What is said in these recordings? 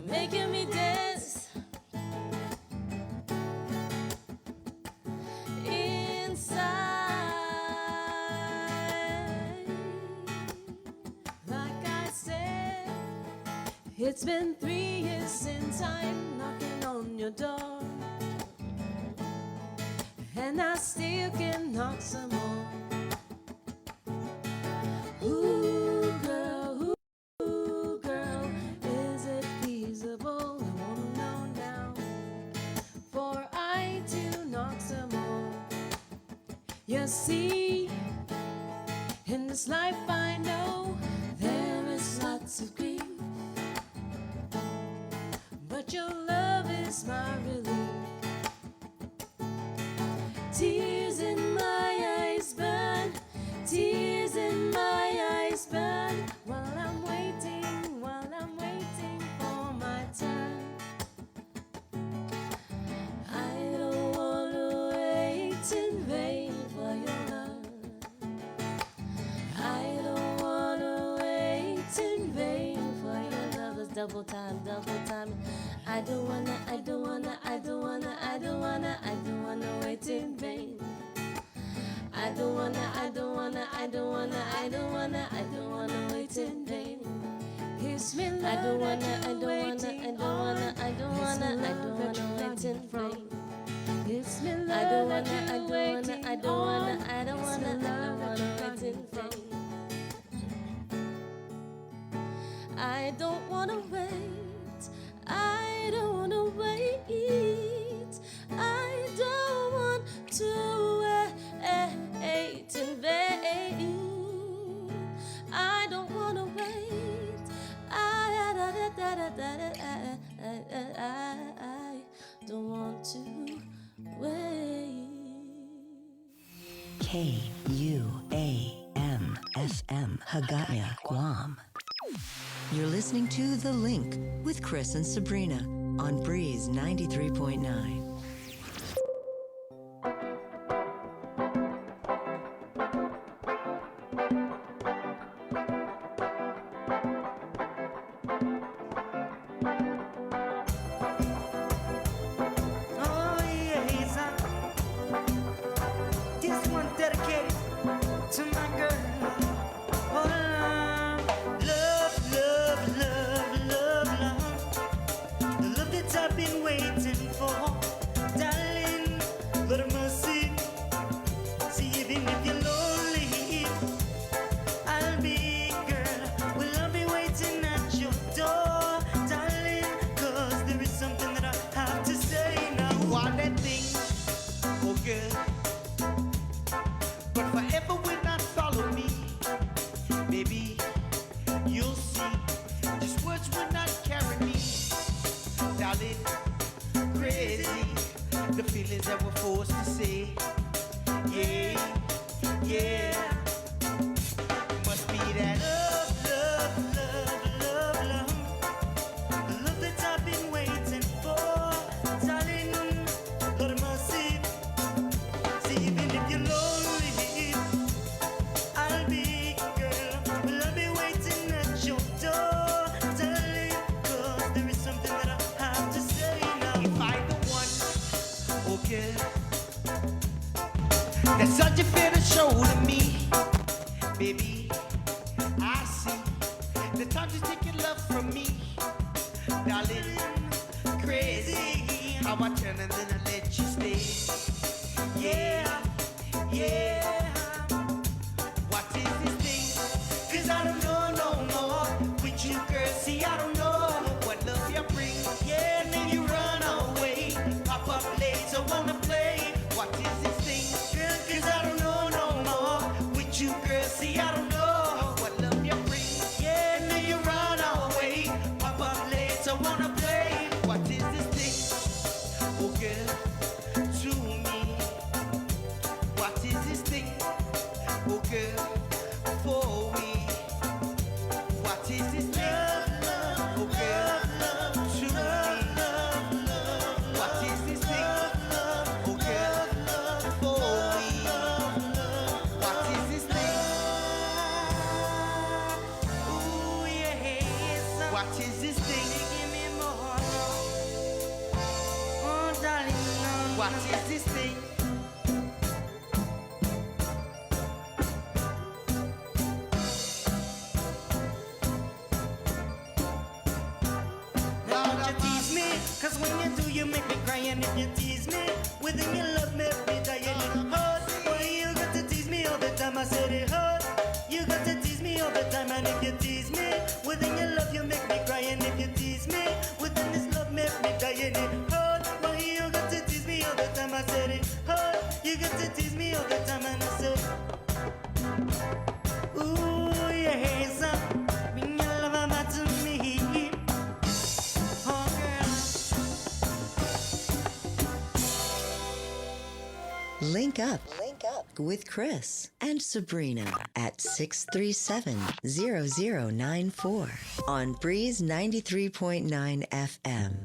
making me dance inside. Like I said, it's been 3 years since I'm knocking on your door, and I still can knock some more. Ooh, girl, is it feasible? I wanna know now, for I to knock some more. You see, in this life I know there is lots of grief, but your love is my relief. Tears in my eyes burn, tears in my eyes burn, while I'm waiting for my turn. I don't wanna wait in vain for your love. I don't wanna wait in vain for your love. It's double time, double time. I don't wanna wait in vain. I don't wanna wait in vain. It's me love. I don't wanna wait in vain. It's me love. I don't wanna wait in vain. I don't wanna wait. I don't wanna wait. I don't want to wait in vain. I don't wanna wait. I don't want to wait. KUAM FM Hagaya, Guam. You're listening to The Link with Chris and Sabrina on Breeze 93.9. That's such a fair show to me, baby. I see the time to take your love from me, darling. Crazy how I turn and then I let you stay. Yeah, yeah. What is this thing? 'Cause I don't know no more with you, girl. See, I don't know what love you bring. Yeah, and then you run away, pop up late, so wanna play. What is this thing? 'Cause I don't know no more with you, girl. See, I don't know what love you bring. Yeah, and then you run away, pop up what is this thing? Don't you tease me, cause when you do you make me cry. And if you tease me, within your love make me die. And it hurt, boy, you got to tease me all the time. I said it hurt, you got to tease me all the time. And if you tease me, within your love you make me cry. And if you tease me, within this love make me die. And it hurt, boy, you got to tease me all the time. I said it hurt, you got to tease me all the time. And I said, ooh, yes, bring your love back to me. Oh, girl. Link up with Chris and Sabrina at 637-0094 on Breeze 93.9 FM.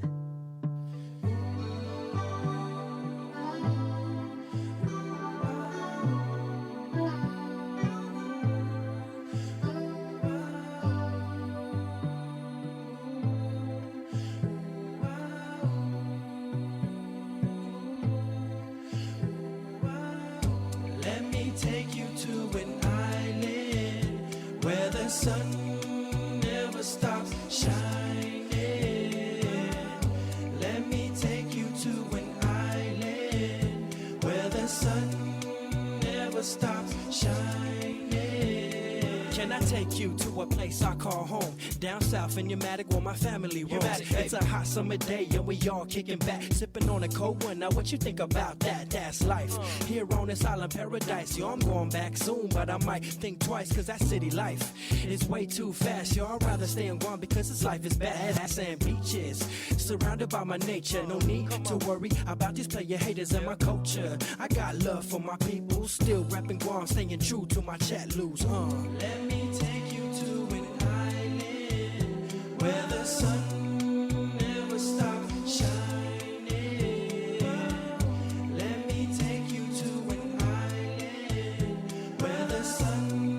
Let me take you to an island where the sun never stops shining. Let me take you to an island where the sun never stops shining. Can I take you to a place I call home? Down south in Pneumatic where my family roams. It's a hot summer day and we all kicking back, sipping on a cold one. Now what you think about that? That's life. Here on this island paradise. Yo, I'm going back soon, but I might think twice, cause that city life is way too fast. Yo, I'd rather stay and gone because this life is bad. Sand beaches, surrounded by my nature. No need to worry about these player haters and my culture. I got love for my people, still rapping Guam, staying true to my chat loose. Let me take you to an island where the sun never stops shining. Let me take you to an island where the sun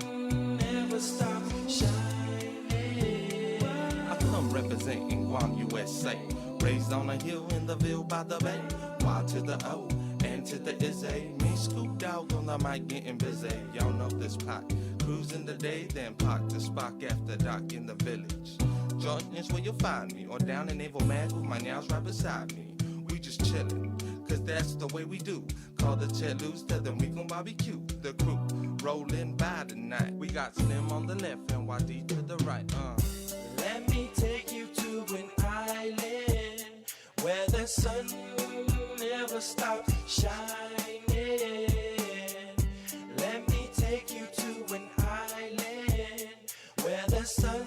never stops shining. I come representing Guam, USA. Raised on a hill in the Ville by the bay. Y to the O and to the Izzy. Me scooped out on the mic getting busy. Y'all know this pot. Cruising the day, then park the spot after dark in the village. Jordan's where you'll find me. Or down in Naval Mag with my nails right beside me. We just chillin', cause that's the way we do. Call the chat loose, tell them we gon' barbecue. The crew rollin' by tonight. We got Slim on the left and YD to the right. Let me take you to an island where the sun never stops shining. Let me take you to an island where the sun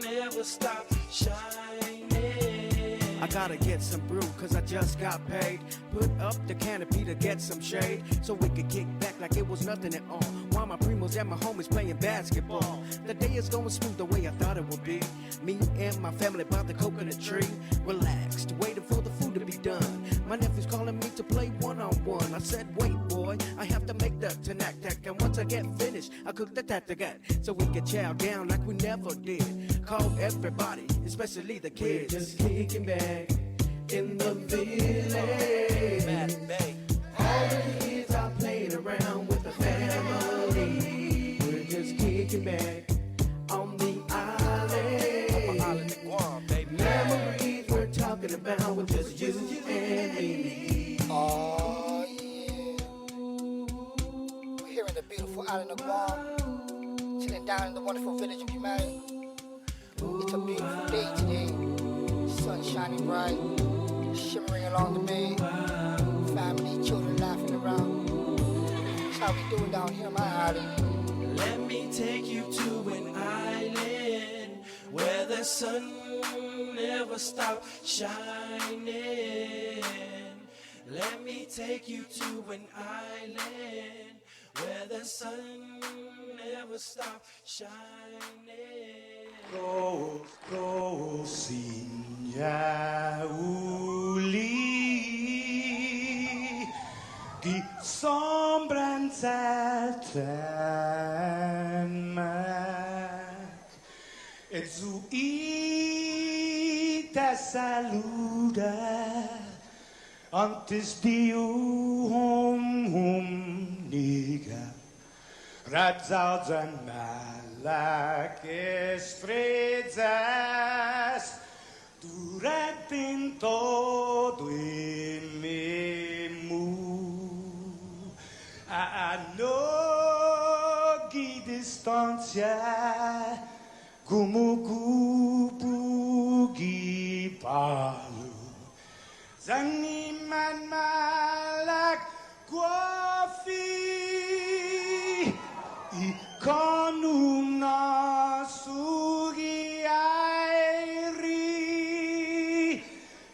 never stops shining. I gotta get some brew, cause I just got paid. Put up the canopy to get some shade, so we could kick back like it was nothing at all. While my primos and my homies playing basketball. The day is going smooth the way I thought it would be. Me and my family by the coconut tree, relaxed, waiting for the food to be done. My nephew's calling me to play one-on-one. I said, wait boy, I have to make the tanak. And once I get finished, I cook the tatagat, so we can chow down like we never did. Call everybody, especially the kids. We're just kicking back in the village. All the kids are playing around with the family. We're just kicking back on the island. Memories we're talking about with just you and me. Oh yeah. We're here in the beautiful island of Guam, chilling down in the wonderful village of Humane. It's a beautiful day today. Sun shining bright, shimmering along the bay. Family, children laughing around. That's how we doing down here on my island. Let me take you to an island where the sun never stops shining. Let me take you to an island where the sun never stops shining. Cocina uli die sombran zelten maakt. Et zu ita saluda antes de niga radzał za malakie estrezas durante todo el memu a nogi distancia como kupugi palu Zangiman malak guafi ikonum nasugi airi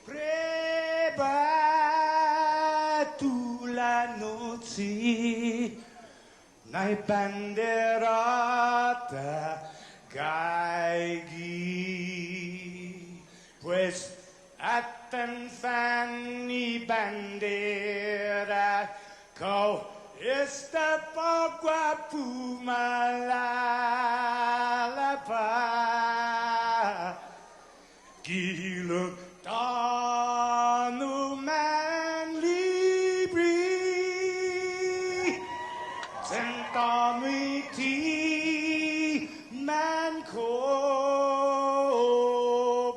prebatu la noci nai banderata gaigi pues Atan Fanny Bandera Kau esta pagua pumalapa Giluk tanu man libri Tentamiti man ko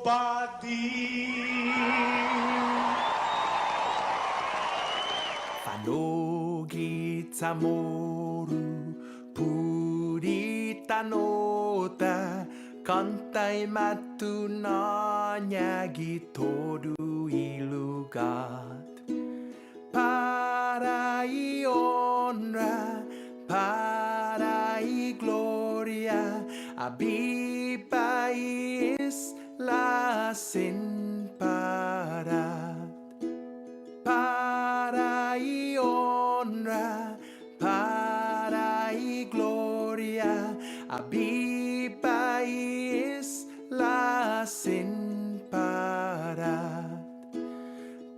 badi Fanogi tamoru puritanota Kantai matu nyagi todu ilugat Parai honra, parai gloria Abibai isla sin parat Parai honra, parai gloria Abibai isla sin parat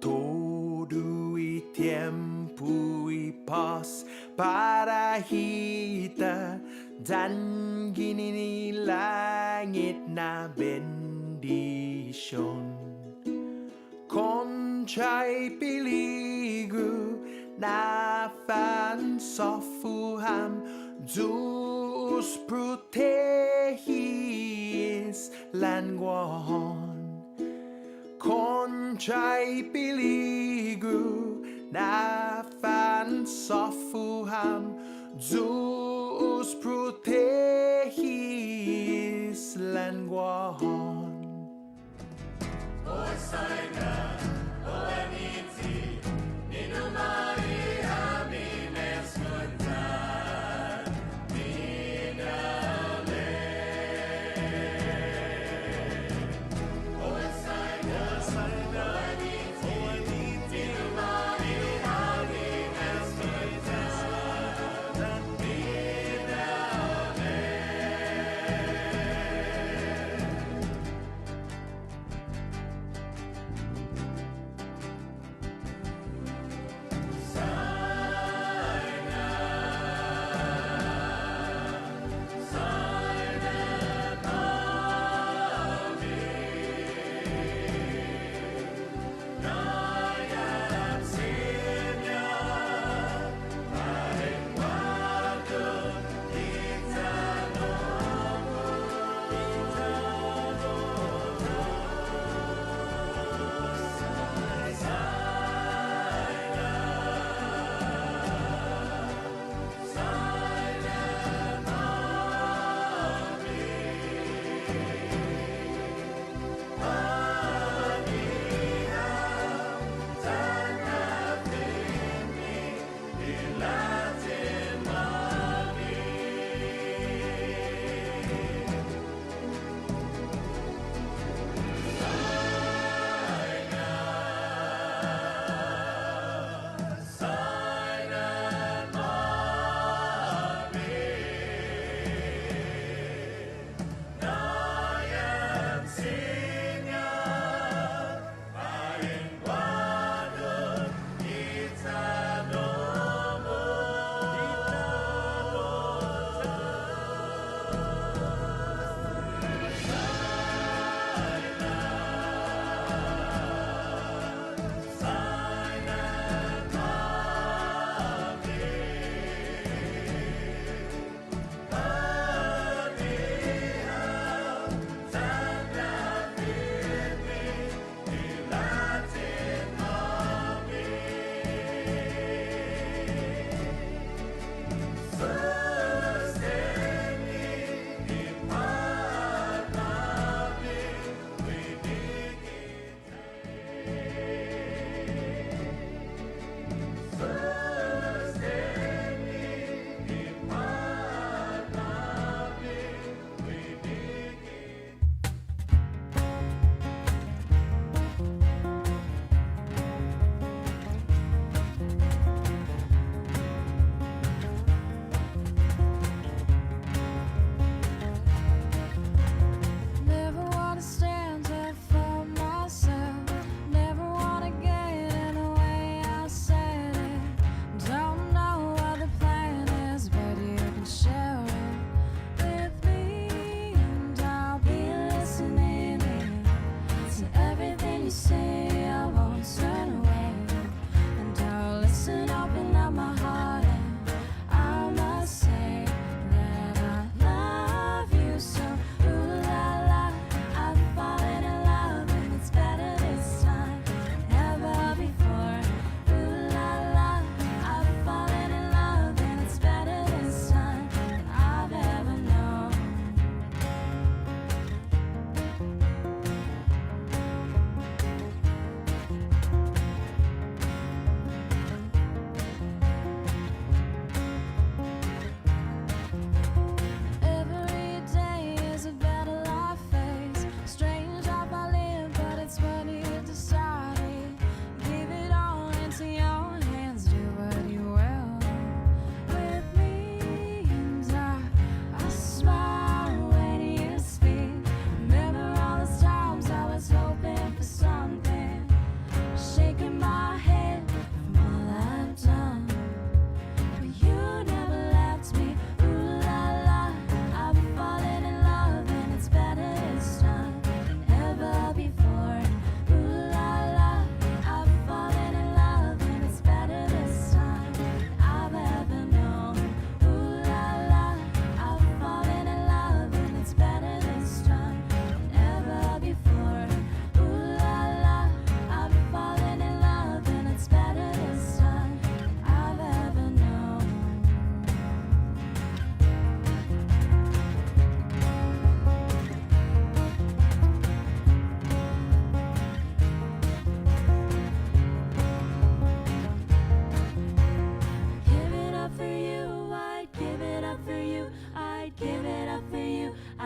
Todo y tiempo y paz para kita Dan gini langit na bendition Conchay peligro na fan sofuham Zeus protegis languahon Conchay peligro na fan sofuham Zeus protegis languahon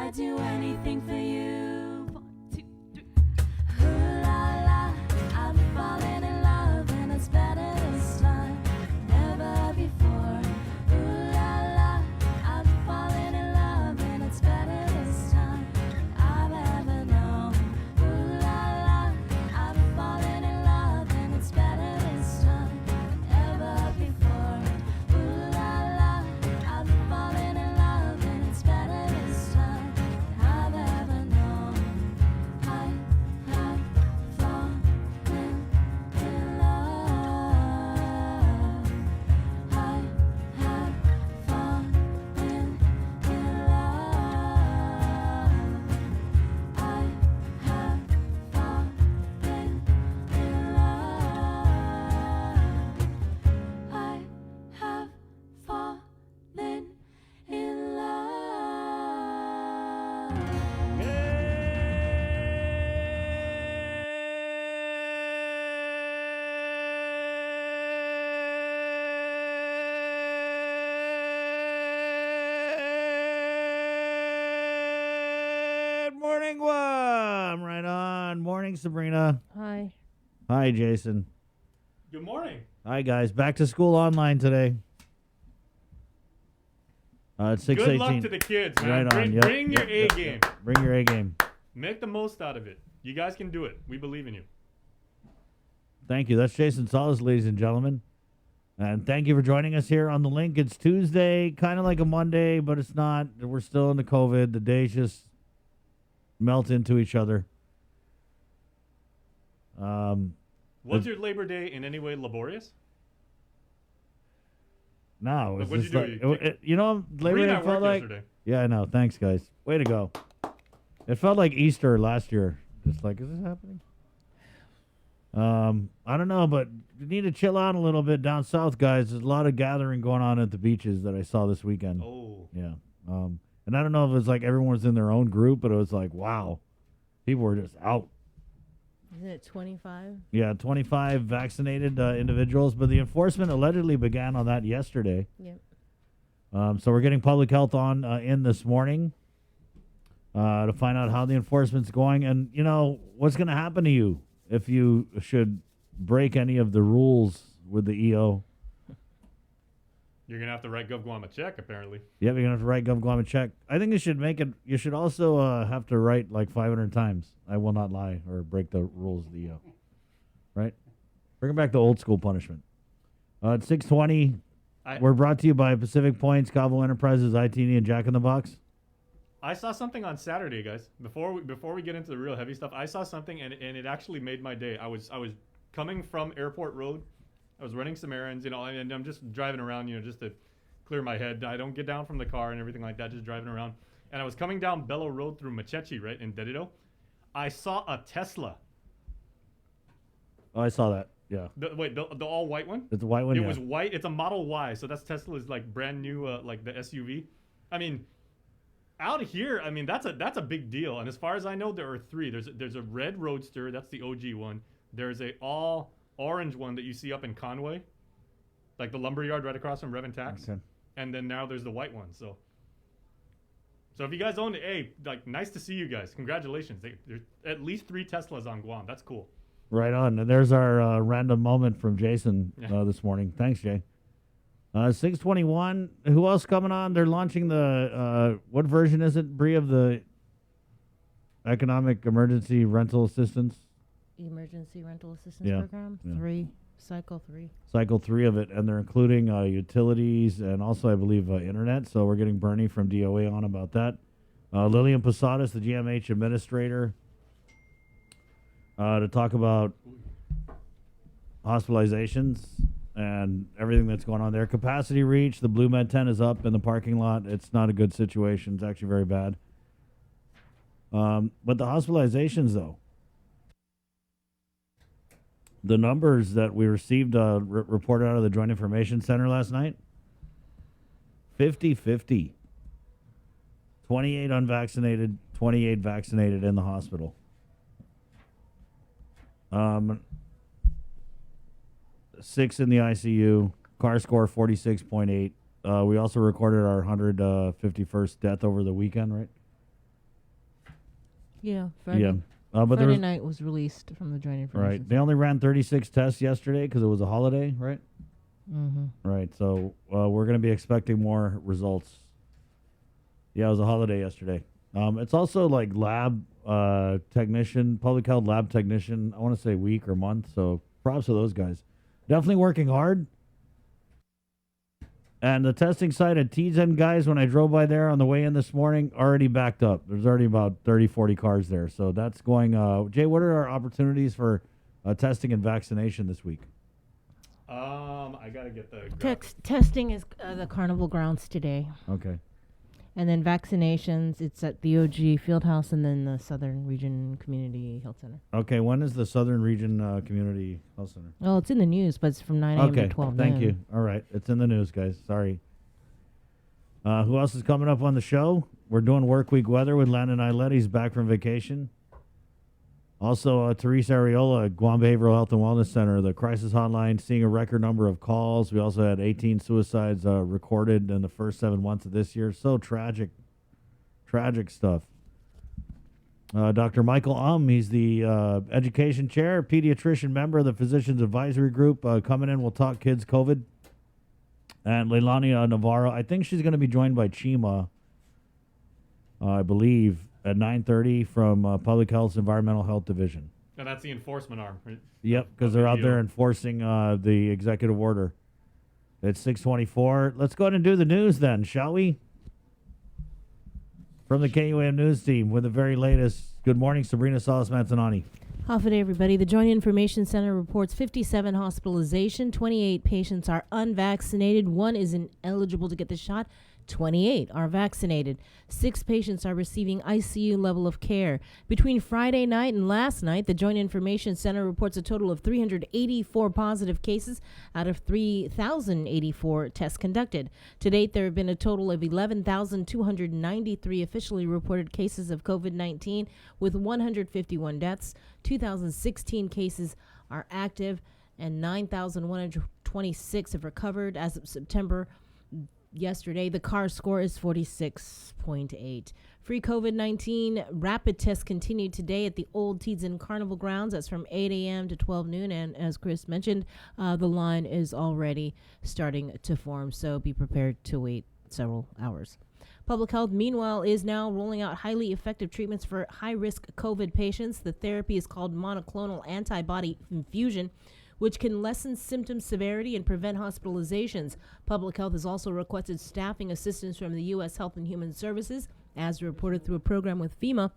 I'd do anything for you. 1, 2, 3. Ooh la la, I'm falling in love and it's better this time, never before. Ooh la la, I'm falling in love and it's better this time I've ever known. Ooh la la, I'm falling in love and it's better this time ever before. Ooh la la, I'm falling in love and it's better this time I've ever known. I have fallen in love. I have fallen in love. I have fallen in love. I have fallen in love. Good morning, Guam. Right on. Morning, Sabrina. Hi. Hi, Jason. Good morning. Hi, guys. Back to school online today. It's 6:18. Good luck to the kids, man. Right on. Bring, Yep, bring your yep, A yep, game. yep. Bring your A game. Make the most out of it. You guys can do it. We believe in you. Thank you. That's Jason Solis, ladies and gentlemen. And thank you for joining us here on the link. It's Tuesday, kind of like a Monday, but it's not. We're still in the COVID. The days just melt into each other. Was your Labor Day in any way laborious? No, Like, it's what'd just you like, do? you know, Labor Bree and Day I felt worked like. yesterday. Yeah, I know. Thanks, guys. Way to go. It felt like Easter last year. Just like, is this happening? I don't know, but you need to chill out a little bit down south, guys. There's a lot of gathering going on at the beaches that I saw this weekend. Oh. Yeah. And I don't know if it was like everyone was in their own group, but it was like, wow, people were just out. Isn't it 25? Yeah, 25 vaccinated individuals, but the enforcement allegedly began on that yesterday. Yep. So we're getting public health on in this morning to find out how the enforcement's going, and you know what's going to happen to you if you should break any of the rules with the EO. You're going to have to write Gov Guam a check, apparently. Yeah, you're gonna have to write Gov Guam a check. I think you should make it. You should also have to write like 500 times. I will not lie or break the rules of the EO. Right? Bring back the old school punishment. At 6:20, we're brought to you by Pacific Points, Cabo Enterprises, ITD, and Jack in the Box. I saw something on Saturday, guys. Before we get into the real heavy stuff, I saw something and it actually made my day. I was coming from Airport Road. I was running some errands, you know, and I'm just driving around, you know, just to clear my head. I don't get down from the car and everything like that, just driving around. And I was coming down Bello Road through Machechi, right, in Dedido. I saw a Tesla. Oh, I saw that. Yeah. The all white one? It's a white one. It yeah. was white. It's a Model Y, so that's Tesla's like brand new, like the SUV. I mean, out here, I mean that's a big deal. And as far as I know, there are 3. There's a red Roadster, that's the OG one. There's a all orange one that you see up in Conway, like the lumberyard right across from Rev and Tax. Okay. And then now there's the white one. So if you guys own it, hey, like nice to see you guys. Congratulations. There's at least 3 Teslas on Guam. That's cool. Right on. And there's our random moment from Jason this morning. Thanks, Jay. 6:21. Who else coming on? They're launching the what version is it, Bree, of the Economic Emergency Rental Assistance? Emergency rental assistance program. Yeah. 3. Cycle 3. Cycle 3 of it, and they're including utilities and also, I believe, internet. So we're getting Bernie from DOA on about that. Lillian Posadas, the GMH administrator, to talk about hospitalizations and everything that's going on there. Capacity reach, the Blue Med 10 is up in the parking lot. It's not a good situation. It's actually very bad. But the hospitalizations, though, the numbers that we received reported out of the Joint Information Center last night, 50-50. 28 unvaccinated, 28 vaccinated in the hospital. 6 in the ICU. CAR score 46.8. We also recorded our 151st death over the weekend, right? Yeah, Friday. Yeah. But there Friday was, night was released from the Joint Information. right. They only ran 36 tests yesterday because it was a holiday, right? Mm-hmm. Right. So we're going to be expecting more results. Yeah, it was a holiday yesterday. It's also like lab technician, public health lab technician, I want to say week or month. So props to those guys. Definitely working hard. And the testing site at TZen, guys, when I drove by there on the way in this morning, already backed up. There's already about 30, 40 cars there. So that's going. Jay, what are our opportunities for testing and vaccination this week? I gotta get the. Testing is the Carnival grounds today. Okay. And then vaccinations, it's at the OG Fieldhouse and then the Southern Region Community Health Center. Okay, when is the Southern Region Community Health Center? Well, it's in the news, but it's from 9 a.m. Okay, to 12 thank noon. you. All right, it's in the news, guys. Sorry. Who else is coming up on the show? We're doing work week weather with Landon Ailette. He's back from vacation. Also, Teresa Areola at Guam Behavioral Health and Wellness Center, the crisis hotline, seeing a record number of calls. We also had 18 suicides recorded in the first 7 months of this year. So tragic, tragic stuff. Dr. Michael he's the education chair, pediatrician member of the Physicians Advisory Group. Coming in, we'll talk kids COVID. And Leilani Navarro, I think she's going to be joined by Chima, I believe, at 9:30 from Public Health's Environmental Health Division. And that's the enforcement arm, right? Yep, because they're out there enforcing the executive order. It's 6:24. Let's go ahead and do the news then, shall we? From the KUAM News Team with the very latest. Good morning, Sabrina Salas-Manzanani. Half a day, everybody. The Joint Information Center reports 57 hospitalization. 28 patients are unvaccinated. 1 is ineligible to get the shot. 28 are vaccinated. 6 patients are receiving ICU level of care. Between Friday night and last night, the Joint Information Center reports a total of 384 positive cases out of 3,084 tests conducted. To date, there have been a total of 11,293 officially reported cases of COVID-19 with 151 deaths. 2,016 cases are active and 9,126 have recovered as of September. Yesterday, the CAR score is 46.8. Free COVID-19 rapid tests continued today at the Old Teads Carnival grounds. That's from 8 a.m. to 12 noon. And as Chris mentioned, the line is already starting to form. So be prepared to wait several hours. Public Health, meanwhile, is now rolling out highly effective treatments for high-risk COVID patients. The therapy is called monoclonal antibody infusion, which can lessen symptom severity and prevent hospitalizations. Public Health has also requested staffing assistance from the U.S. Health and Human Services. As reported through a program with FEMA,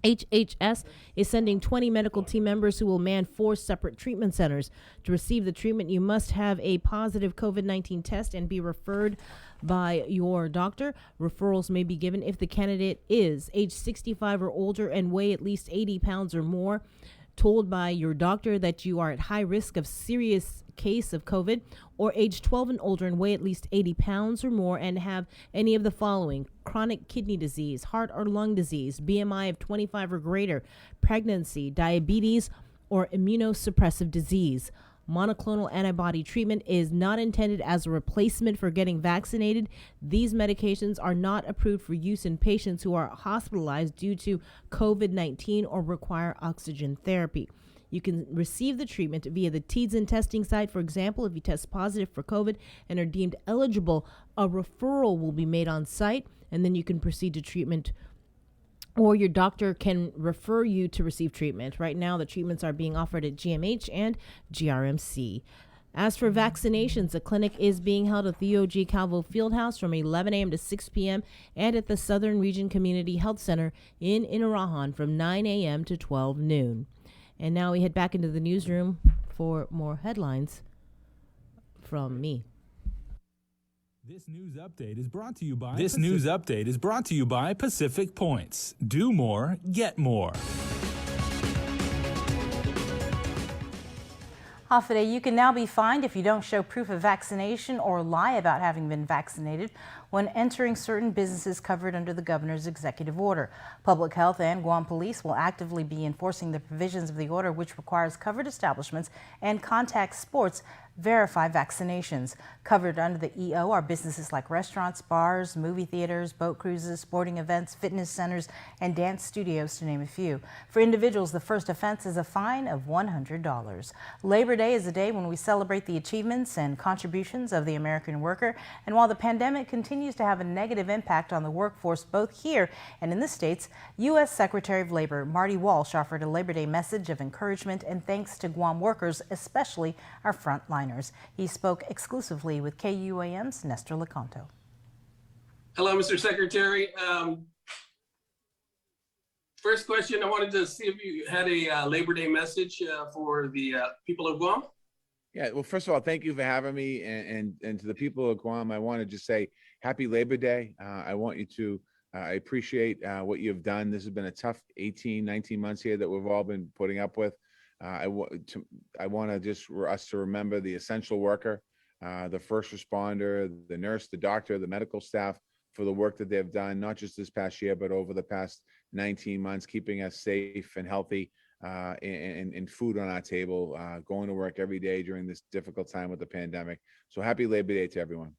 HHS is sending 20 medical team members who will man 4 separate treatment centers. To receive the treatment, you must have a positive COVID-19 test and be referred by your doctor. Referrals may be given if the candidate is age 65 or older and weigh at least 80 pounds or more, told by your doctor that you are at high risk of serious case of COVID, or age 12 and older and weigh at least 80 pounds or more and have any of the following: chronic kidney disease, heart or lung disease, BMI of 25 or greater, pregnancy, diabetes, or immunosuppressive disease. Monoclonal antibody treatment is not intended as a replacement for getting vaccinated. These medications are not approved for use in patients who are hospitalized due to COVID-19 or require oxygen therapy. You can receive the treatment via the Teads testing site. For example, if you test positive for COVID and are deemed eligible, a referral will be made on site, and then you can proceed to treatment, or your doctor can refer you to receive treatment. Right now, the treatments are being offered at GMH and GRMC. As for vaccinations, a clinic is being held at the OG Calvo Fieldhouse from 11 a.m. to 6 p.m. and at the Southern Region Community Health Center in Inarajan from 9 a.m. to 12 noon. And now we head back into the newsroom for more headlines from me. This news update is brought to you by Pacific Points. Do more, get more. Hafide, you can now be fined if you don't show proof of vaccination or lie about having been vaccinated. when entering certain businesses covered under the governor's executive order. Public Health and Guam Police will actively be enforcing the provisions of the order, which requires covered establishments and contact sports verify vaccinations. Covered under the EO are businesses like restaurants, bars, movie theaters, boat cruises, sporting events, fitness centers, and dance studios, to name a few. For individuals, the first offense is a fine of $100. Labor Day is a day when we celebrate the achievements and contributions of the American worker. And while the pandemic continues to have a negative impact on the workforce both here and in the States, U.S. Secretary of Labor Marty Walsh offered a Labor Day message of encouragement and thanks to Guam workers, especially our frontliners. He spoke exclusively with KUAM's Nestor Lecanto. Hello, Mr. Secretary. First question, I wanted to see if you had a Labor Day message for the people of Guam. Yeah, well, first of all, thank you for having me. And to the people of Guam, I want to just say happy Labor Day. I want you to, I appreciate what you've done. This has been a tough 18, 19 months here that we've all been putting up with. I want to just us to remember the essential worker, the first responder, the nurse, the doctor, the medical staff for the work that they've done, not just this past year, but over the past 19 months, keeping us safe and healthy and food on our table, going to work every day during this difficult time with the pandemic. So happy Labor Day to everyone.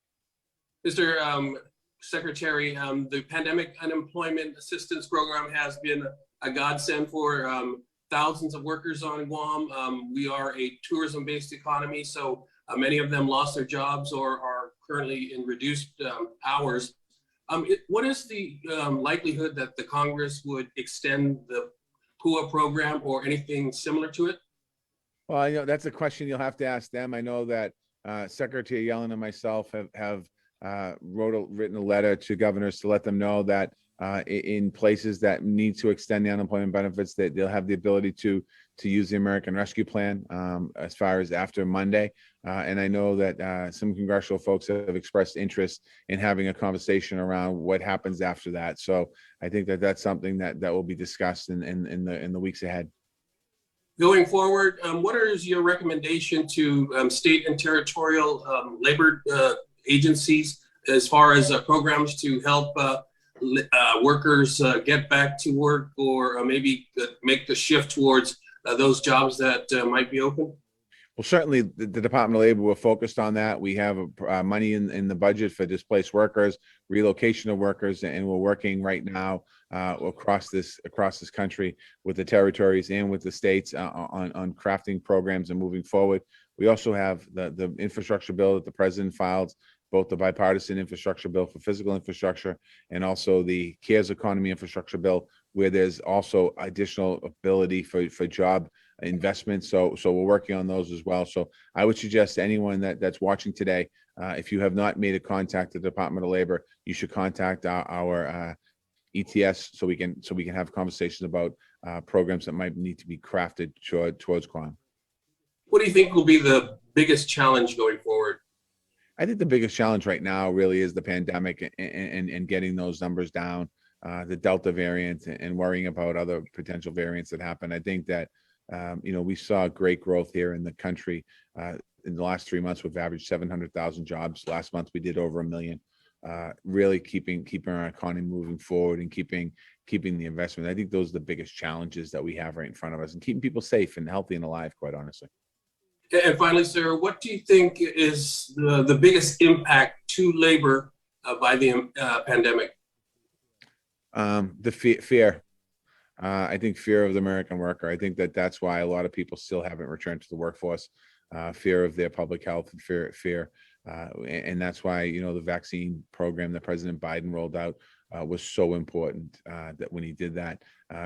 Mr. Secretary, the Pandemic Unemployment Assistance Program has been a godsend for thousands of workers on Guam. We are a tourism-based economy, so many of them lost their jobs or are currently in reduced hours. What is the likelihood that the Congress would extend the PUA program or anything similar to it? Well, I know that's a question you'll have to ask them. I know that Secretary Yellen and myself have written a letter to governors to let them know that in places that need to extend the unemployment benefits, that they'll have the ability to use the American Rescue Plan as far as after Monday. And I know that some congressional folks have expressed interest in having a conversation around what happens after that. So I think that that's something that will be discussed in the weeks ahead. Going forward, what is your recommendation to state and territorial labor agencies as far as programs to help workers get back to work, or maybe make the shift towards those jobs that might be open? Well, certainly the Department of Labor, we're focused on that. We have money in the budget for displaced workers, relocation of workers, and we're working right now across this country with the territories and with the states on crafting programs and moving forward. We also have the infrastructure bill that the president filed, both the bipartisan infrastructure bill for physical infrastructure and also the CARES economy infrastructure bill, where there's also additional ability for job investment. So we're working on those as well. So I would suggest to anyone that's watching today, if you have not made a contact with the Department of Labor, you should contact our ETS so we can have conversations about programs that might need to be crafted towards Guam. What do you think will be the biggest challenge going forward? I think the biggest challenge right now really is the pandemic and getting those numbers down, the Delta variant, and worrying about other potential variants that happen. I think that, we saw great growth here in the country. In the last 3 months, we've averaged 700,000 jobs. Last month, we did over 1 million. Really keeping our economy moving forward and keeping the investment. I think those are the biggest challenges that we have right in front of us, and keeping people safe and healthy and alive, quite honestly. And finally, sir, what do you think is the biggest impact to labor by the pandemic? The fear. I think fear of the American worker. I think that's why a lot of people still haven't returned to the workforce. Fear of their public health and fear. And that's why, the vaccine program that President Biden rolled out was so important, that when he did that,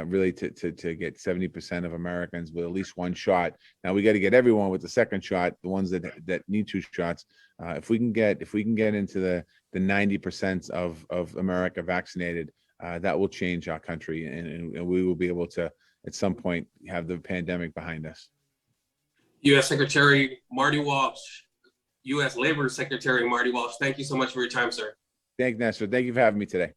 really to get 70% of Americans with at least one shot. Now we got to get everyone with the second shot, the ones that need 2 shots. If we can get into the 90% of America vaccinated, that will change our country, and we will be able to at some point have the pandemic behind us. U.S. Secretary Marty Walsh, U.S. Labor Secretary Marty Walsh, thank you so much for your time, sir. Thank you, Nestor. Thank you for having me today.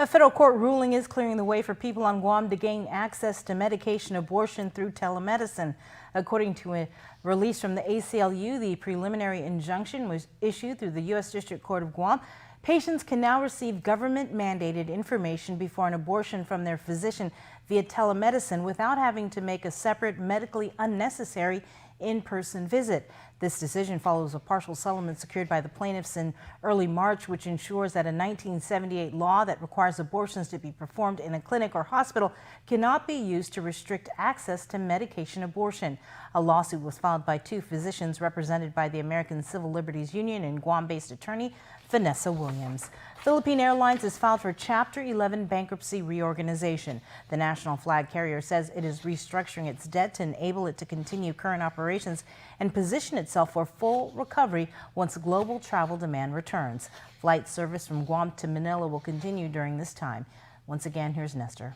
A federal court ruling is clearing the way for people on Guam to gain access to medication abortion through telemedicine. According to a release from the ACLU, the preliminary injunction was issued through the U.S. District Court of Guam. Patients can now receive government-mandated information before an abortion from their physician via telemedicine without having to make a separate, medically unnecessary in-person visit. This decision follows a partial settlement secured by the plaintiffs in early March, which ensures that a 1978 law that requires abortions to be performed in a clinic or hospital cannot be used to restrict access to medication abortion. A lawsuit was filed by two physicians represented by the American Civil Liberties Union and Guam-based attorney Vanessa Williams. Philippine Airlines has filed for Chapter 11 bankruptcy reorganization. The national flag carrier says it is restructuring its debt to enable it to continue current operations and position itself for full recovery once global travel demand returns. Flight service from Guam to Manila will continue during this time. Once again, here's Nestor.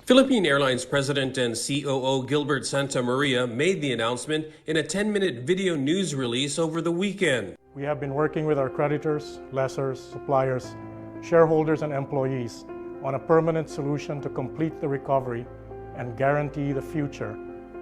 Philippine Airlines President and COO Gilbert Santa Maria made the announcement in a 10-minute video news release over the weekend. We have been working with our creditors, lessors, suppliers, shareholders, and employees on a permanent solution to complete the recovery and guarantee the future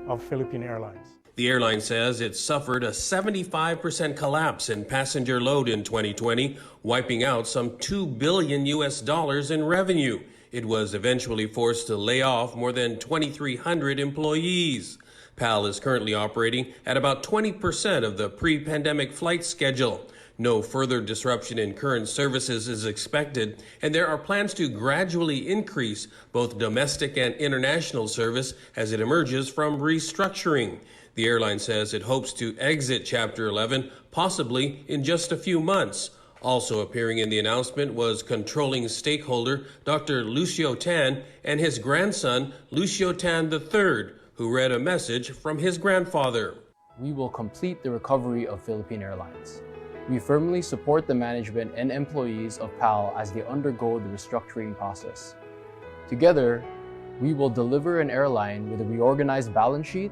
of Philippine Airlines. The airline says it suffered a 75% collapse in passenger load in 2020, wiping out some $2 billion in revenue. It was eventually forced to lay off more than 2,300 employees. PAL is currently operating at about 20% of the pre-pandemic flight schedule. No further disruption in current services is expected, and there are plans to gradually increase both domestic and international service as it emerges from restructuring. The airline says it hopes to exit Chapter 11 possibly in just a few months. Also appearing in the announcement was controlling stakeholder Dr. Lucio Tan and his grandson Lucio Tan III, who read a message from his grandfather. We will complete the recovery of Philippine Airlines. We firmly support the management and employees of PAL as they undergo the restructuring process. Together, we will deliver an airline with a reorganized balance sheet,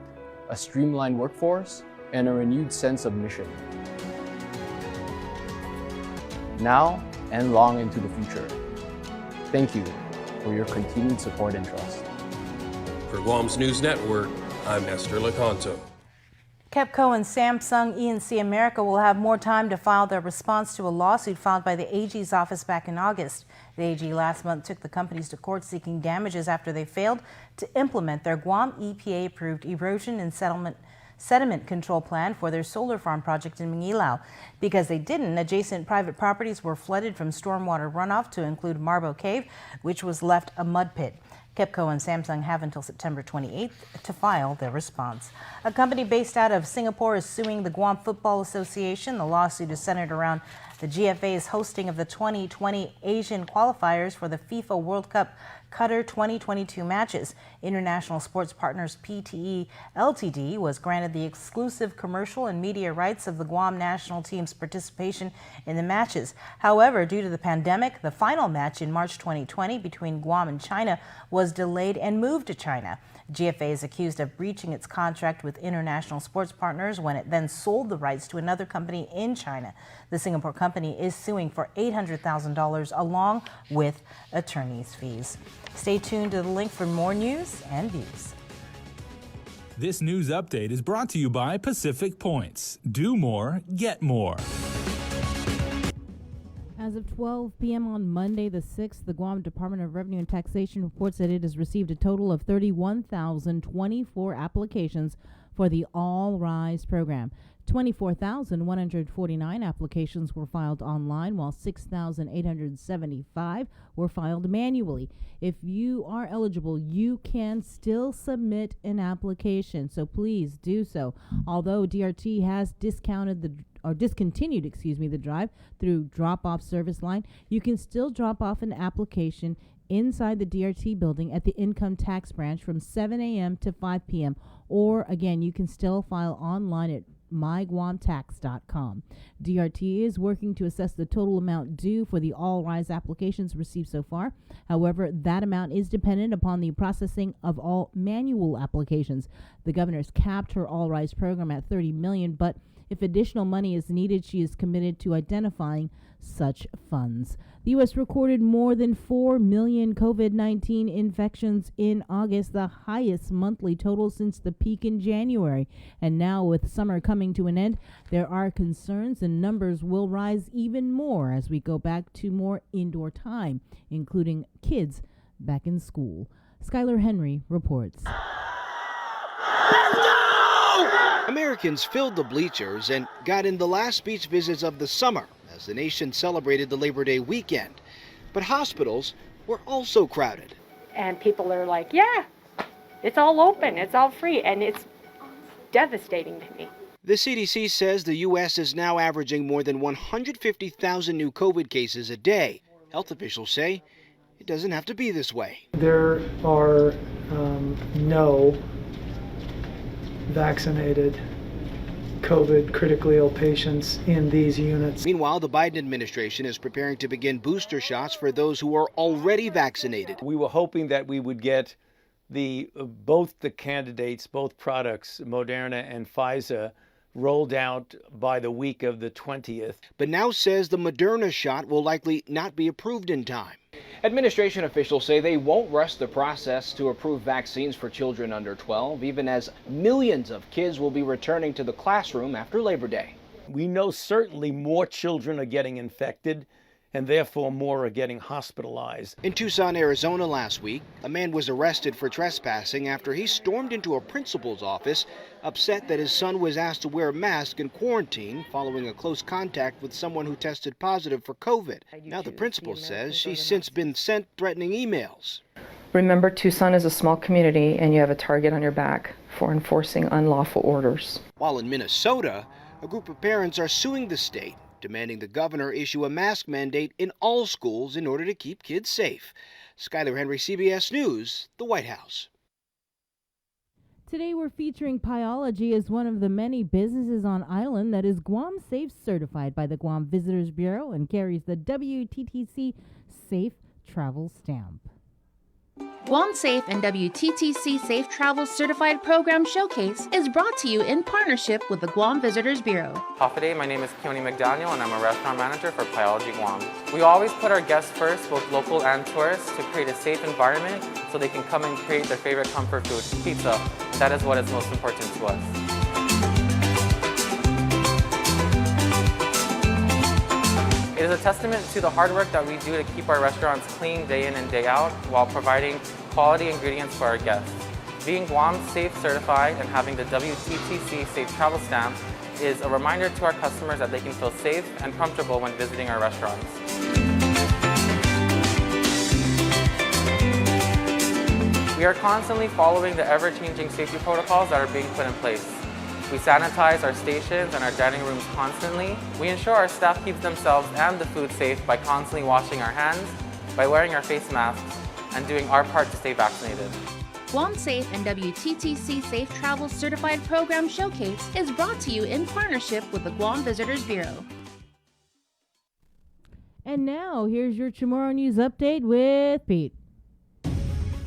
a streamlined workforce, and a renewed sense of mission. Now and long into the future. Thank you for your continued support and trust. For Guam's News Network, I'm Nestor Lecanto. KEPCO and Samsung E&C America will have more time to file their response to a lawsuit filed by the AG's office back in August. The AG last month took the companies to court seeking damages after they failed to implement their Guam EPA-approved erosion and sediment control plan for their solar farm project in Mangilao. Because they didn't, adjacent private properties were flooded from stormwater runoff to include Marbo Cave, which was left a mud pit. KEPCO and Samsung have until September 28th to file their response. A company based out of Singapore is suing the Guam Football Association. The lawsuit is centered around the GFA's hosting of the 2020 Asian qualifiers for the FIFA World Cup Qatar 2022 matches. International Sports Partners PTE Ltd was granted the exclusive commercial and media rights of the Guam national team's participation in the matches. However, due to the pandemic, the final match in March 2020 between Guam and China was delayed and moved to China. GFA is accused of breaching its contract with International Sports Partners when it then sold the rights to another company in China. The Singapore company is suing for $800,000 along with attorney's fees. Stay tuned to the link for more news and views. This news update is brought to you by Pacific Points. Do more, get more. As of 12 p.m. on Monday, the 6th, the Guam Department of Revenue and Taxation reports that it has received a total of 31,024 applications for the All Rise program. 24,149 applications were filed online, while 6,875 were filed manually. If you are eligible, you can still submit an application, so please do so. Although DRT has discontinued the drive through drop-off service line, you can still drop off an application inside the DRT building at the income tax branch from 7 a.m. to 5 p.m. Or again, you can still file online at myguamtax.com. DRT is working to assess the total amount due for the All Rise applications received so far. However, that amount is dependent upon the processing of all manual applications. The governor's capped her All Rise program at $30 million, but If additional money is needed, she is committed to identifying such funds. The U.S. recorded more than 4 million COVID-19 infections in August, the highest monthly total since the peak in January. And now, with summer coming to an end, there are concerns and numbers will rise even more as we go back to more indoor time, including kids back in school. Skylar Henry reports. Americans filled the bleachers and got in the last beach visits of the summer as the nation celebrated the Labor Day weekend. But hospitals were also crowded. And people are like, yeah, it's all open, it's all free, and it's devastating to me. The CDC says the U.S. is now averaging more than 150,000 new COVID cases a day. Health officials say it doesn't have to be this way. There are no vaccinated COVID critically ill patients in these units. Meanwhile, the Biden administration is preparing to begin booster shots for those who are already vaccinated. We were hoping that we would get both the candidates, both products, Moderna and Pfizer, rolled out by the week of the 20th. But now says the Moderna shot will likely not be approved in time. Administration officials say they won't rush the process to approve vaccines for children under 12, even as millions of kids will be returning to the classroom after Labor Day. We know certainly more children are getting infected, and therefore more are getting hospitalized. In Tucson, Arizona last week, a man was arrested for trespassing after he stormed into a principal's office, upset that his son was asked to wear a mask in quarantine following a close contact with someone who tested positive for COVID. Now the principal says she's since been sent threatening emails. Remember, Tucson is a small community and you have a target on your back for enforcing unlawful orders. While in Minnesota, a group of parents are suing the state, demanding the governor issue a mask mandate in all schools in order to keep kids safe. Skylar Henry, CBS News, the White House. Today we're featuring Pyology as one of the many businesses on island that is Guam Safe certified by the Guam Visitors Bureau and carries the WTTC Safe Travel stamp. Guam Safe and WTTC Safe Travel Certified Program Showcase is brought to you in partnership with the Guam Visitors Bureau. Hafa, my name is Keone McDaniel and I'm a restaurant manager for Pyology Guam. We always put our guests first, both local and tourists, to create a safe environment so they can come and create their favorite comfort food, pizza. That is what is most important to us. It is a testament to the hard work that we do to keep our restaurants clean day in and day out while providing quality ingredients for our guests. Being Guam Safe certified and having the WTTC Safe Travel stamp is a reminder to our customers that they can feel safe and comfortable when visiting our restaurants. We are constantly following the ever-changing safety protocols that are being put in place. We sanitize our stations and our dining rooms constantly. We ensure our staff keeps themselves and the food safe by constantly washing our hands, by wearing our face masks, and doing our part to stay vaccinated. Guam Safe and WTTC Safe Travel Certified Program Showcase is brought to you in partnership with the Guam Visitors Bureau. And now, here's your Chamorro News Update with Pete.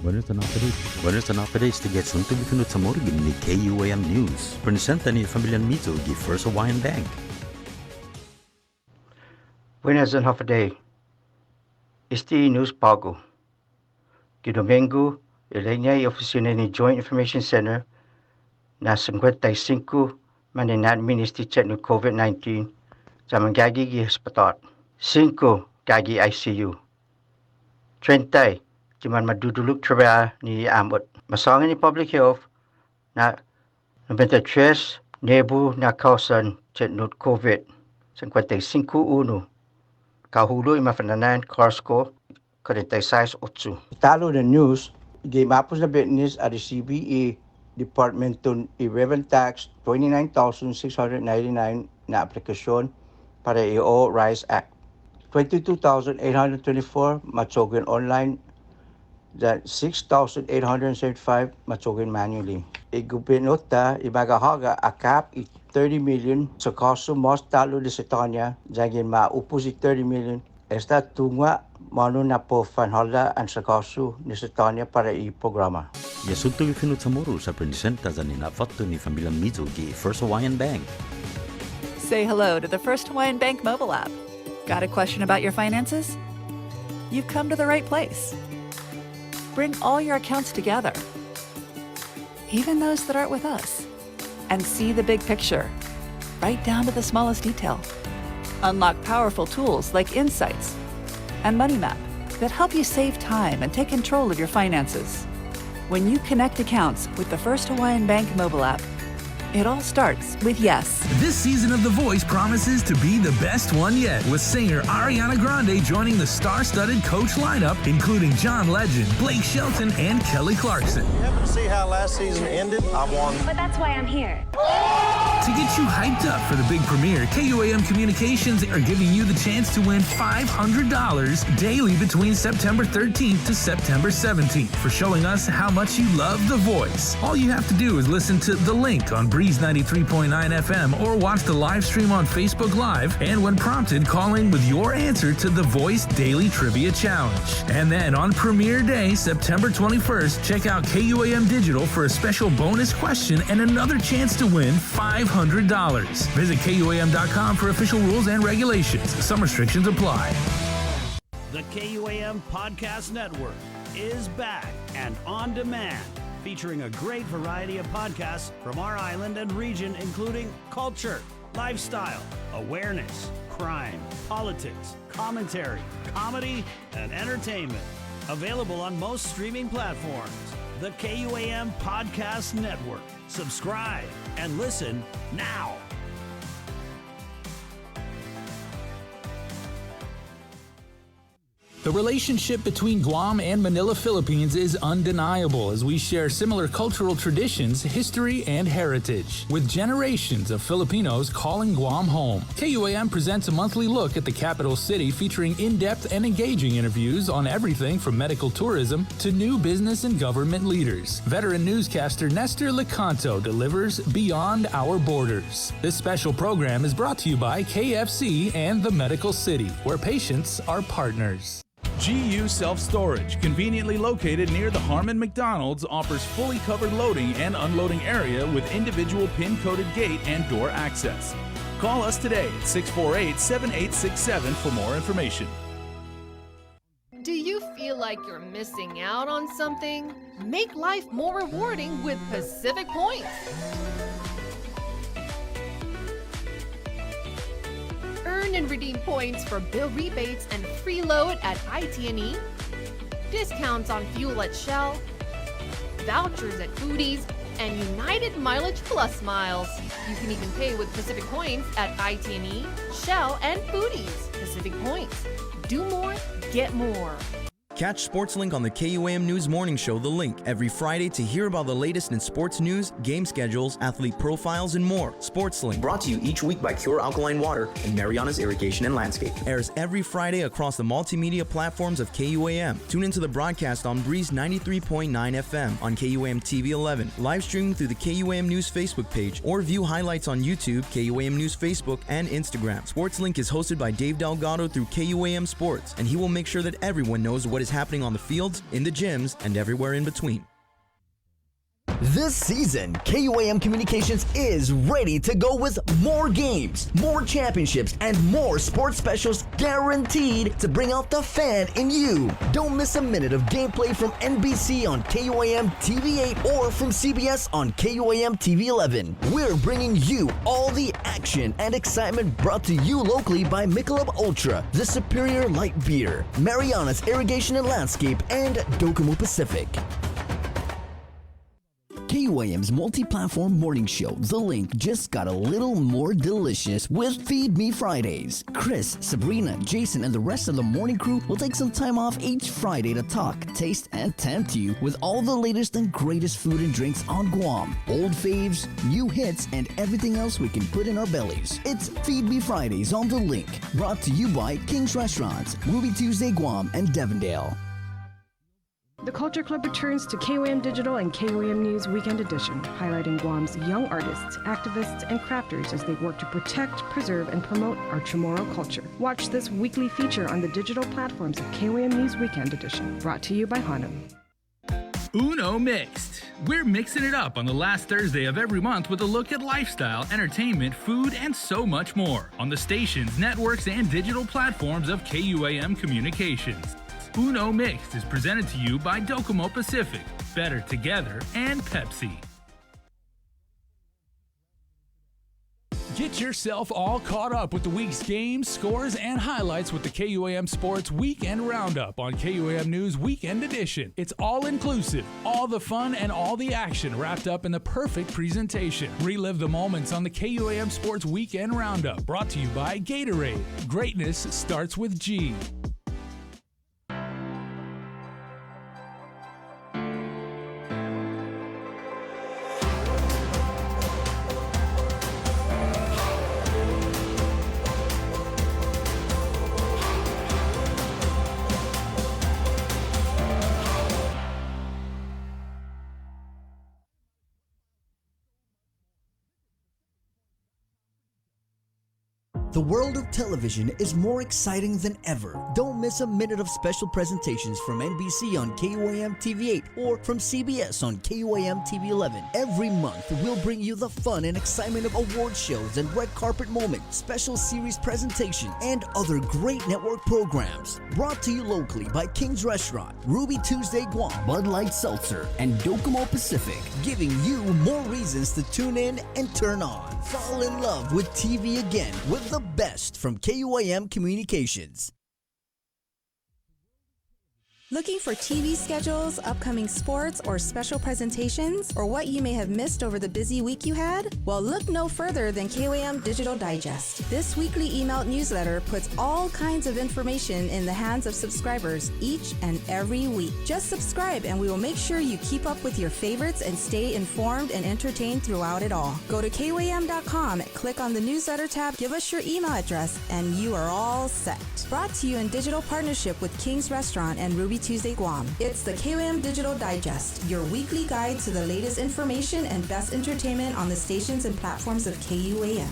Buenos tardes to get something with Chamorro ni KUAM News. Presenta ni Familia Mizo gi First Hawaiian Bank. Buenas and half a day. Este News Pago. Que domingo, ilenya y oficina ni Joint Information Center na 55 mananadmin este check no COVID-19 sa manggagi gi hospital. 5 gagi ICU. 30 Cuman maduduluk trabaho ni ambot. Masangan ni public health na 93 nebu na kausan cetnut COVID 55 kahulu imafananan Carsko 46 8. Talo na news gimapos na business at the CBE Department to i-revenue tax 29,699 na aplikasyon para i-O RISE Act. 22,824 matsogan online that 6,875 matsogan manually. Igubinota ibagahaga akap 30 million sa kaso mas talo de Setania jagin maupos 30 million esta tunga mano na po fanhala ang sa kaso ni Setania para i-programa. Yasunto Chamorro sa presenta sa ninafatto ni Familia Mizo gi First Hawaiian Bank. Say hello to the First Hawaiian Bank mobile app. Got a question about your finances? You've come to the right place. Bring all your accounts together, even those that aren't with us, and see the big picture, right down to the smallest detail. Unlock powerful tools like Insights and Money Map that help you save time and take control of your finances. When you connect accounts with the First Hawaiian Bank mobile app, it all starts with yes. This season of The Voice promises to be the best one yet, with singer Ariana Grande joining the star-studded coach lineup, including John Legend, Blake Shelton, and Kelly Clarkson. You happen to see how last season ended? I won. But that's why I'm here. To get you hyped up for the big premiere, KUAM Communications are giving you the chance to win $500 daily between September 13th to September 17th for showing us how much you love The Voice. All you have to do is listen to The Link on Breeze 93.9 FM or watch the live stream on Facebook Live, and when prompted, call in with your answer to The Voice Daily Trivia Challenge. And then on premiere day, September 21st, check out KUAM Digital for a special bonus question and another chance to win $500. Visit KUAM.com for official rules and regulations. Some restrictions apply. The KUAM Podcast Network is back and on demand, featuring a great variety of podcasts from our island and region, including culture, lifestyle, awareness, crime, politics, commentary, comedy, and entertainment. Available on most streaming platforms. The KUAM Podcast Network. Subscribe and listen now. The relationship between Guam and Manila, Philippines is undeniable, as we share similar cultural traditions, history, and heritage, with generations of Filipinos calling Guam home. KUAM presents a monthly look at the capital city, featuring in-depth and engaging interviews on everything from medical tourism to new business and government leaders. Veteran newscaster Nestor Lecanto delivers Beyond Our Borders. This special program is brought to you by KFC and the Medical City, where patients are partners. GU Self-Storage, conveniently located near the Harmon McDonald's, offers fully covered loading and unloading area with individual pin-coded gate and door access. Call us today at 648-7867 for more information. Do you feel like you're missing out on something? Make life more rewarding with Pacific Points. Earn and redeem points for bill rebates and free load at IT&E, discounts on fuel at Shell, vouchers at Foodies, and United Mileage Plus miles. You can even pay with Pacific Points at IT&E, Shell, and Foodies. Pacific Points. Do more, get more. Catch SportsLink on the KUAM News Morning Show, The Link, every Friday to hear about the latest in sports news, game schedules, athlete profiles, and more. SportsLink, brought to you each week by Cure Alkaline Water and Mariana's Irrigation and Landscape, airs every Friday across the multimedia platforms of KUAM. Tune into the broadcast on Breeze 93.9 FM, on KUAM TV 11, live streaming through the KUAM News Facebook page, or view highlights on YouTube, KUAM News Facebook, and Instagram. SportsLink is hosted by Dave Delgado through KUAM Sports, and he will make sure that everyone knows what is happening on the fields, in the gyms, and everywhere in between. This season, KUAM Communications is ready to go with more games, more championships, and more sports specials guaranteed to bring out the fan in you. Don't miss a minute of gameplay from NBC on KUAM TV 8 or from CBS on KUAM TV 11. We're bringing you all the action and excitement brought to you locally by Michelob Ultra, the superior light beer, Mariana's Irrigation and Landscape, and Docomo Pacific. KUAM's multi-platform morning show, The Link, just got a little more delicious with Feed Me Fridays. Chris, Sabrina, Jason, and the rest of the morning crew will take some time off each Friday to talk, taste, and tempt you with all the latest and greatest food and drinks on Guam. Old faves, new hits, and everything else we can put in our bellies. It's Feed Me Fridays on The Link, brought to you by King's Restaurants, Ruby Tuesday Guam, and Devondale. The Culture Club returns to KUAM Digital and KUAM News Weekend Edition, highlighting Guam's young artists, activists, and crafters as they work to protect, preserve, and promote our Chamorro culture. Watch this weekly feature on the digital platforms of KUAM News Weekend Edition, brought to you by Hanum. Uno Mixed. We're mixing it up on the last Thursday of every month with a look at lifestyle, entertainment, food, and so much more on the stations, networks, and digital platforms of KUAM Communications. Uno Mixed is presented to you by Docomo Pacific, Better Together, and Pepsi. Get yourself all caught up with the week's games, scores, and highlights with the KUAM Sports Weekend Roundup on KUAM News Weekend Edition. It's all inclusive, all the fun and all the action wrapped up in the perfect presentation. Relive the moments on the KUAM Sports Weekend Roundup, brought to you by Gatorade. Greatness starts with G. The world of television is more exciting than ever. Don't miss a minute of special presentations from NBC on KUAM TV 8 or from CBS on KUAM TV 11. Every month, we'll bring you the fun and excitement of award shows and red carpet moments, special series presentation, and other great network programs. Brought to you locally by King's Restaurant, Ruby Tuesday Guam, Bud Light Seltzer, and Docomo Pacific, giving you more reasons to tune in and turn on. Fall in love with TV again with the best from KUAM Communications. Looking for TV schedules, upcoming sports, or special presentations, or what you may have missed over the busy week you had? Well, look no further than KUAM Digital Digest. This weekly emailed newsletter puts all kinds of information in the hands of subscribers each and every week. Just subscribe and we will make sure you keep up with your favorites and stay informed and entertained throughout it all. Go to KUAM.com, click on the newsletter tab, give us your email address, and you are all set. Brought to you in digital partnership with King's Restaurant and Ruby Tuesday Guam. It's the KUAM Digital Digest, your weekly guide to the latest information and best entertainment on the stations and platforms of KUAM.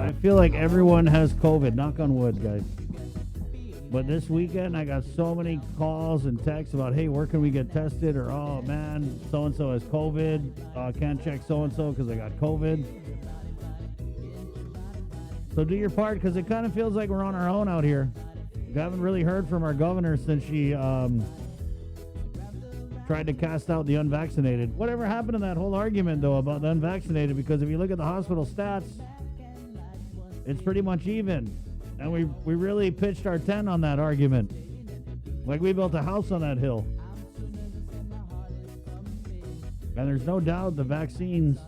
I feel like everyone has COVID, knock on wood, guys. But this weekend, I got so many calls and texts about, hey, where can we get tested? Or, oh, man, so-and-so has COVID. Can't check so-and-so because I got COVID. So do your part, because it kind of feels like we're on our own out here. We haven't really heard from our governor since she tried to cast out the unvaccinated. Whatever happened to that whole argument, though, about the unvaccinated? Because if you look at the hospital stats, it's pretty much even. And we really pitched our tent on that argument. Like we built a house on that hill. And there's no doubt the vaccines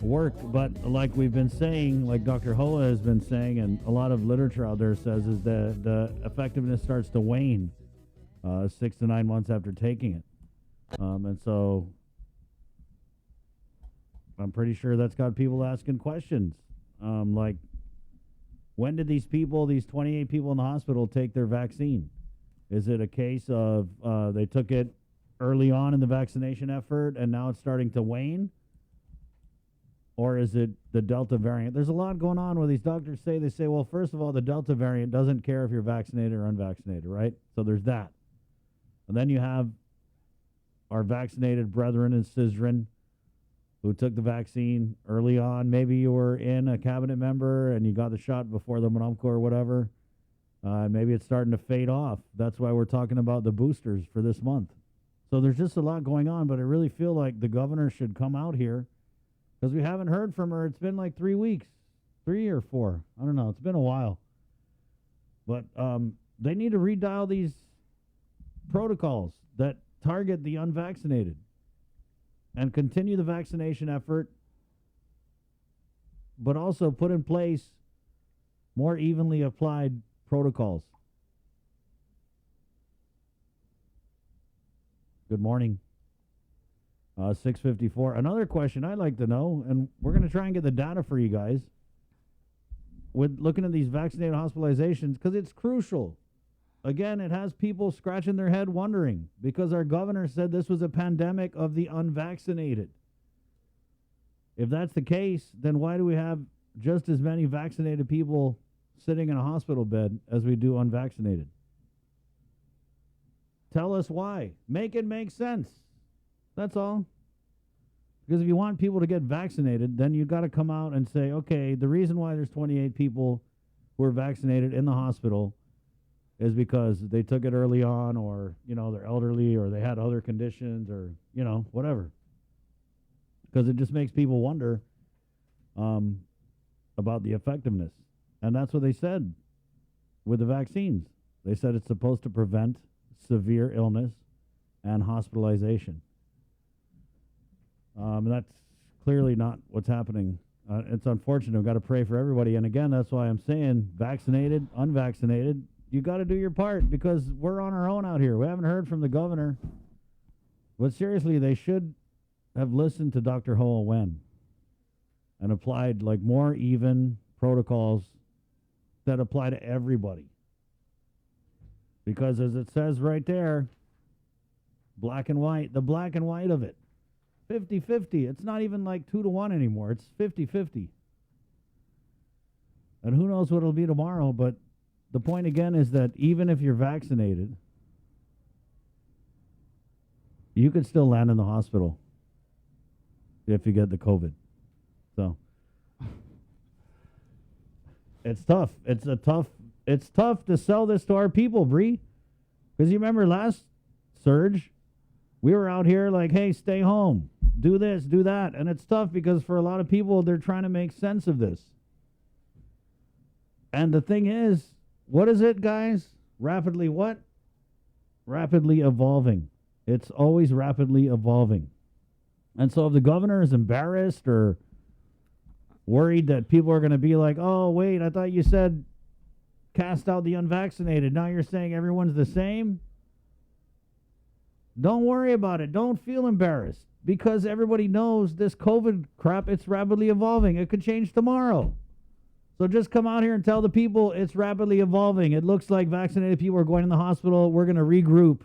work, but like we've been saying, like Dr. Hoa has been saying, and a lot of literature out there says, is the effectiveness starts to wane 6 to 9 months after taking it. And so I'm pretty sure that's got people asking questions. Like, when did these 28 people in the hospital take their vaccine? Is it a case of they took it early on in the vaccination effort and now it's starting to wane? Or is it the Delta variant? There's a lot going on where these doctors say, well, first of all, the Delta variant doesn't care if you're vaccinated or unvaccinated, right? So there's that. And then you have our vaccinated brethren in Scissorin who took the vaccine early on. Maybe you were in a cabinet member and you got the shot before the Monumco or whatever. Maybe it's starting to fade off. That's why we're talking about the boosters for this month. So there's just a lot going on, but I really feel like the governor should come out here, because we haven't heard from her. It's been like 3 weeks, 3 or 4. I don't know. It's been a while. But they need to redial these protocols that target the unvaccinated and continue the vaccination effort, but also put in place more evenly applied protocols. Good morning. 6:54. Another question I'd like to know, and we're going to try and get the data for you guys, with looking at these vaccinated hospitalizations, because it's crucial. Again, it has people scratching their head wondering, because our governor said this was a pandemic of the unvaccinated. If that's the case, then why do we have just as many vaccinated people sitting in a hospital bed as we do unvaccinated? Tell us why. Make it make sense. That's all. Because if you want people to get vaccinated, then you've got to come out and say, okay, the reason why there's 28 people who are vaccinated in the hospital is because they took it early on, or, they're elderly, or they had other conditions, or, whatever. Because it just makes people wonder about the effectiveness. And that's what they said with the vaccines. They said it's supposed to prevent severe illness and hospitalization. That's clearly not what's happening. It's unfortunate. We've got to pray for everybody. And again, that's why I'm saying vaccinated, unvaccinated, you got to do your part, because we're on our own out here. We haven't heard from the governor. But seriously, they should have listened to Dr. Hoa Wen and applied like more even protocols that apply to everybody. Because as it says right there, black and white, the black and white of it, 50-50. It's not even like 2-1 anymore. It's 50-50. And who knows what it'll be tomorrow, but the point again is that even if you're vaccinated, you could still land in the hospital if you get the COVID. So it's tough. It's tough to sell this to our people, Bree. Because you remember last surge, we were out here like, hey, stay home, do this, do that. And it's tough because for a lot of people, they're trying to make sense of this. And the thing is, what is it, guys? Rapidly what? Rapidly evolving. It's always rapidly evolving. And so if the governor is embarrassed or worried that people are going to be like, oh, wait, I thought you said cast out the unvaccinated. Now you're saying everyone's the same? Don't worry about it. Don't feel embarrassed, because everybody knows this COVID crap, it's rapidly evolving. It could change tomorrow. So just come out here and tell the people it's rapidly evolving. It looks like vaccinated people are going in the hospital. We're going to regroup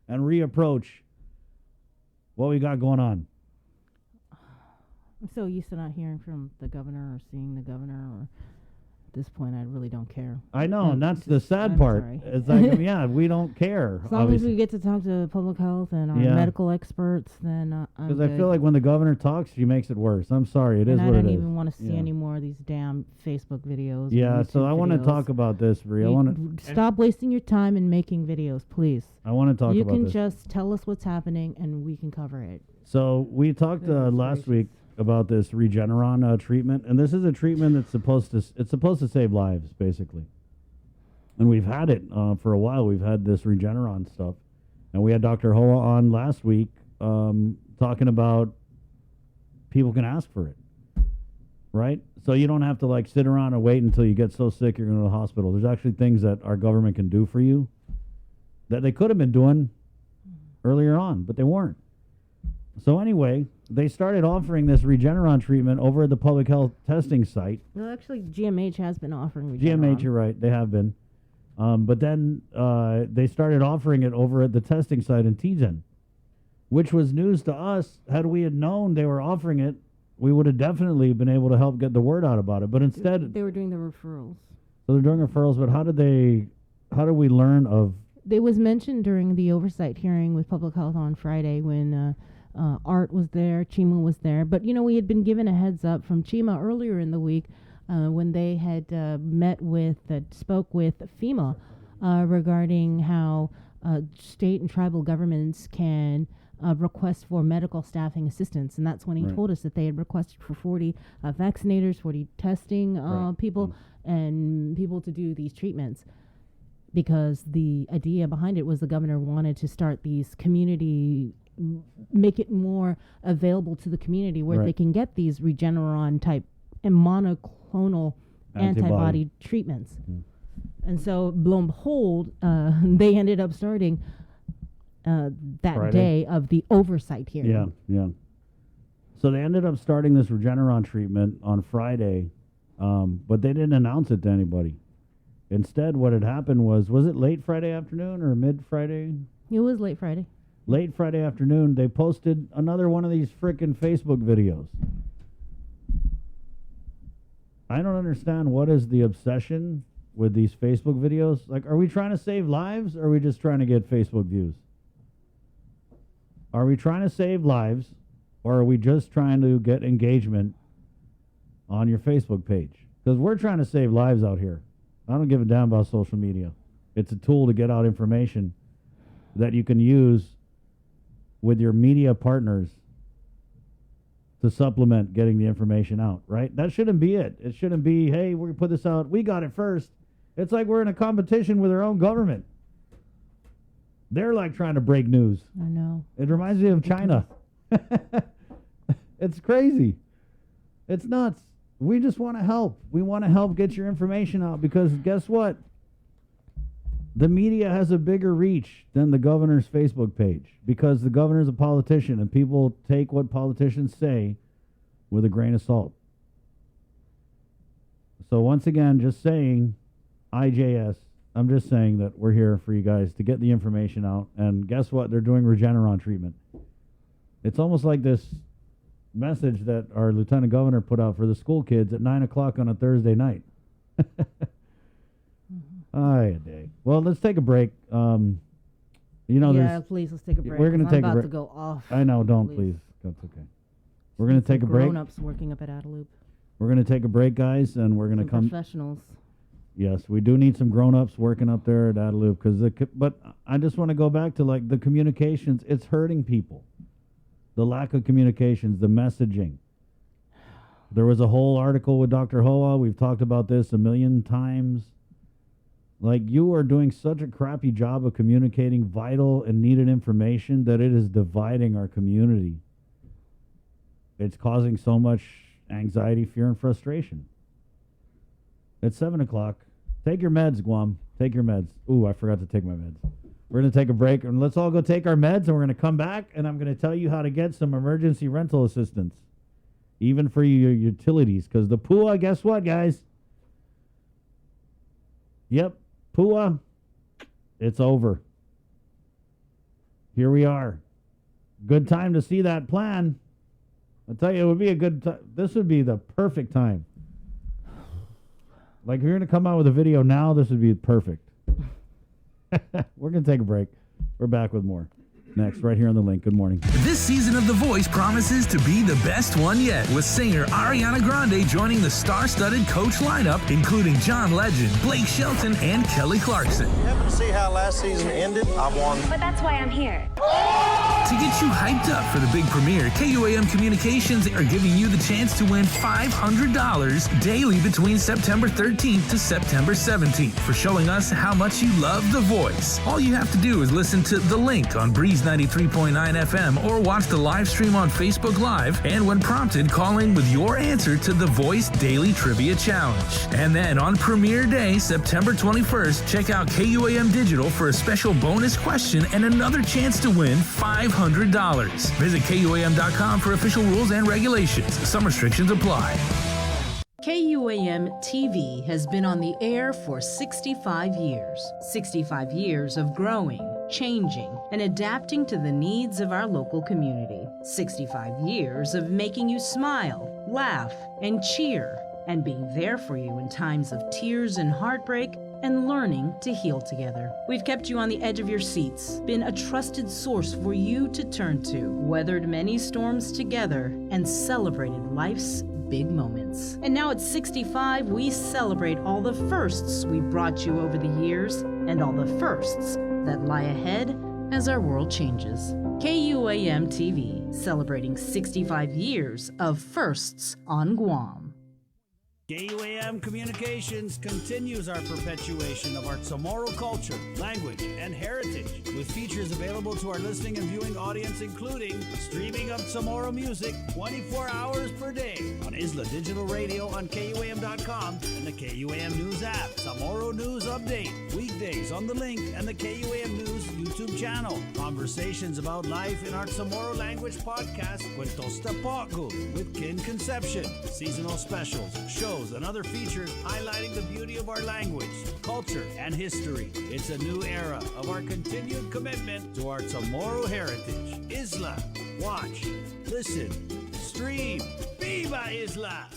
and reapproach what we got going on. I'm so used to not hearing from the governor or seeing the governor or At this point, I really don't care. I know, and that's the sad I'm part. sorry. It's like, yeah, we don't care. As long as we get to talk to public health and our medical experts, then I'm Because I good. feel like when the governor talks, she makes it worse. I'm sorry, it is and what I it don't is. even want to see Yeah. any more of these damn Facebook videos. and Yeah, so YouTube I want to videos. talk about this, Bree. I want to Stop wasting your time in making videos, please. I want to talk You about can this. just tell us what's happening, and we can cover it. So we talked last week about this Regeneron treatment, and this is a treatment that's supposed to save lives, basically. And we've had it for a while. We've had this Regeneron stuff, and we had Dr. Hoa on last week talking about people can ask for it, right? So you don't have to like sit around and wait until you get so sick you're going to the hospital. There's actually things that our government can do for you that they could have been doing earlier on, but they weren't. So anyway, they started offering this Regeneron treatment over at the public health testing site. Well, actually, GMH has been offering GMH, Regeneron. you're right, they have been. But then they started offering it over at the testing site in Tizen, which was news to us. Had we had known they were offering it, we would have definitely been able to help get the word out about it. But instead, They were doing the referrals. so they're doing referrals, but how did we learn of... It was mentioned during the oversight hearing with public health on Friday when Art was there, Chima was there. But, you know, we had been given a heads up from Chima earlier in the week when they had spoke with FEMA regarding how state and tribal governments can request for medical staffing assistance. And that's when he told us that they had requested for 40 vaccinators, 40 testing people, and people to do these treatments. Because the idea behind it was the governor wanted to start these make it more available to the community where they can get these Regeneron type and monoclonal antibody treatments. And so, lo and behold, they ended up starting that Friday. day of the oversight hearing. Yeah. So they ended up starting this Regeneron treatment on Friday, but they didn't announce it to anybody. Instead, what had happened was it late Friday afternoon or mid-Friday? It was late Friday. Late Friday afternoon, they posted another one of these frickin' Facebook videos. I don't understand what is the obsession with these Facebook videos. Like, are we trying to save lives, or are we just trying to get Facebook views? Are we trying to save lives, or are we just trying to get engagement on your Facebook page? Because we're trying to save lives out here. I don't give a damn about social media. It's a tool to get out information that you can use with your media partners to supplement getting the information out, right? That shouldn't be it. It shouldn't be, hey, we're going to put this out. We got it first. It's like we're in a competition with our own government. They're like trying to break news. I know. It reminds me of China. It's crazy. It's nuts. We just want to help. We want to help get your information out because guess what? The media has a bigger reach than the governor's Facebook page because the governor's a politician and people take what politicians say with a grain of salt. So once again, just saying, IJS, I'm just saying that we're here for you guys to get the information out. And guess what? They're doing Regeneron treatment. It's almost like this message that our lieutenant governor put out for the school kids at 9 o'clock on a Thursday night. Well, let's take a break. Yeah, please, let's take a break. We're going to take a I'm break. about to go off. I know, don't please. That's okay. We're going to take a break. Grown-ups working up at Adelup. We're going to take a break, guys, and we're going to come. Professionals. Yes, we do need some grown-ups working up there at Adelup but I just want to go back to like the communications. It's hurting people. The lack of communications, the messaging. There was a whole article with Dr. Hoa. We've talked about this a million times. Like, you are doing such a crappy job of communicating vital and needed information that it is dividing our community. It's causing so much anxiety, fear, and frustration. It's 7 o'clock. Take your meds, Guam. Take your meds. Ooh, I forgot to take my meds. We're going to take a break, and let's all go take our meds, and we're going to come back, and I'm going to tell you how to get some emergency rental assistance, even for your utilities, because the PUA, guess what, guys? Yep, PUA, it's over. Here we are. Good time to see that plan. I'll tell you, it would be a good time. This would be the perfect time Like, if you're going to come out with a video now, this would be perfect. We're going to take a break. We're back with more. Next, right here on The Link. Good morning. This season of The Voice promises to be the best one yet, with singer Ariana Grande joining the star-studded Coach lineup, including John Legend, Blake Shelton, and Kelly Clarkson. You happen to see how last season ended? I won. But that's why I'm here. To get you hyped up for the big premiere, KUAM Communications are giving you the chance to win $500 daily between September 13th to September 17th for showing us how much you love The Voice. All you have to do is listen to The Link on Breeze 93.9 FM or watch the live stream on Facebook Live, and when prompted, call in with your answer to The Voice Daily Trivia Challenge. And then on premiere day, September 21st, check out KUAM Digital for a special bonus question and another chance to win $500. Visit KUAM.com for official rules and regulations. Some restrictions apply. KUAM TV has been on the air for 65 years. 65 years of growing, changing, and adapting to the needs of our local community. 65 years of making you smile, laugh, and cheer, and being there for you in times of tears and heartbreak, and learning to heal together. We've kept you on the edge of your seats, been a trusted source for you to turn to, weathered many storms together, and celebrated life's big moments. And now at 65, we celebrate all the firsts we brought you over the years, and all the firsts that lie ahead as our world changes. KUAM TV, celebrating 65 years of firsts on Guam. KUAM Communications continues our perpetuation of our Chamorro culture, language, and heritage, with features available to our listening and viewing audience, including streaming of Chamorro music 24 hours per day on Isla Digital Radio on KUAM.com and the KUAM News app. Chamorro News Update, weekdays on The Link and the KUAM News YouTube channel. Conversations about life in our Chamorro language podcast, Cuentos Tapaco, with Kin Conception. Seasonal specials, shows, and other features highlighting the beauty of our language, culture, and history. It's a new era of our continued commitment to our Chamorro heritage. Isla, watch, listen, stream. Viva Isla!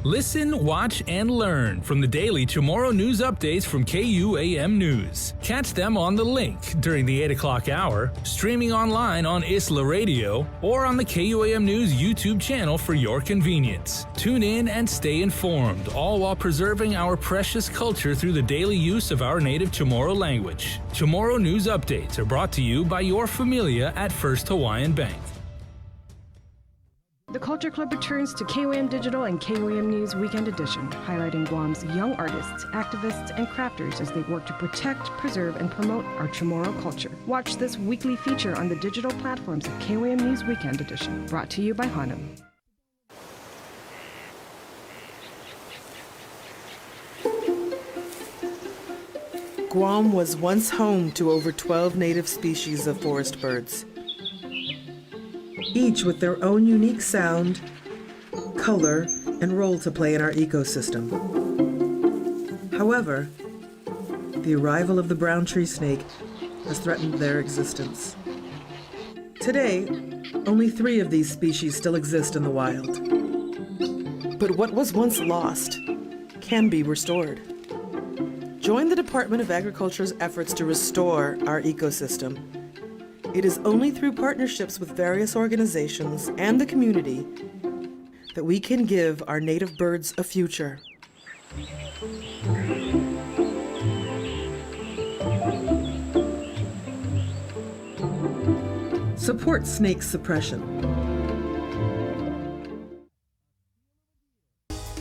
Listen, watch, and learn from the daily Chamorro news updates from KUAM News. Catch them on The Link during the 8 o'clock hour, streaming online on Isla Radio, or on the KUAM News YouTube channel for your convenience. Tune in and stay informed, all while preserving our precious culture through the daily use of our native Chamorro language. Chamorro news updates are brought to you by your familia at First Hawaiian Bank. The Culture Club returns to KUAM Digital and KUAM News Weekend Edition, highlighting Guam's young artists, activists, and crafters as they work to protect, preserve, and promote our Chamorro culture. Watch this weekly feature on the digital platforms of KUAM News Weekend Edition, brought to you by Hanum. Guam was once home to over 12 native species of forest birds, each with their own unique sound, color, and role to play in our ecosystem. However, the arrival of the brown tree snake has threatened their existence. Today, only 3 of these species still exist in the wild. But what was once lost can be restored. Join the Department of Agriculture's efforts to restore our ecosystem. It is only through partnerships with various organizations and the community that we can give our native birds a future. Support snake suppression.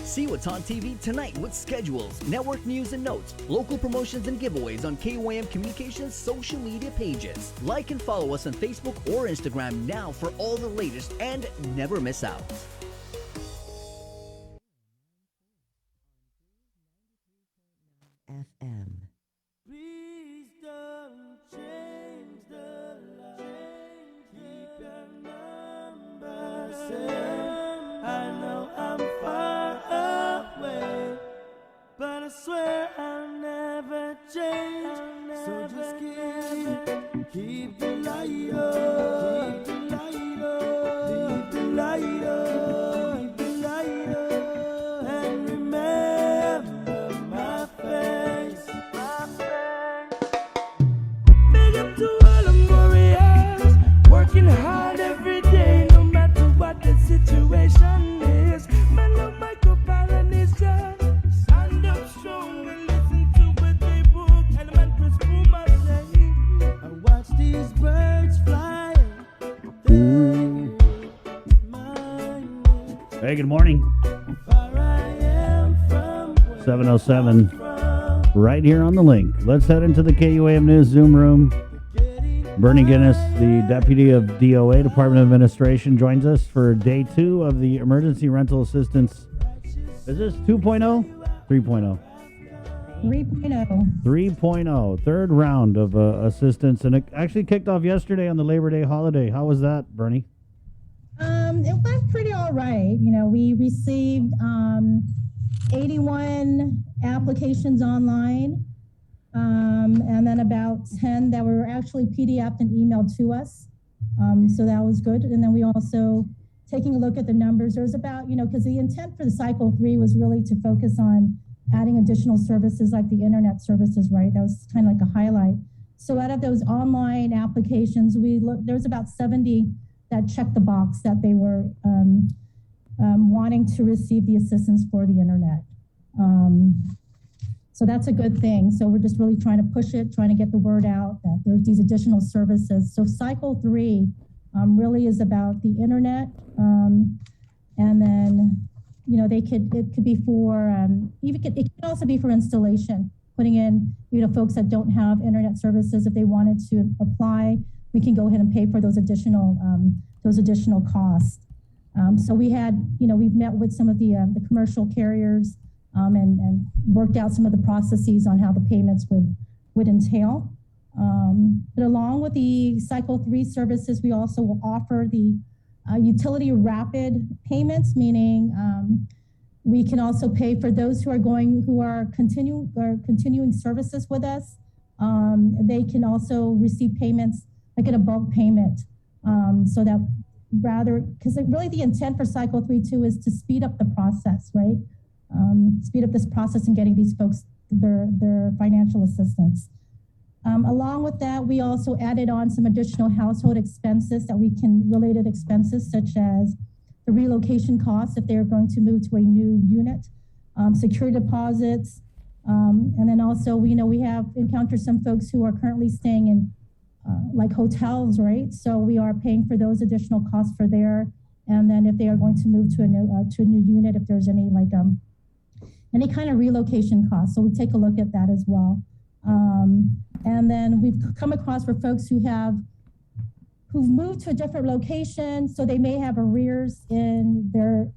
See what's on TV tonight with schedules, network news and notes, local promotions and giveaways on KUAM Communications social media pages. Like and follow us on Facebook or Instagram now for all the latest and never miss out. FM. Please don't change the line. Keep your number same. I know I'm far away, but I swear I'll never change. So just keep the light up, keep the light up, keep the light up, keep the light up. Hey, good morning. 7:07, right here on the link. Let's head into the KUAM News Zoom room. Bernie Guinness, the Deputy of DOA, Department of Administration, joins us for day 2 of the Emergency Rental Assistance. Is this 2.0? 3.0? 3.0. 3.0, third round of assistance, and it actually kicked off yesterday on the Labor Day holiday. How was that, Bernie? It went pretty all right. You know, we received 81 applications online, and then about 10 that were actually PDF'd and emailed to us. So that was good. And then we also, taking a look at the numbers, there was about, because the intent for the cycle 3 was really to focus on adding additional services like the internet services, right? That was kind of like a highlight. So out of those online applications, there was about 70 that checked the box that they were wanting to receive the assistance for the internet. So that's a good thing. So we're just really trying to push it, trying to get the word out that there's these additional services. So cycle 3 really is about the internet, and then it could be for it could also be for installation, putting in folks that don't have internet services. If they wanted to apply, we can go ahead and pay for those additional costs. So we had we've met with some of the commercial carriers and worked out some of the processes on how the payments would entail. But along with the cycle 3 services, we also will offer the utility rapid payments, meaning we can also pay for those who are continuing services with us. They can also receive payments like in a bulk payment, so that because really the intent for cycle 3 too is to speed up the process, right? Speed up this process and getting these folks their financial assistance. Along with that, we also added on some additional household expenses related expenses, such as the relocation costs if they're going to move to a new unit, security deposits, and then also we have encountered some folks who are currently staying in like hotels, right? So we are paying for those additional costs for there, and then if they are going to move to a new unit, if there's any kind of relocation costs, so we take a look at that as well. And then we've come across for folks who've moved to a different location, so they may have arrears in their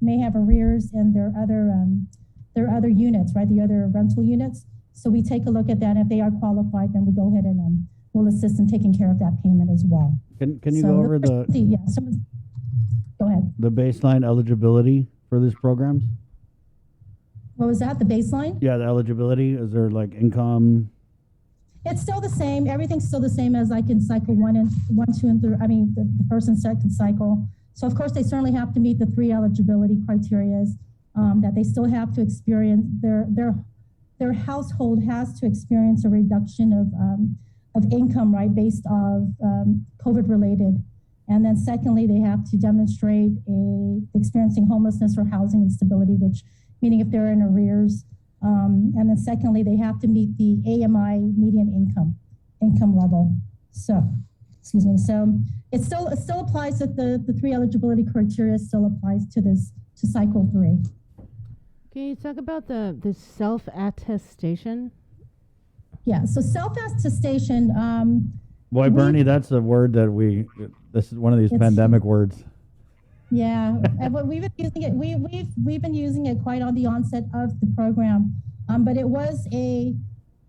other units, right? The other rental units. So we take a look at that. If they are qualified, then we go ahead and we'll assist in taking care of that payment as well. Can you go over go ahead. The baseline eligibility for these programs? What was that? The baseline? Yeah, the eligibility. Is there like income? It's still the same. Everything's still the same as like in cycle 1, 2, and 3. I mean, the first and second cycle. So of course they certainly have to meet the 3 eligibility criterias. That they still have to experience their household has to experience a reduction of income, right, based of COVID related. And then secondly, they have to demonstrate experiencing homelessness or housing instability, which meaning if they're in arrears. And then secondly, they have to meet the AMI median income level. So, excuse me. So it still applies to the 3 eligibility criteria still applies to cycle 3. Can you talk about the self-attestation? Yeah. So self-attestation. Boy, Bernie, that's a word that this is one of these pandemic words. Yeah, but we've been using it. We've been using it quite on the onset of the program. But it was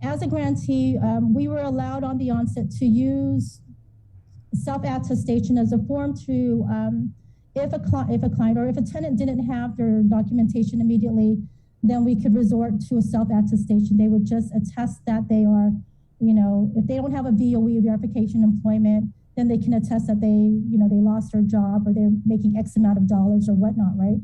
as a grantee, we were allowed on the onset to use self-attestation as a form to, if a client or if a tenant didn't have their documentation immediately, then we could resort to a self-attestation. They would just attest that they are, if they don't have a VOE, verification employment, then they can attest that they lost their job or they're making X amount of dollars or whatnot, right?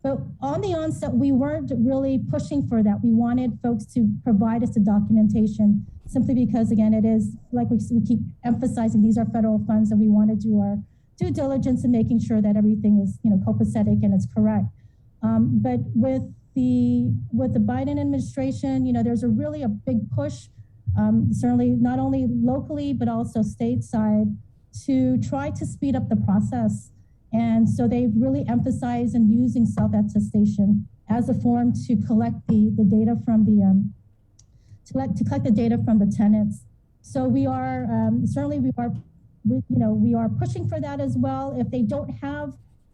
But on the onset, we weren't really pushing for that. We wanted folks to provide us the documentation simply because, again, it is, like we keep emphasizing, these are federal funds and we want to do our due diligence in making sure that everything is, copacetic and it's correct. But with the Biden administration, there's really a big push, certainly not only locally, but also stateside, to try to speed up the process And so they really emphasize in using self-attestation as a form to collect the data from the to collect the data from the tenants. So we are certainly we are pushing for that as well. If they don't have,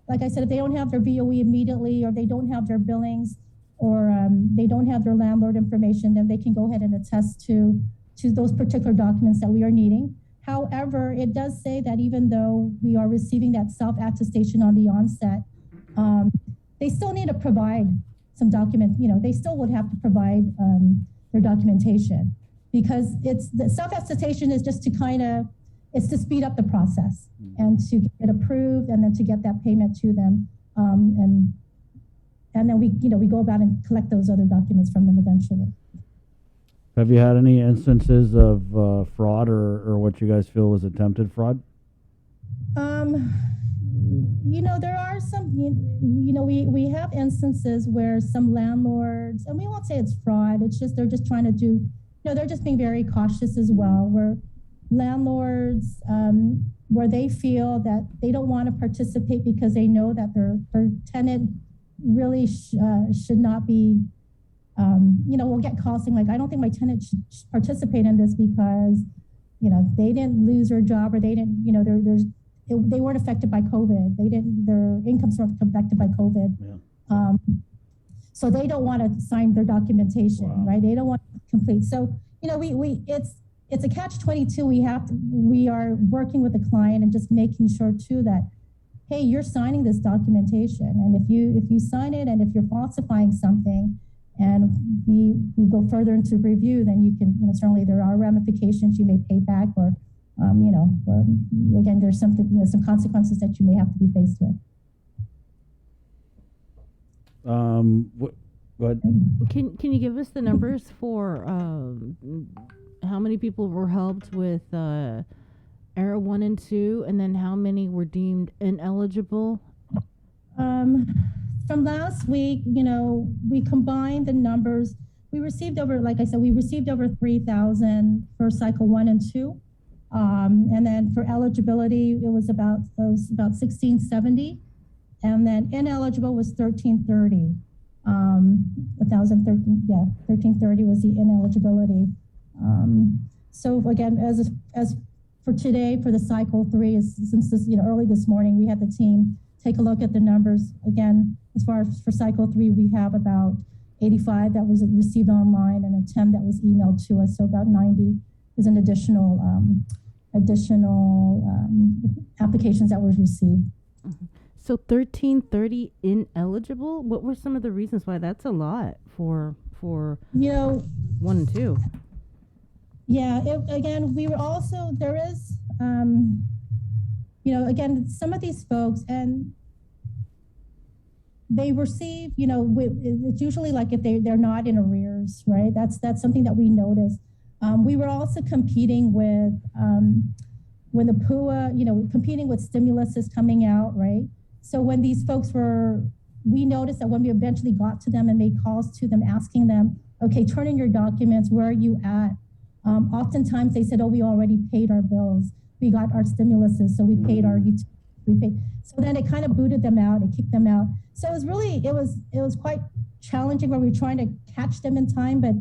like I said, if they don't have their VOE immediately, or they don't have their billings, or they don't have their landlord information, then they can go ahead and attest to those particular documents that we are needing. However, it does say that even though we are receiving that self-attestation on the onset, they still need to provide some document, they still would have to provide their documentation, because the self-attestation is just to it's to speed up the process and to get it approved, and then to get that payment to them. And then we go about and collect those other documents from them eventually. Have you had any instances of fraud or what you guys feel was attempted fraud? There are some, we have instances where some landlords, and we won't say it's fraud, it's just they're just trying to do, they're just being very cautious as well, where landlords, where they feel that they don't want to participate because they know that their tenant really should not be, we'll get calls saying, like, I don't think my tenant should participate in this because, they didn't lose their job, or they didn't, they weren't affected by COVID. Their incomes weren't affected by COVID. Yeah. So they don't want to sign their documentation, right? They don't want to complete. So, it's a catch-22. We are working with the client and just making sure too that, hey, you're signing this documentation, and if you sign it, and if you're falsifying something, and we go further into review, then you can, certainly there are ramifications. You may pay back, or again, there's something, some consequences that you may have to be faced with. What? Can you give us the numbers for how many people were helped with ERA 1 and 2, and then how many were deemed ineligible? From last week, we combined the numbers. We received over 3,000 for cycle 1 and 2. And then for eligibility, it was about 1,670. And then ineligible was 1,330. 1,330 was the ineligibility. So again, as for today, for the cycle 3, since this, early this morning, we had the team take a look at the numbers. Again, as far as for cycle 3, we have about 85 that was received online, and a 10 that was emailed to us. So about 90 is an additional applications that were received. Mm-hmm. So 1,330 ineligible. What were some of the reasons why? That's a lot for 1 and 2. Yeah. Again, we were also, there is, again, some of these folks, and they receive, it's usually like if they're not in arrears, right? That's something that we noticed. We were also competing with, when the PUA, competing with stimulus is coming out, right? So when these folks we noticed that when we eventually got to them and made calls to them, asking them, okay, turn in your documents, where are you at? Oftentimes they said, oh, we already paid our bills. We got our stimuluses, so we paid our utilities. So then it kind of booted them out, it kicked them out. So it was really, it was quite challenging, where we were trying to catch them in time. But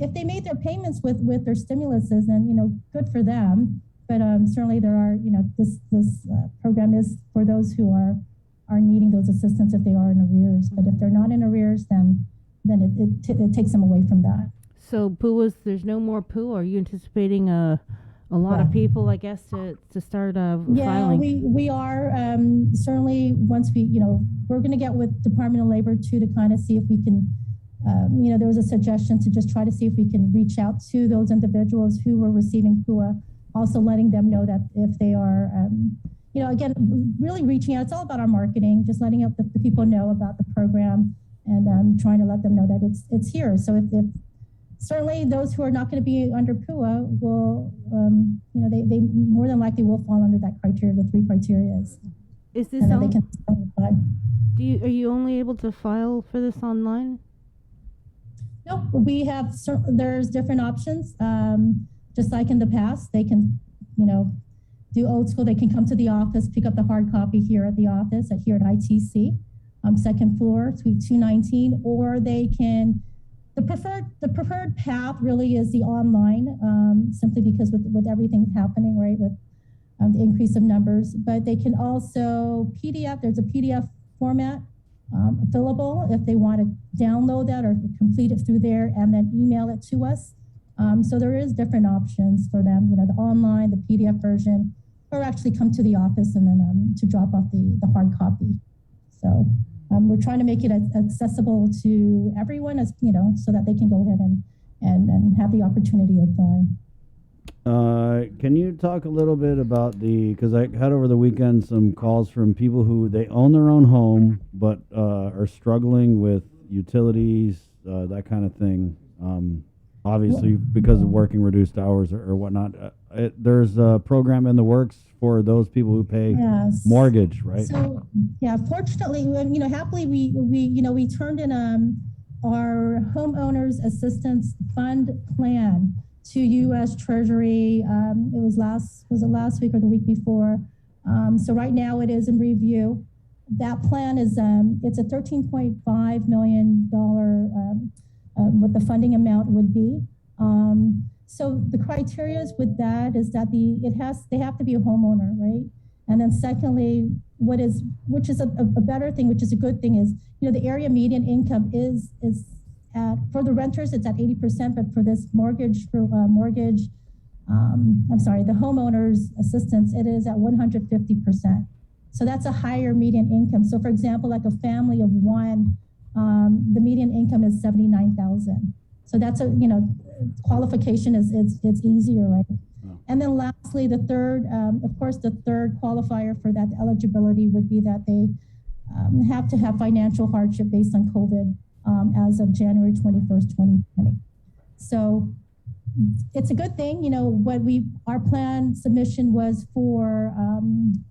if they made their payments with their stimuluses, then, good for them. But certainly there are, this program is for those who are needing those assistance if they are in arrears. But if they're not in arrears, then it takes them away from that. So PUAs, there's no more PUA. Are you anticipating a lot of people, I guess, to start filing? Yeah, we are certainly, once we're going to get with Department of Labor too, to kind of see if we can, there was a suggestion to just try to see if we can reach out to those individuals who were receiving PUA, also letting them know that if they are, again, really reaching out. It's all about our marketing, just letting the people know about the program, and trying to let them know that it's here. So if certainly those who are not going to be under PUA will, they more than likely will fall under that criteria, the 3 criteria. Is this and then they can apply. Are you only able to file for this online? Nope, we have, there's different options. Just like in the past, they can, do old school, they can come to the office, pick up the hard copy here at the office here at ITC, second floor, suite 219, or they can. The preferred path really is the online, simply because with everything happening, right, with the increase of numbers. But they can also PDF. There's a PDF format fillable if they want to download that or complete it through there and then email it to us. So there is different options for them, you know, the online, the PDF version, or actually come to the office and then to drop off the hard copy. So we're trying to make it accessible to everyone, as you know, so that they can go ahead and have the opportunity to apply. Can you talk a little bit about because I had over the weekend some calls from people who they own their own home but are struggling with utilities, that kind of thing. Obviously, because of working reduced hours or whatnot. There's a program in the works for those people who pay mortgage, right? So, yeah, fortunately, you know, happily, we turned in our homeowners assistance fund plan to U.S. Treasury. It was last week or the week before. So right now it is in review. That plan is it's a $13.5 million what the funding amount would be. So the criteria with that is that they have to be a homeowner, right? And then secondly, which is a better thing, which is a good thing, is, you know, the area median income is at, for the renters, it's at 80%, but for this the homeowners assistance, it is at 150%. So that's a higher median income. So for example, like a family of one, the median income is $79,000. So that's qualification is it's easier, right? And then lastly, the third qualifier for that eligibility would be that they have to have financial hardship based on COVID as of January 21st, 2020. So it's a good thing, you know, our plan submission was for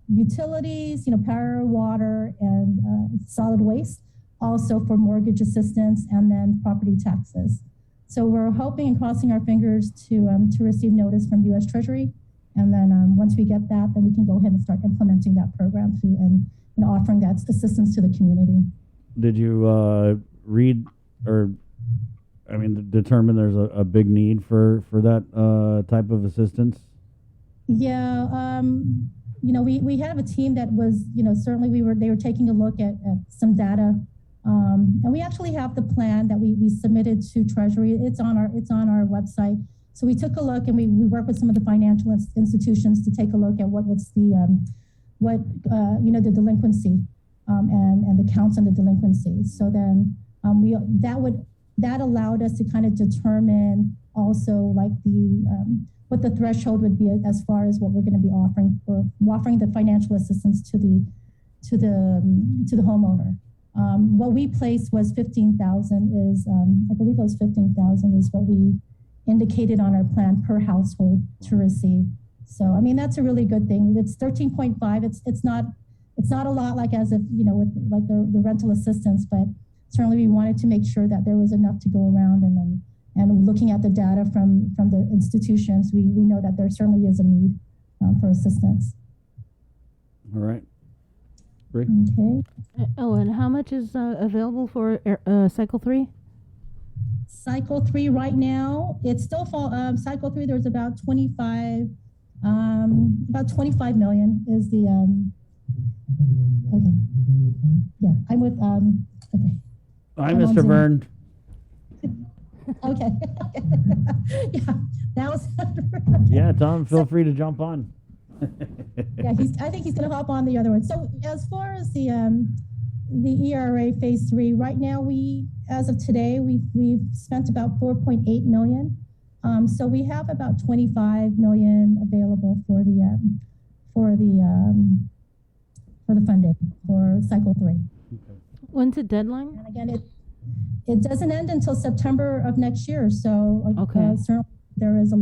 utilities, you know, power, water, and solid waste, also for mortgage assistance and then property taxes. So we're hoping and crossing our fingers to receive notice from U.S. Treasury, and then once we get that, then we can go ahead and start implementing that program and offering that assistance to the community. Did you read or, determine there's a big need for that type of assistance? Yeah, we have a team that was, certainly they were taking a look at some data. And we actually have the plan that we submitted to Treasury. It's on our website. So we took a look and we worked with some of the financial institutions to take a look at what's the the delinquency and the counts on the delinquency. So then that allowed us to kind of determine also like what the threshold would be as far as what we're going to be offering the financial assistance to the homeowner. What we placed was 15,000 is, I believe it was 15,000 is what we indicated on our plan per household to receive. So, that's a really good thing. It's 13.5. It's not a lot like as if, with like the rental assistance, but certainly we wanted to make sure that there was enough to go around, and looking at the data from the institutions, we know that there certainly is a need for assistance. All right. Okay. And how much is available for Cycle 3? Cycle 3 right now, it's still Cycle 3. There's about 25 million is the okay. Yeah, I'm with okay. Hi, Mr. Byrne. Okay. Yeah, that was. Yeah, Tom, feel free to jump on. Yeah, I think he's going to hop on the other one. So as far as the ERA Phase 3, right now as of today, we've spent about 4.8 million. So we have about 25 million available for the funding for Cycle 3. When's the deadline? And again, it doesn't end until September of next year. So certainly there's a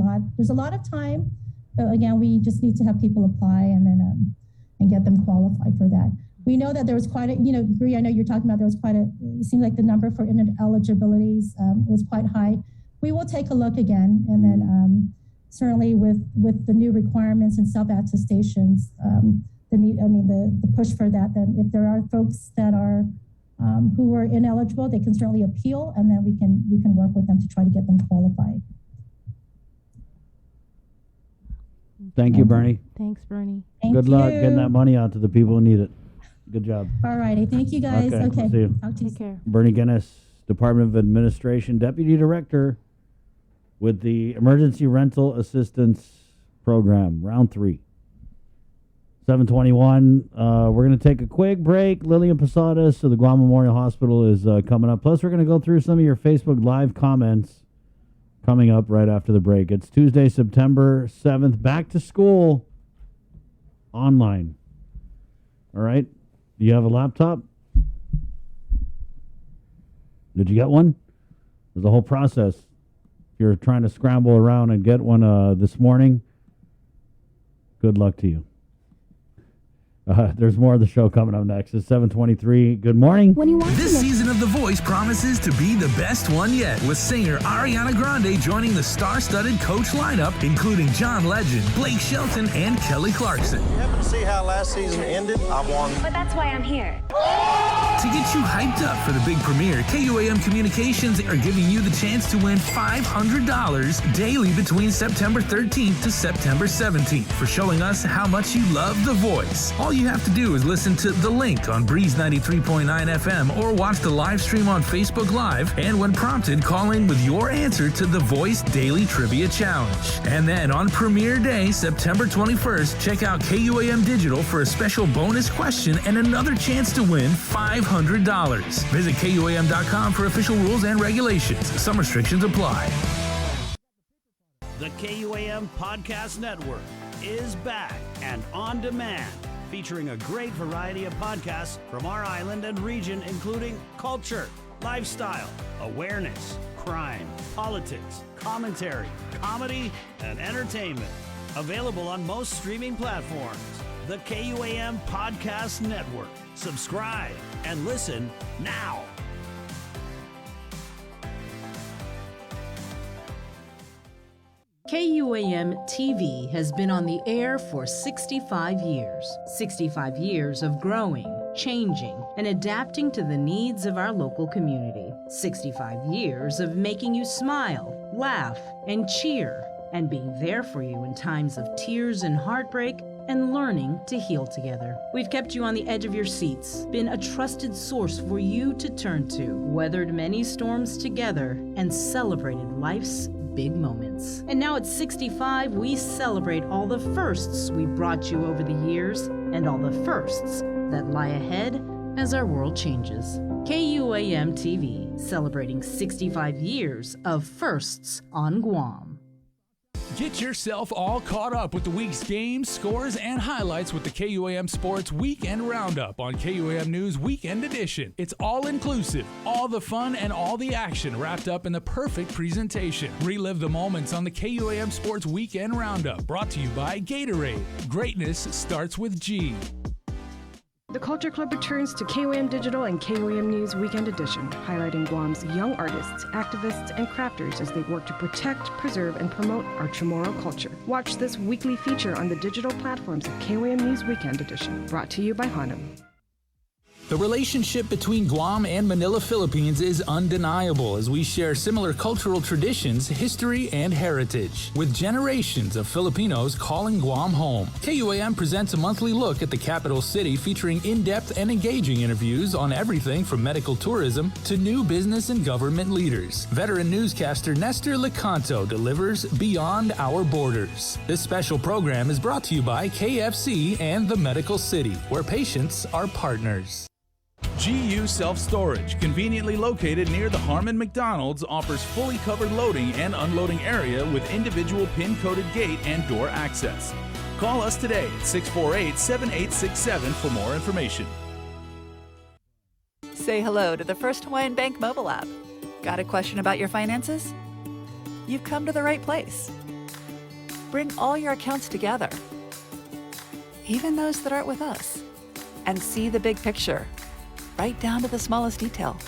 lot of time. But again, we just need to have people apply and then and get them qualified for that. We know that there was quite a, Bree, I know you're talking about it seemed like the number for eligibilities was quite high. We will take a look again and then certainly with the new requirements and self-attestations, the push for that, then if there are folks that are who are ineligible, they can certainly appeal, and then we can work with them to try to get them qualified. Thank you, Bernie. Thanks, Bernie. Good luck getting that money out to the people who need it. Good job. All righty. Thank you, guys. Okay. See you. Talk to you Take care. Bernie Guinness, Department of Administration Deputy Director with the Emergency Rental Assistance Program, Round 3. 7:21. We're going to take a quick break. Lillian Posadas of the Guam Memorial Hospital is coming up. Plus, we're going to go through some of your Facebook Live comments coming up right after the break. It's Tuesday, September 7th. Back to school online. All right. Do you have a laptop? Did you get one? There's a whole process. If you're trying to scramble around and get one this morning, good luck to you. There's more of the show coming up next. It's 7:23. Good morning. This season of The Voice promises to be the best one yet, with singer Ariana Grande joining the star-studded Coach lineup, including John Legend, Blake Shelton, and Kelly Clarkson. You happen to see how last season ended? I won. But that's why I'm here. To get you hyped up for the big premiere, KUAM Communications are giving you the chance to win $500 daily between September 13th to September 17th for showing us how much you love The Voice. All you have to do is listen to The Link on Breeze 93.9 FM or watch the live stream on Facebook Live, and when prompted, call in with your answer to The Voice Daily Trivia Challenge. And then on premiere day, September 21st, check out KUAM Digital for a special bonus question and another chance to win $500. Visit KUAM.com for official rules and regulations. Some restrictions apply. The KUAM Podcast Network is back and on demand, featuring a great variety of podcasts from our island and region, including culture, lifestyle, awareness, crime, politics, commentary, comedy, and entertainment. Available on most streaming platforms. The KUAM Podcast Network. Subscribe and listen now. KUAM TV has been on the air for 65 years. 65 years of growing, changing, and adapting to the needs of our local community. 65 years of making you smile, laugh, and cheer, and being there for you in times of tears and heartbreak, and learning to heal together. We've kept you on the edge of your seats, been a trusted source for you to turn to, weathered many storms together, and celebrated life's big moments. And now at 65, we celebrate all the firsts we brought you over the years, and all the firsts that lie ahead as our world changes. KUAM TV, celebrating 65 years of firsts on Guam. Get yourself all caught up with the week's games, scores, and highlights with the KUAM Sports Weekend Roundup on KUAM News Weekend Edition. It's all inclusive, all the fun and all the action wrapped up in the perfect presentation. Relive the moments on the KUAM Sports Weekend Roundup, brought to you by Gatorade. Greatness starts with G. The Culture Club returns to KUAM Digital and KUAM News Weekend Edition, highlighting Guam's young artists, activists, and crafters as they work to protect, preserve, and promote our Chamorro culture. Watch this weekly feature on the digital platforms of KUAM News Weekend Edition, brought to you by Hanum. The relationship between Guam and Manila, Philippines is undeniable as we share similar cultural traditions, history, and heritage, with generations of Filipinos calling Guam home. KUAM presents a monthly look at the capital city featuring in-depth and engaging interviews on everything from medical tourism to new business and government leaders. Veteran newscaster Nestor Lecanto delivers Beyond Our Borders. This special program is brought to you by KFC and the Medical City, where patients are partners. GU Self-Storage, conveniently located near the Harmon McDonald's, offers fully covered loading and unloading area with individual pin-coded gate and door access. Call us today at 648-7867 for more information. Say hello to the First Hawaiian Bank mobile app. Got a question about your finances? You've come to the right place. Bring all your accounts together, even those that aren't with us, and see the big picture, right down to the smallest detail.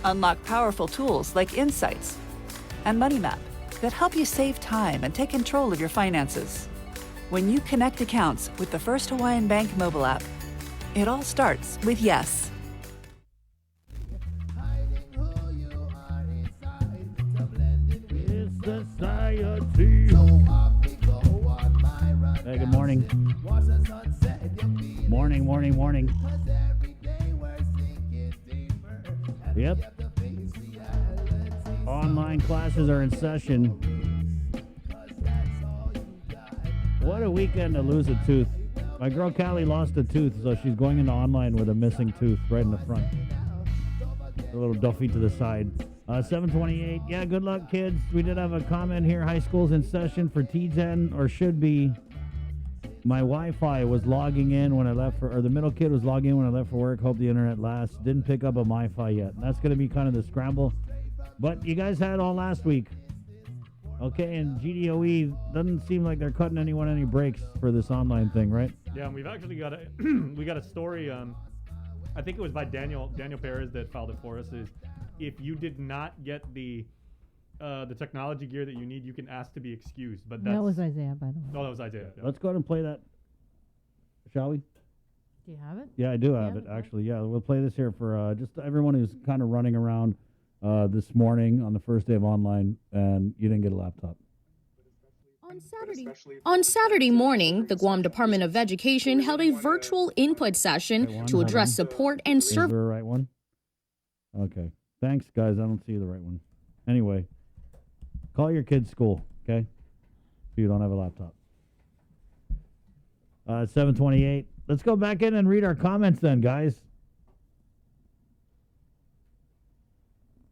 Unlock powerful tools like Insights and Money Map that help you save time and take control of your finances. When you connect accounts with the First Hawaiian Bank mobile app, it all starts with yes. Hey, good morning. Morning. Yep. Online classes are in session. What a weekend to lose a tooth. My girl Callie lost a tooth, so she's going into online with a missing tooth right in the front. A little Duffy to the side. 728. Yeah, good luck, kids. We did have a comment here. High school's in session for T10, or should be. My Wi-Fi was logging in when I left for, or the middle kid was logging in when I left for work. Hope the internet lasts. Didn't pick up a Wi-Fi yet. That's going to be kind of the scramble. But you guys had all last week. Okay, and GDOE doesn't seem like they're cutting anyone any breaks for this online thing, right? Yeah, and we've actually got a story. I think it was by Daniel Perez that filed it for us. Is if you did not get the technology gear that you need, you can ask to be excused. But that was Isaiah, by the way. Oh, that was Isaiah. Yeah. Let's go ahead and play that, shall we? Do you have it? Yeah, I do have it, actually. Yeah, we'll play this here for just everyone who's kind of running around this morning on the first day of online, and you didn't get a laptop. On Saturday morning, the Guam Department of Education held a virtual input session to address support and Is there a right one? Okay. Thanks, guys. I don't see the right one. Anyway, call your kid's school, okay? If you don't have a laptop. 728. Let's go back in and read our comments then, guys.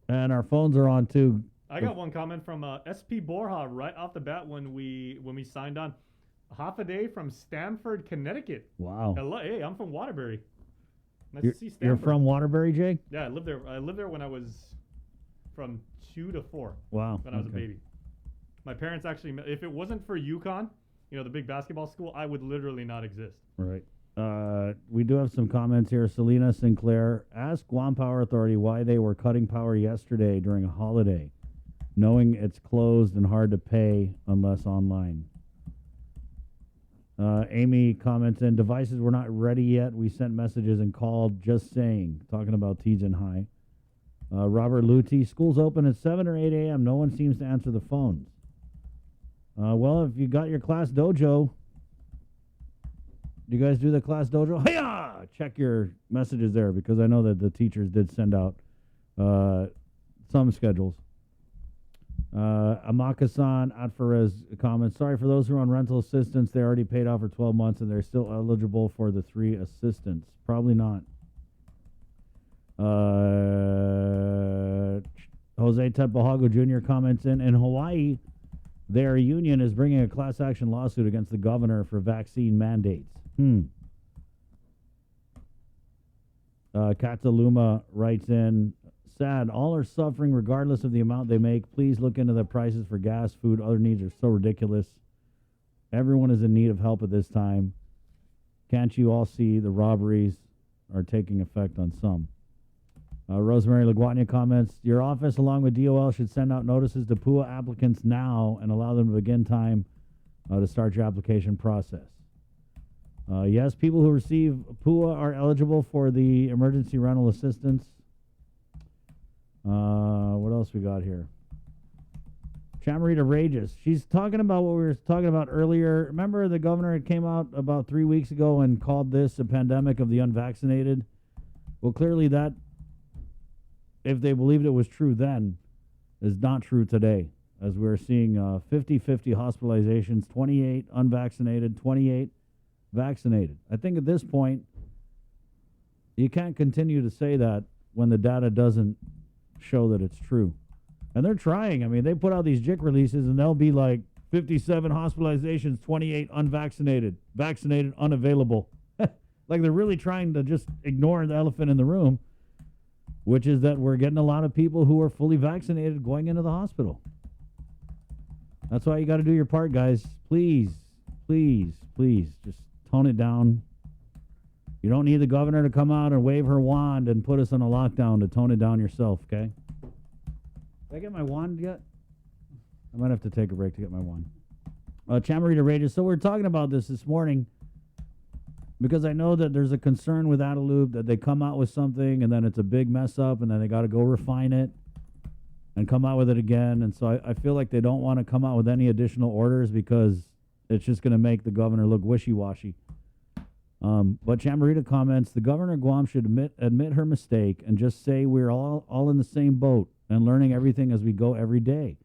And our phones are on, too. I got one comment from SP Borja right off the bat when we signed on. Half a day from Stamford, Connecticut. Wow. Hello, hey, I'm from Waterbury. Nice You're, to see Stamford. you're from Waterbury, Jay? Yeah, I lived there when I was from 2 to 4. Wow. When I was a baby. My parents actually, if it wasn't for UConn, the big basketball school, I would literally not exist. Right. We do have some comments here. Selena Sinclair, ask Guam Power Authority why they were cutting power yesterday during a holiday, knowing it's closed and hard to pay unless online. Amy comments in, devices were not ready yet. We sent messages and called, just saying, talking about Tejan High. Robert Luty, school's open at 7 or 8 a.m. No one seems to answer the phones. Well, if you got your class dojo, do you guys do the class dojo? Hiya! Check your messages there, because I know that the teachers did send out some schedules. Amaka-san, Atfarez comments, sorry for those who are on rental assistance. They already paid off for 12 months and they're still eligible for the 3 assistance. Probably not. Jose Tepahago Jr. comments in Hawaii, their union is bringing a class action lawsuit against the governor for vaccine mandates. Kataluma writes in, sad, all are suffering regardless of the amount they make. Please look into the prices for gas, food, other needs are so ridiculous. Everyone is in need of help at this time. Can't you all see the robberies are taking effect on some? Rosemary LaGuardia comments, your office along with DOL should send out notices to PUA applicants now and allow them to begin time to start your application process. Yes, people who receive PUA are eligible for the emergency rental assistance. What else we got here? Chamarita Rages. She's talking about what we were talking about earlier. Remember the governor had came out about 3 weeks ago and called this a pandemic of the unvaccinated? Well, clearly that, if they believed it was true then, is not true today, as we're seeing 50-50 hospitalizations, 28 unvaccinated, 28 vaccinated. I think at this point, you can't continue to say that when the data doesn't show that it's true. And they're trying. I mean, they put out these JIC releases and they'll be like 57 hospitalizations, 28 unvaccinated, vaccinated unavailable. Like they're really trying to just ignore the elephant in the room, which is that we're getting a lot of people who are fully vaccinated going into the hospital. That's why you got to do your part, guys. Please, please, please, just tone it down. You don't need the governor to come out and wave her wand and put us on a lockdown to tone it down yourself, okay? Did I get my wand yet? I might have to take a break to get my wine. Chamarita Rages. So we're talking about this morning because I know that there's a concern with Adaloop that they come out with something and then it's a big mess up and then they got to go refine it and come out with it again. And so I feel like they don't want to come out with any additional orders because it's just going to make the governor look wishy-washy. But Chamarita comments, the governor of Guam should admit her mistake and just say we're all in the same boat and learning everything as we go every day.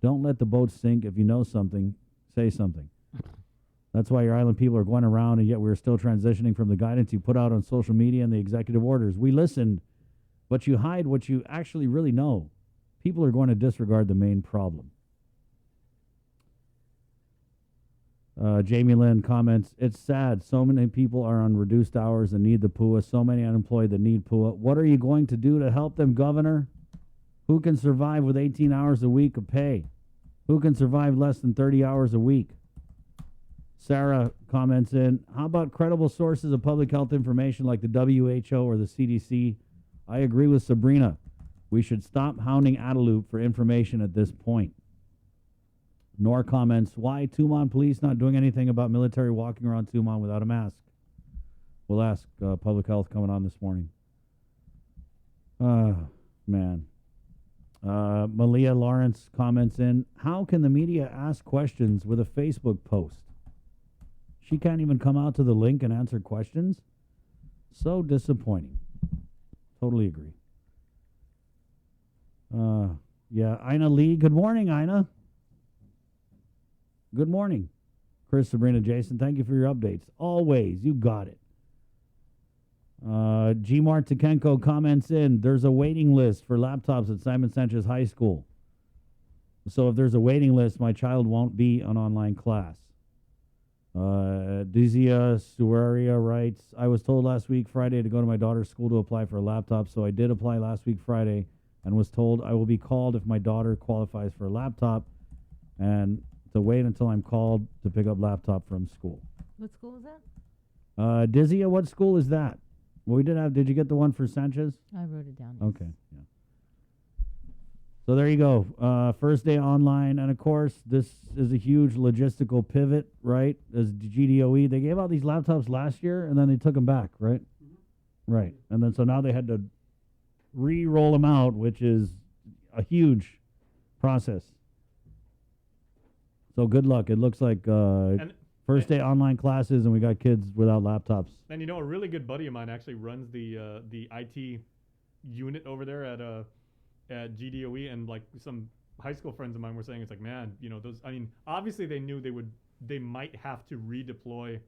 Don't let the boat sink. If you know something, say something. That's why your island people are going around, and yet we're still transitioning from the guidance you put out on social media and the executive orders. We listened, but you hide what you actually really know. People are going to disregard the main problem. Jamie Lynn comments, it's sad. So many people are on reduced hours and need the PUA. So many unemployed that need PUA. What are you going to do to help them, Governor? Who can survive with 18 hours a week of pay? Who can survive less than 30 hours a week? Sarah comments in, how about credible sources of public health information like the WHO or the CDC? I agree with Sabrina. We should stop hounding Adaloop for information at this point. Nor comments, why Tumon police not doing anything about military walking around Tumon without a mask? We'll ask public health coming on this morning. Man. Malia Lawrence comments in, how can the media ask questions with a Facebook post? She can't even come out to the link and answer questions? So disappointing. Totally agree. Yeah, Ina Lee. Good morning, Ina. Good morning. Chris, Sabrina, Jason, thank you for your updates. Always. You got it. G-Mart Takenko comments in, there's a waiting list for laptops at Simon Sanchez High School. So if there's a waiting list, my child won't be an online class. Dizia Suaria writes, I was told last week Friday to go to my daughter's school to apply for a laptop, so I did apply last week Friday and was told I will be called if my daughter qualifies for a laptop and to wait until I'm called to pick up laptop from school. What school is that? Dizia, what school is that? Well, we did you get the one for Sanchez? I wrote it down. Okay, yeah. So there you go. First day online, and of course, this is a huge logistical pivot, right? As GDOE, they gave out these laptops last year, and then they took them back, right? Mm-hmm. Right, and then so now they had to re-roll them out, which is a huge process. So good luck. It looks like first day online classes, and we got kids without laptops. And you know, a really good buddy of mine actually runs the IT unit over there at GDOE, and like some high school friends of mine were saying, it's like, man, you know, those. I mean, obviously they knew they might have to redeploy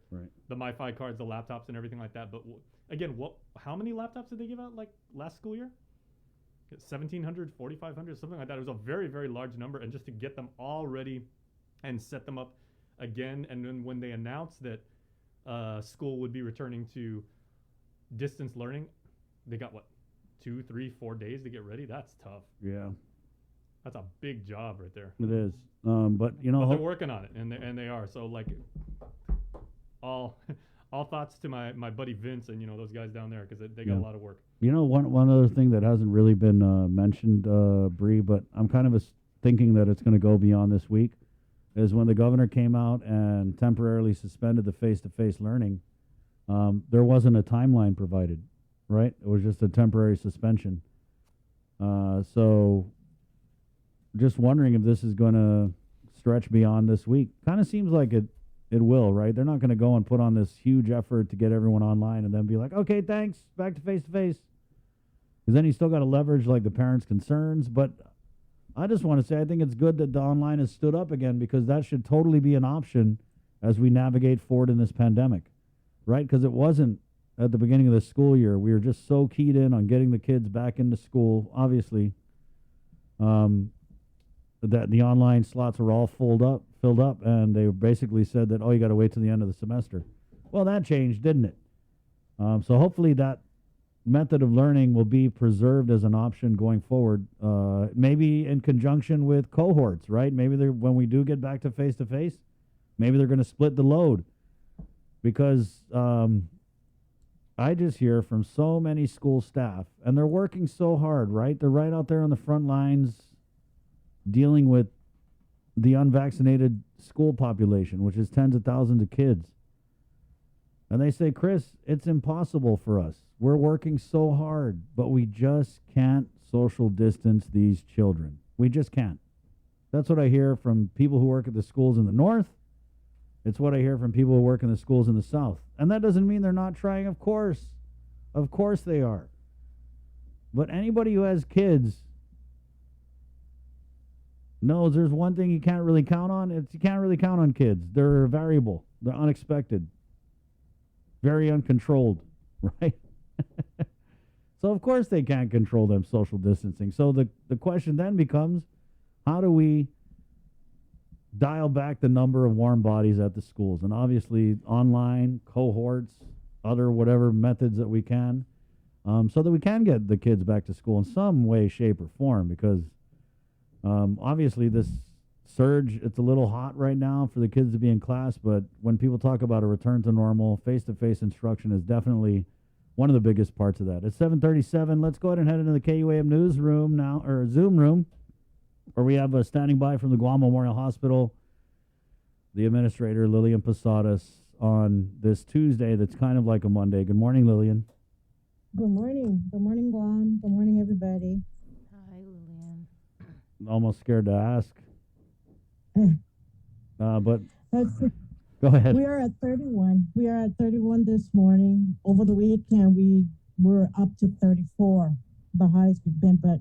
the MiFi cards, the laptops, and everything like that. But again, how many laptops did they give out like last school year? 1,700, 4,500, something like that. It was a very, very large number, and just to get them all ready and set them up again. And then when they announced that school would be returning to distance learning, they got 2, 3, 4 days to get ready. That's tough. Yeah, that's a big job right there. It is. But you know, they're working on it, and they are. So like, all thoughts to my buddy Vince and those guys down there, because they got a lot of work. You know, one other thing that hasn't really been mentioned, Bree, but I'm kind of thinking that it's going to go beyond this week, is when the governor came out and temporarily suspended the face-to-face learning, there wasn't a timeline provided, right? It was just a temporary suspension. So just wondering if this is going to stretch beyond this week. Kind of seems like it will, right? They're not going to go and put on this huge effort to get everyone online and then be like, okay, thanks, back to face-to-face. Because then you still got to leverage like the parents' concerns, but I just want to say I think it's good that the online has stood up again, because that should totally be an option as we navigate forward in this pandemic, right? Because it wasn't at the beginning of the school year. We were just so keyed in on getting the kids back into school, obviously, that the online slots were all filled up, and they basically said that, oh, you got to wait till the end of the semester. Well, that changed, didn't it? So hopefully that method of learning will be preserved as an option going forward, maybe in conjunction with cohorts, right? Maybe when we do get back to face-to-face, maybe they're going to split the load, because I just hear from so many school staff, and they're working so hard, right? They're right out there on the front lines dealing with the unvaccinated school population, which is tens of thousands of kids. And they say, Chris, it's impossible for us. We're working so hard, but we just can't social distance these children. We just can't. That's what I hear from people who work at the schools in the north. It's what I hear from people who work in the schools in the south. And that doesn't mean they're not trying, of course. Of course they are. But anybody who has kids knows there's one thing you can't really count on. You can't really count on kids. They're variable. They're unexpected. Very uncontrolled, right? So of course they can't control them social distancing. So the question then becomes, how do we dial back the number of warm bodies at the schools? And obviously online, cohorts, other whatever methods that we can, so that we can get the kids back to school in some way, shape, or form. Because obviously this surge, it's a little hot right now for the kids to be in class, but when people talk about a return to normal, face-to-face instruction is definitely one of the biggest parts of that. It's 7:37. Let's go ahead and head into the KUAM newsroom now, or Zoom room, where we have standing by from the Guam Memorial Hospital, the administrator, Lillian Posadas, on this Tuesday that's kind of like a Monday. Good morning, Lillian. Good morning. Good morning, Guam. Good morning, everybody. Hi, Lillian. Almost scared to ask. But go ahead. We are at 31. We are at 31 this morning. Over the weekend, we were up to 34, the highest we've been. But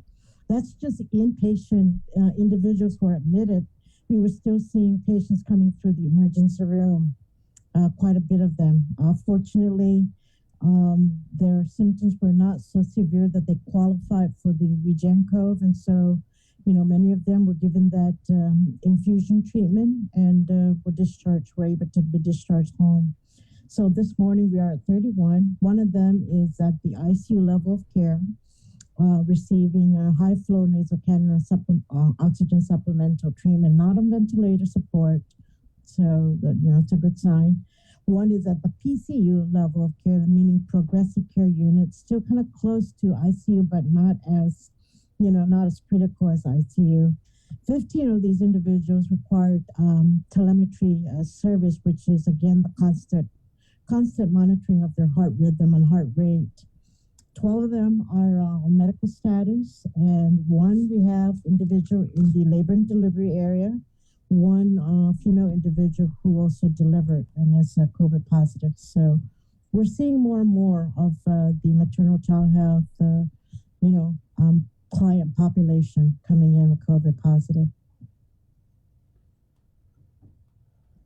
that's just inpatient individuals who are admitted. We were still seeing patients coming through the emergency room, quite a bit of them. Fortunately, their symptoms were not so severe that they qualified for the REGEN-COV, and so, many of them were given that infusion treatment and were able to be discharged home. So this morning we are at 31. One of them is at the ICU level of care, receiving a high flow nasal cannula oxygen supplemental treatment, not on ventilator support. So it's a good sign. One is at the PCU level of care, meaning progressive care unit, still kind of close to ICU, but not as critical as ICU. 15 of these individuals required telemetry service, which is, again, the constant monitoring of their heart rhythm and heart rate. 12 of them are on medical status, and one we have individual in the labor and delivery area, one female individual who also delivered and is COVID positive. So we're seeing more and more of the maternal child health, client population coming in with COVID positive.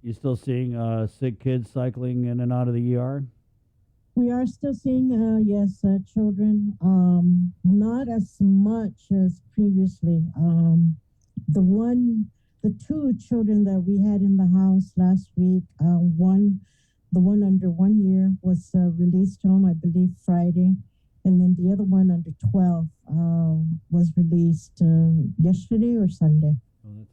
You still seeing sick kids cycling in and out of the ER? We are still seeing, children, not as much as previously. The two children that we had in the house last week, the one under 1 year was released home, I believe, Friday. And then the other one under 12 was released yesterday or Sunday. Oh,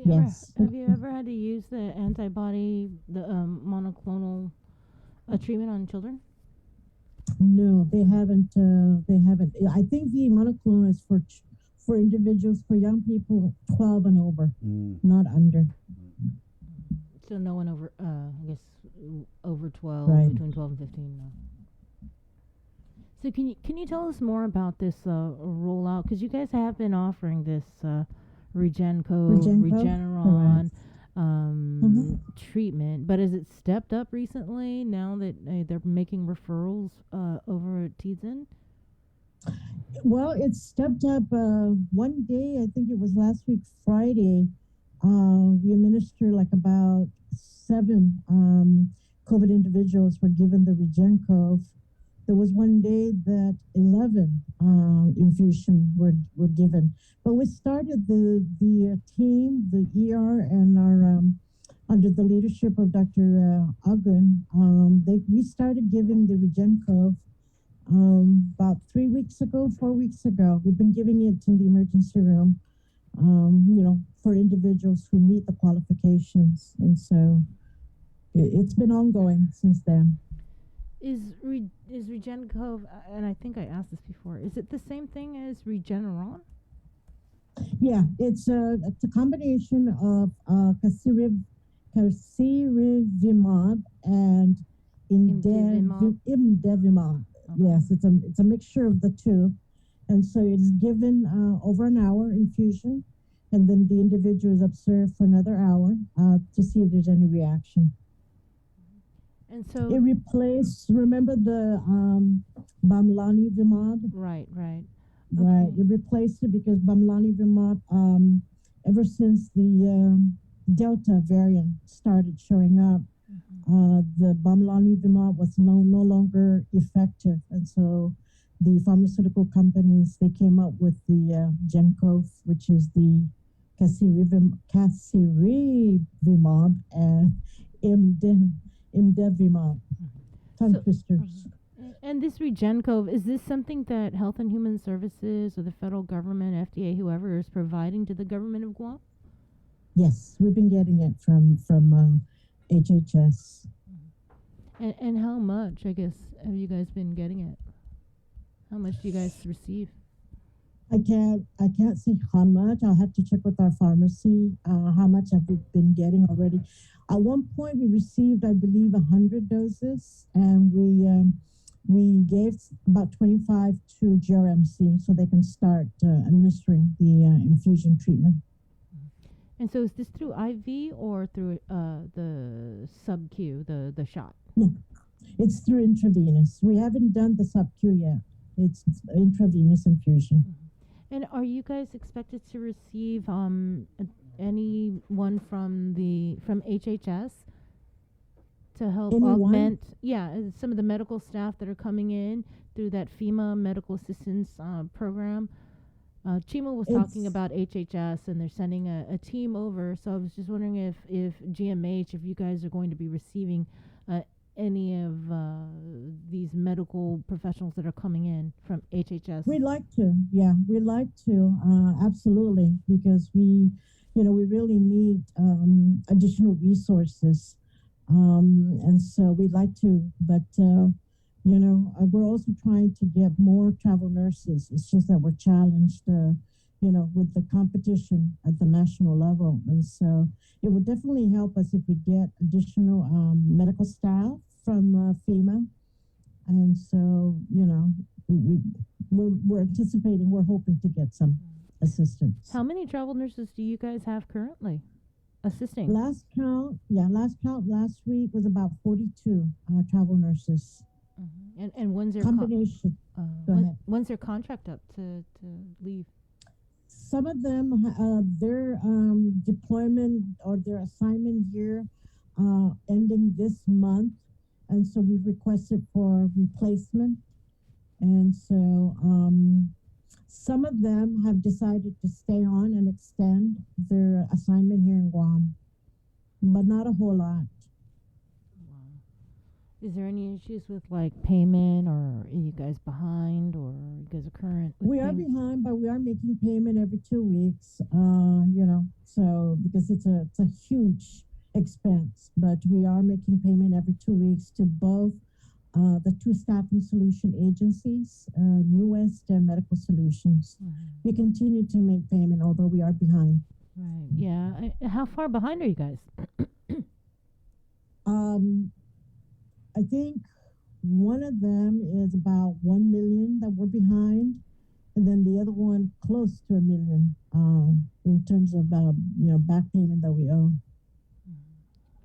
that's good. Have you ever had to use the antibody, the monoclonal treatment on children? No, they haven't. I think the monoclonal is for individuals, for young people 12 and over, not under. So no one over, over 12, Right. between 12 and 15. No. So can you tell us more about this rollout? Because you guys have been offering this REGEN-COV, Regeneron treatment, but has it stepped up recently now that they're making referrals over at Teason? Well, it's stepped up. One day, I think it was last week, Friday, we administered like about 7 COVID individuals were given the REGEN-COV. There was one day that 11 infusion were given. But we started the team, the ER, and our under the leadership of Dr. Agun, we started giving the REGEN-COV about 4 weeks ago. We've been giving it in the emergency room, for individuals who meet the qualifications. And so it's been ongoing since then. Is REGEN-COV, and I think I asked this before, is it the same thing as Regeneron? Yeah, it's a combination of casirivimab and imdevimab. Yes, it's a mixture of the two, and so it's given over an hour infusion, and then the individual is observed for another hour to see if there's any reaction. And so it replaced. Remember the bamlanivimab? Right. Right. It replaced it because bamlanivimab, ever since the Delta variant started showing up, the bamlanivimab was no longer effective, and so the pharmaceutical companies, they came up with the Gencov, which is the casirivimab and imdevimab. Tongue twisters. And this Regencov, is this something that Health and Human Services or the federal government, FDA, whoever, is providing to the government of Guam? Yes, we've been getting it from HHS. And how much, I guess, have you guys been getting it? How much do you guys receive? I can't say how much. I'll have to check with our pharmacy. How much have we been getting already? At one point, we received, I believe, 100 doses, and we gave about 25 to GRMC so they can start administering the infusion treatment. And so is this through IV or through the sub-Q, the shot? No, it's through intravenous. We haven't done the sub-Q yet. It's intravenous infusion. And are you guys expected to receive anyone from HHS to help augment some of the medical staff that are coming in through that FEMA medical assistance program? Chima was talking about HHS, and they're sending a team over. So I was just wondering if GMH, if you guys are going to be receiving any of these medical professionals that are coming in from HHS. We'd like to, we'd like to, absolutely, because we really need additional resources, and so we'd like to, but we're also trying to get more travel nurses. It's just that we're challenged, with the competition at the national level. And so it would definitely help us if we get additional medical staff from FEMA. And so, we're anticipating, we're hoping to get some assistance. How many travel nurses do you guys have currently assisting? Last count last week was about 42 travel nurses. And when's their combination? When's their contract up to leave? Some of them, their deployment or their assignment year ending this month, and so we've requested for replacement. And so some of them have decided to stay on and extend their assignment here in Guam, but not a whole lot. Is there any issues with like payment, or are you guys behind, or you guys are current? We are behind, but we are making payment every 2 weeks. So because it's a huge expense, but we are making payment every 2 weeks to both the two staffing solution agencies, New West and Medical Solutions. We continue to make payment, although we are behind. Right. Yeah. How far behind are you guys? I think one of them is about 1 million that we're behind, and then the other one close to 1 million in terms of back payment that we owe.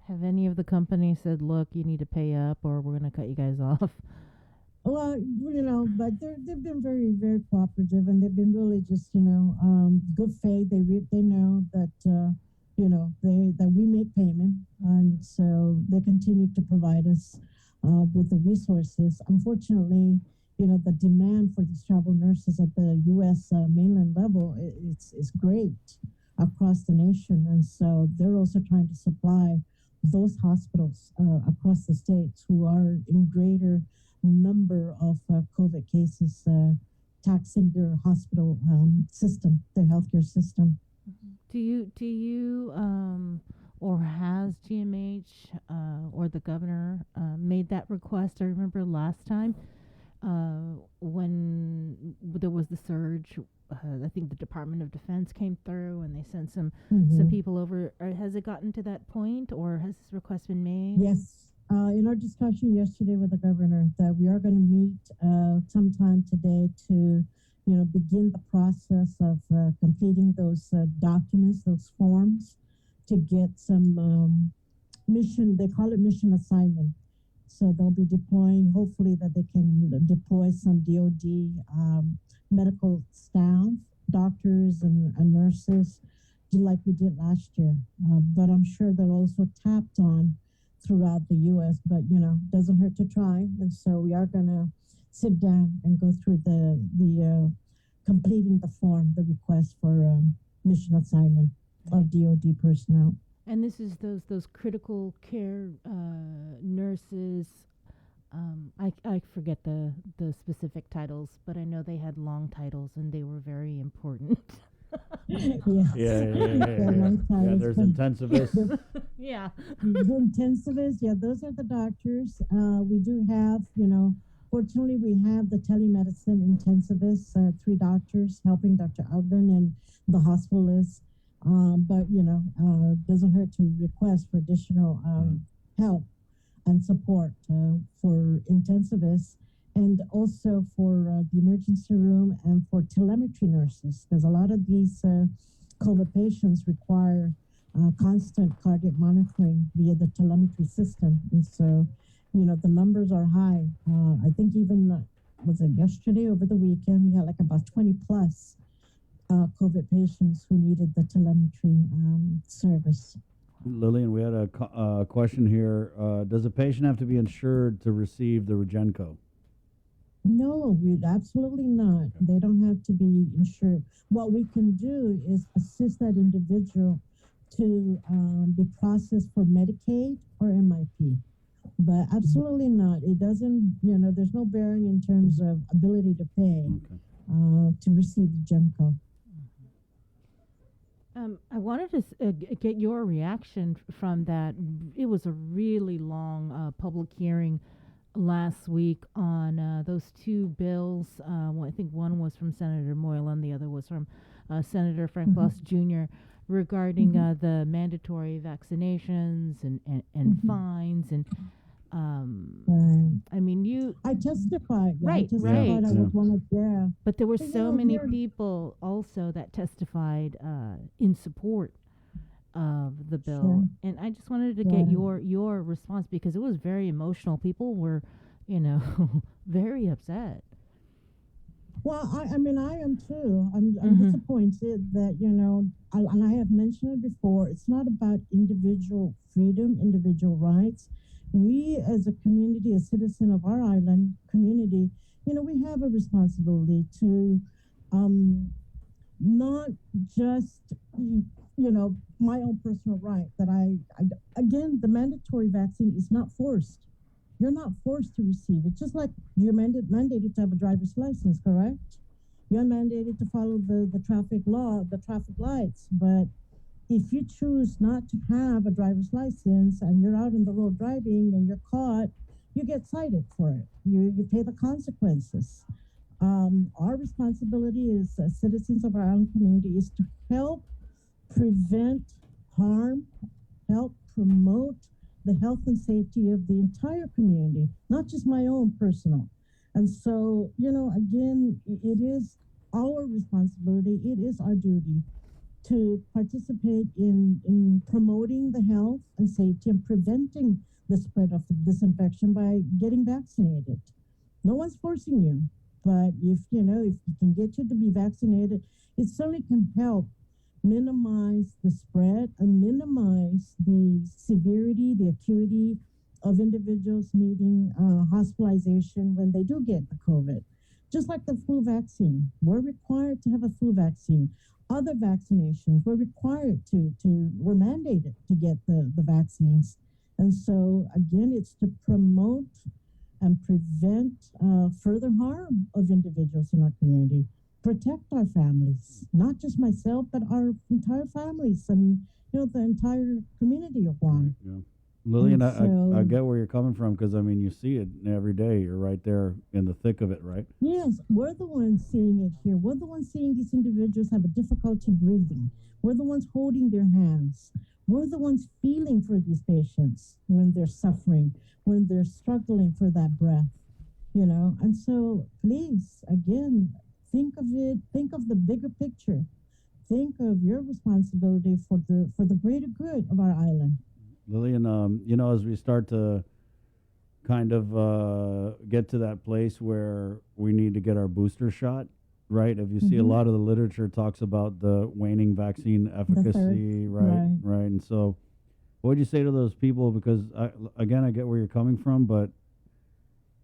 Have any of the companies said, "Look, you need to pay up, or we're going to cut you guys off"? Well, but they've been very, very cooperative, and they've been really just good faith. They know that that we make payment, and so they continue to provide us with the resources. Unfortunately, the demand for these travel nurses at the U.S. Mainland level is great across the nation, and so they're also trying to supply those hospitals across the states who are in greater number of COVID cases, taxing their hospital system, their healthcare system. Do you or has GMH or the governor made that request? I remember last time when there was the surge. I think the Department of Defense came through and they sent some people over. Has it gotten to that point, or has this request been made? Yes. In our discussion yesterday with the governor, that we are going to meet sometime today to, begin the process of completing those documents, those forms, to get some mission. They call it mission assignment. So they'll be deploying. Hopefully, that they can deploy some DoD medical staff, doctors and nurses, like we did last year. But I'm sure they're also tapped on throughout the U.S., but, doesn't hurt to try. And so we are going to sit down and go through the completing the form, the request for mission assignment of DoD personnel. And this is those critical care nurses. I forget the specific titles, but I know they had long titles and they were very important. Yeah, there's intensivists. Yeah. The intensivists, those are the doctors. We do have, fortunately, we have the telemedicine intensivists, 3 doctors helping Dr. Alvin and the hospitalists. But, doesn't hurt to request for additional help and support for intensivists, and also for the emergency room and for telemetry nurses, because a lot of these COVID patients require constant cardiac monitoring via the telemetry system. And so, the numbers are high. I think even, was it yesterday, over the weekend, we had like about 20 plus COVID patients who needed the telemetry service. Lillian, we had a question here. Does a patient have to be insured to receive the Regenco? No, absolutely not. They don't have to be insured. What we can do is assist that individual to be processed for Medicaid or MIP. But absolutely not. It doesn't, there's no bearing in terms of ability to pay to receive the GEMCO. I wanted to get your reaction from that. It was a really long public hearing last week on those 2 bills. I think one was from Senator Moylan, the other was from Senator Frank Boss Jr. regarding the mandatory vaccinations and fines and. I mean, I testified. Right, I testified. I was one of them. But there were so many people also that testified in support of the bill, Sure. and I just wanted to get your response, because it was very emotional. People were, very upset. Well, I mean, I am too. I'm disappointed that, and I have mentioned it before, it's not about individual freedom, individual rights. We, as a community, a citizen of our island community, we have a responsibility to not just, my own personal right that again, the mandatory vaccine is not forced. You're not forced to receive it. Just like you're mandated to have a driver's license, correct? You're mandated to follow the traffic law, the traffic lights, but if you choose not to have a driver's license and you're out on the road driving and you're caught, you get cited for it. You pay the consequences. Our responsibility as citizens of our own community is to help prevent harm, help promote the health and safety of the entire community, not just my own personal. And so, again, it is our responsibility, it is our duty to participate in promoting the health and safety and preventing the spread of this infection by getting vaccinated. No one's forcing you, but if it can get you to be vaccinated, it certainly can help minimize the spread and minimize the severity, the acuity of individuals needing hospitalization when they do get the COVID. Just like the flu vaccine, we're required to have a flu vaccine. Other vaccinations, we're mandated to get the vaccines. And so, again, it's to promote and prevent further harm of individuals in our community. Protect our families, not just myself, but our entire families and, the entire community of Guam. Yeah. Lillian, And I get where you're coming from because, I mean, you see it every day. You're right there in the thick of it, right? Yes, we're the ones seeing it here. We're the ones seeing these individuals have a difficulty breathing. We're the ones holding their hands. We're the ones feeling for these patients when they're suffering, when they're struggling for that breath, you know? And so please, again, think of it, think of the bigger picture. Think of your responsibility for the greater good of our island. Lillian, you know, as we start to kind of get to that place where we need to get our booster shot, right? If you see a lot of the literature talks about the waning vaccine efficacy, right? And so what would you say to those people? Because, I get where you're coming from, but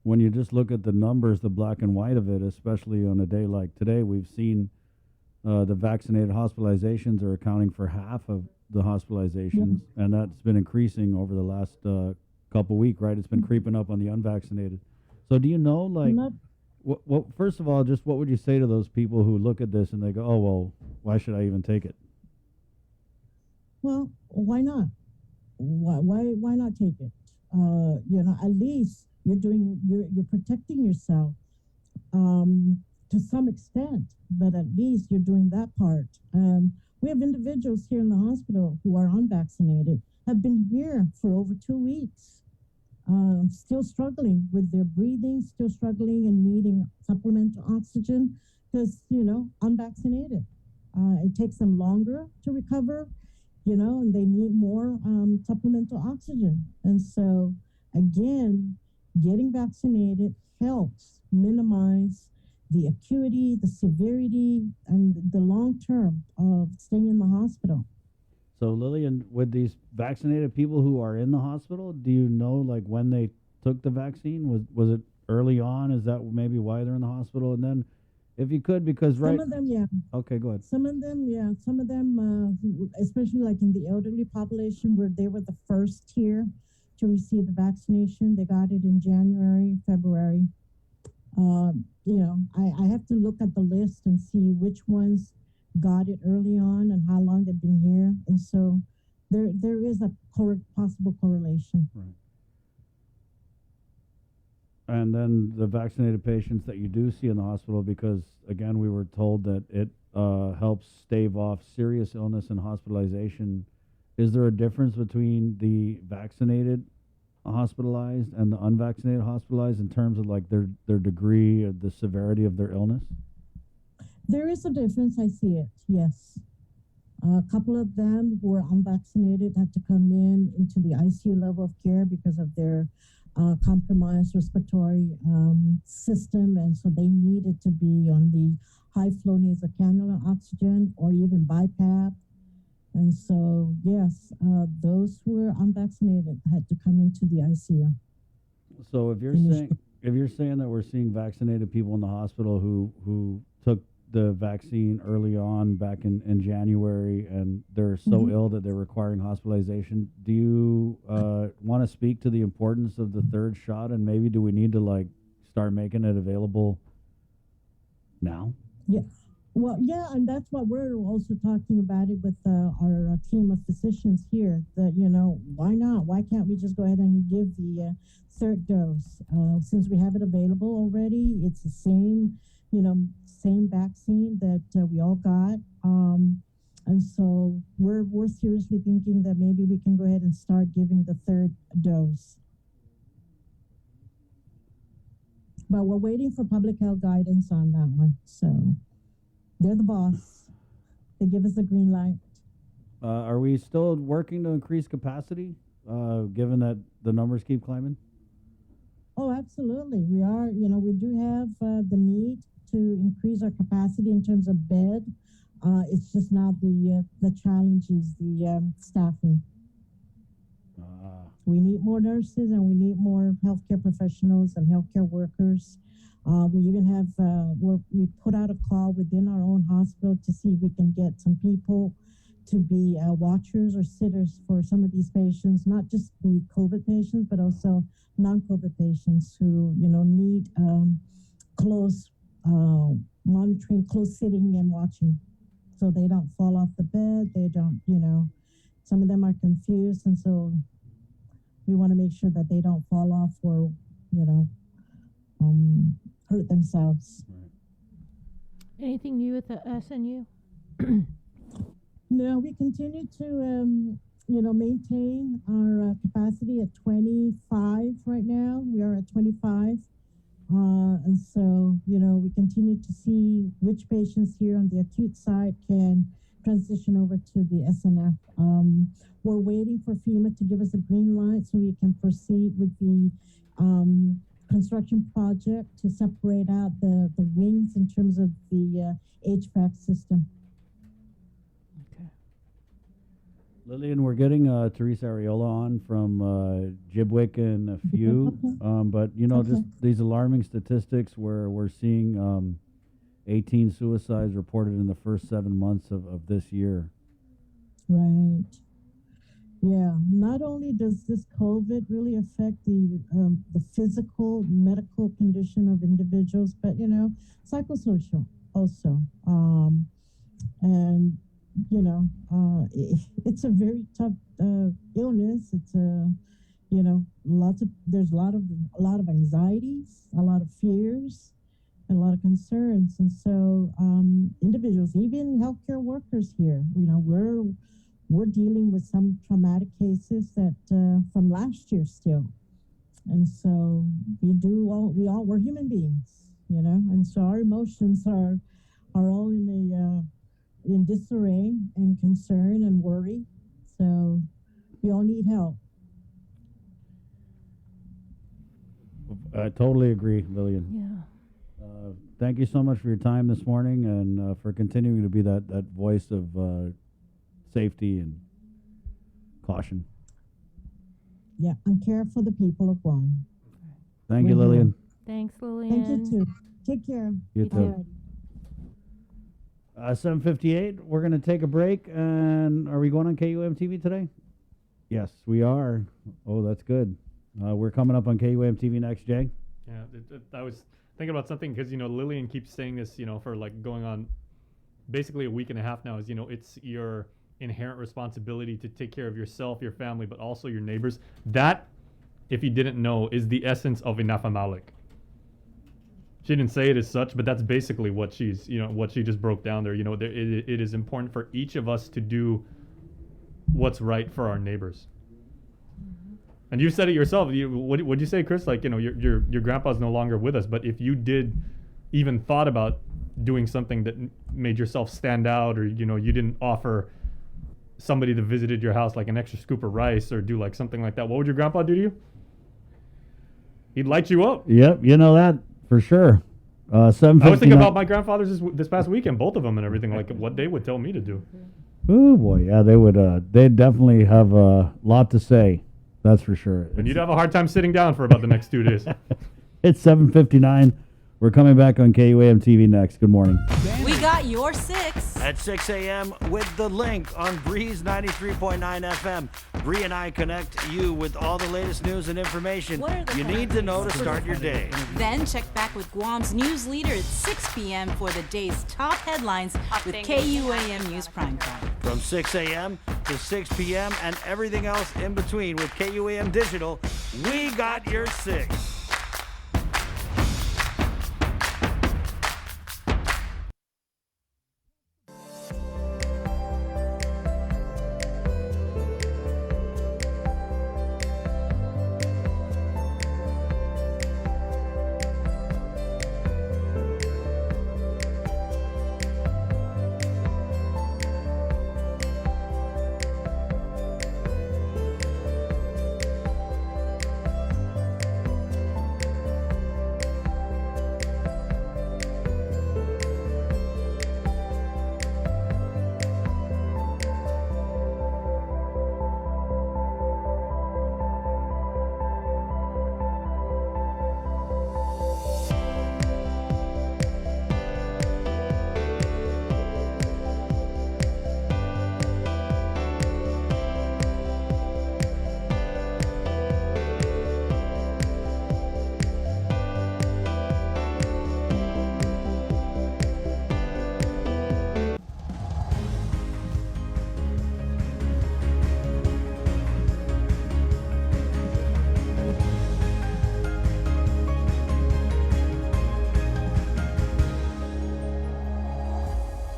when you just look at the numbers, the black and white of it, especially on a day like today, we've seen the vaccinated hospitalizations are accounting for half of the hospitalizations, and that's been increasing over the last couple weeks, right? It's been creeping up on the unvaccinated. So do you know, like, what first of all, just what would you say to those people who look at this and they go, oh, well, why should I even take it? Well, why not? Why not take it? You know, at least you're protecting yourself to some extent, but at least you're doing that part. We have individuals here in the hospital who are unvaccinated, have been here for over 2 weeks, still struggling with their breathing, still struggling and needing supplemental oxygen because, you know, unvaccinated. It takes them longer to recover, you know, and they need more supplemental oxygen. And so, again, getting vaccinated helps minimize the acuity, the severity, and the long term of staying in the hospital. So, Lillian, with these vaccinated people who are in the hospital, do you know, like, when they took the vaccine? Was it early on? Is that maybe why they're in the hospital? And then, if you could, because Some of them, yeah. Okay, go ahead. Some of them, yeah. Some of them, especially like in the elderly population, where they were the first here to receive the vaccination. They got it in January, February. You know, I have to look at the list and see which ones got it early on and how long they've been here. And so there is a possible correlation. Right. And then the vaccinated patients that you do see in the hospital, because, again, we were told that it helps stave off serious illness and hospitalization. Is there a difference between the vaccinated hospitalized and the unvaccinated hospitalized in terms of, like, their degree or the severity of their illness? There is a difference. I see it, yes. A couple of them who were unvaccinated had to come into the ICU level of care because of their compromised respiratory system, and so they needed to be on the high flow nasal cannula oxygen or even BiPAP. And so, yes, those who were unvaccinated had to come into the ICU. So if you're saying that we're seeing vaccinated people in the hospital who took the vaccine early on back in January and they're so ill that they're requiring hospitalization, do you want to speak to the importance of the third shot, and maybe do we need to, like, start making it available now? Yeah. Well, yeah, and that's what we're also talking about it with our team of physicians here, that, you know, why not? Why can't we just go ahead and give the third dose? Since we have it available already, it's the same, you know, same vaccine that we all got. And so we're seriously thinking that maybe we can go ahead and start giving the third dose. But we're waiting for public health guidance on that one. So they're the boss. They give us the green light. Are we still working to increase capacity, given that the numbers keep climbing? Oh, absolutely. We are, you know, we do have the need to increase our capacity in terms of bed. It's just not the challenge is the staffing. We need more nurses and we need more healthcare professionals and healthcare workers. We even have, we put out a call within our own hospital to see if we can get some people to be watchers or sitters for some of these patients, not just the COVID patients, but also non-COVID patients who, you know, need close monitoring, close sitting and watching, so they don't fall off the bed. They don't, you know, some of them are confused. And so we want to make sure that they don't fall off or, hurt themselves. Anything new with the SNU? No, we continue to, maintain our capacity at 25 right now. We are at 25. And so, we continue to see which patients here on the acute side can transition over to the SNF. We're waiting for FEMA to give us a green light so we can proceed with the construction project to separate out the wings in terms of the HVAC system. Lillian, we're getting Teresa Ariola on from Jibwick and a few, but just these alarming statistics where we're seeing 18 suicides reported in the first 7 months of this year. Right. Yeah. Not only does this COVID really affect the physical, medical condition of individuals, but psychosocial also, and it's a very tough illness. It's there's a lot of anxieties, a lot of fears, and a lot of concerns. And so individuals, even healthcare workers here, we're dealing with some traumatic cases that from last year still. And so we're human beings, and so our emotions are all in disarray and concern and worry. So we all need help. I totally agree, Lillian. Yeah. Thank you so much for your time this morning and for continuing to be that voice of safety and caution. Yeah, and care for the people of Guam. Thank you, Lillian. Thanks, Lillian. Thank you, too. Take care. You too. 7:58. We're going to take a break. And are we going on KUAM TV today? Yes, we are. Oh, that's good. We're coming up on KUAM TV next, Jay. Yeah, I was thinking about something because, Lillian keeps saying this, for like going on basically a week and a half now is, it's your inherent responsibility to take care of yourself, your family, but also your neighbors. That, if you didn't know, is the essence of Inafa Malik. She didn't say it as such, but that's basically what she's, what she just broke down there. It is important for each of us to do what's right for our neighbors. And you said it yourself. What'd you say, Chris? Like, your grandpa's no longer with us, but if you did even thought about doing something that made yourself stand out, or, you didn't offer somebody that visited your house like an extra scoop of rice or do like something like that, what would your grandpa do to you? He'd light you up. Yep, that for sure. 7:59. I was thinking about my grandfathers this past weekend, both of them and everything, like what they would tell me to do. Oh boy, yeah, they would. They'd definitely have a lot to say. That's for sure. And you'd have a hard time sitting down for about the next 2 days. It's 7:59. We're coming back on KUAM TV next. Good morning. We got your 6. At 6 a.m. with The Link on Breeze 93.9 FM. Bree and I connect you with all the latest news and information you need to know to start your day. Then check back with Guam's news leader at 6 p.m. for the day's top headlines with KUAM News Primetime. From 6 a.m. to 6 p.m. and everything else in between with KUAM Digital, we got your 6.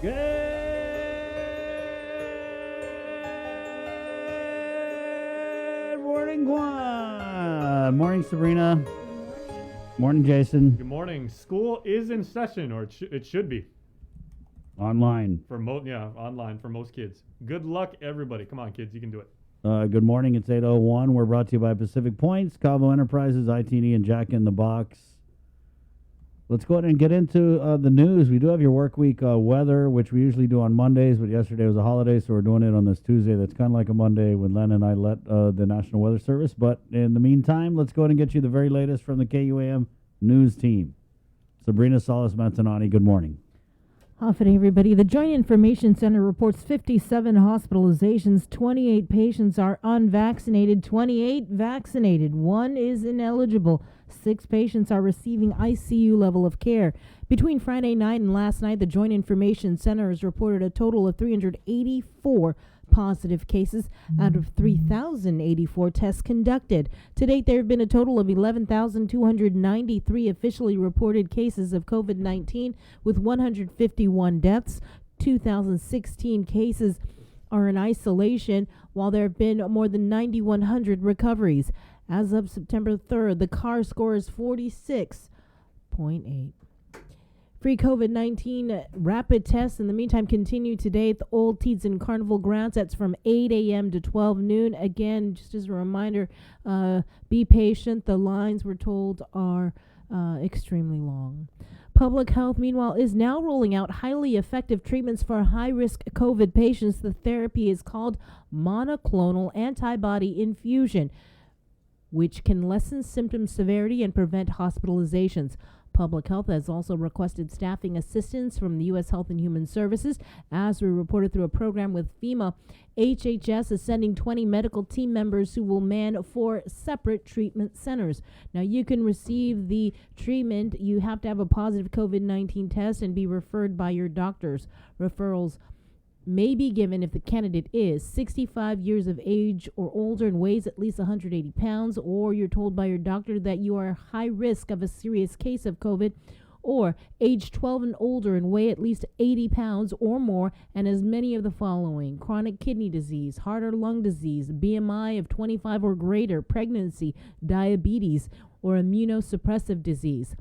Good morning, Guam. Morning, Sabrina. Morning, Jason. Good morning. School is in session, or it should be. Online. Online for most kids. Good luck, everybody. Come on, kids, you can do it. Good morning. It's 8:01. We're brought to you by Pacific Points, Cavo Enterprises, ITD, and Jack in the Box. Let's go ahead and get into the news. We do have your work week weather, which we usually do on Mondays, but yesterday was a holiday, so we're doing it on this Tuesday. That's kind of like a Monday when Len and I let the National Weather Service. But in the meantime, let's go ahead and get you the very latest from the KUAM news team. Sabrina Salas-Mantanani, good morning. Good everybody. The Joint Information Center reports 57 hospitalizations, 28 patients are unvaccinated, 28 vaccinated, 1 is ineligible. 6 patients are receiving ICU level of care. Between Friday night and last night, the Joint Information Center has reported a total of 384 positive cases out of 3,084 tests conducted. To date, there have been a total of 11,293 officially reported cases of COVID-19 with 151 deaths. 2,016 cases are in isolation, while there have been more than 9,100 recoveries. As of September 3rd, the CAR score is 46.8. Free COVID-19 rapid tests in the meantime continue today at the Old Teadston Carnival grounds. That's from 8 a.m. to 12 noon. Again, just as a reminder, be patient. The lines, we're told, are extremely long. Public Health, meanwhile, is now rolling out highly effective treatments for high-risk COVID patients. The therapy is called monoclonal antibody infusion, which can lessen symptom severity and prevent hospitalizations. Public Health has also requested staffing assistance from the U.S. Health and Human Services. As we reported through a program with FEMA, HHS is sending 20 medical team members who will man 4 separate treatment centers. Now, you can receive the treatment. You have to have a positive COVID-19 test and be referred by your doctors. Referrals may be given if the candidate is 65 years of age or older and weighs at least 180 pounds, or you're told by your doctor that you are high risk of a serious case of COVID, or age 12 and older and weigh at least 80 pounds or more, and as many of the following: chronic kidney disease, heart or lung disease, BMI of 25 or greater, pregnancy, diabetes, or immunosuppressive disease.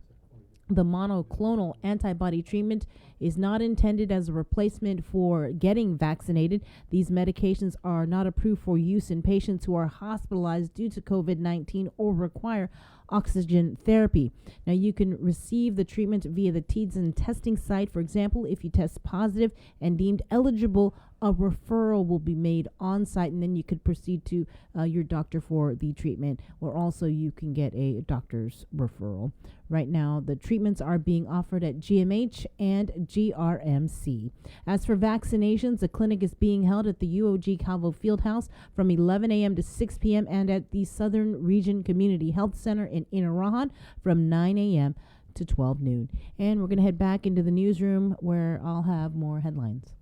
The monoclonal antibody treatment is not intended as a replacement for getting vaccinated. These medications are not approved for use in patients who are hospitalized due to COVID-19 or require oxygen therapy. Now, you can receive the treatment via the Teadston testing site. For example, if you test positive and deemed eligible, a referral will be made on site, and then you could proceed to your doctor for the treatment, or also you can get a doctor's referral. Right now, the treatments are being offered at GMH and GRMC. As for vaccinations, the clinic is being held at the UOG Calvo Fieldhouse from 11 a.m. to 6 p.m. and at the Southern Region Community Health Center in Inarahan from 9 a.m. to 12 noon. And we're going to head back into the newsroom where I'll have more headlines.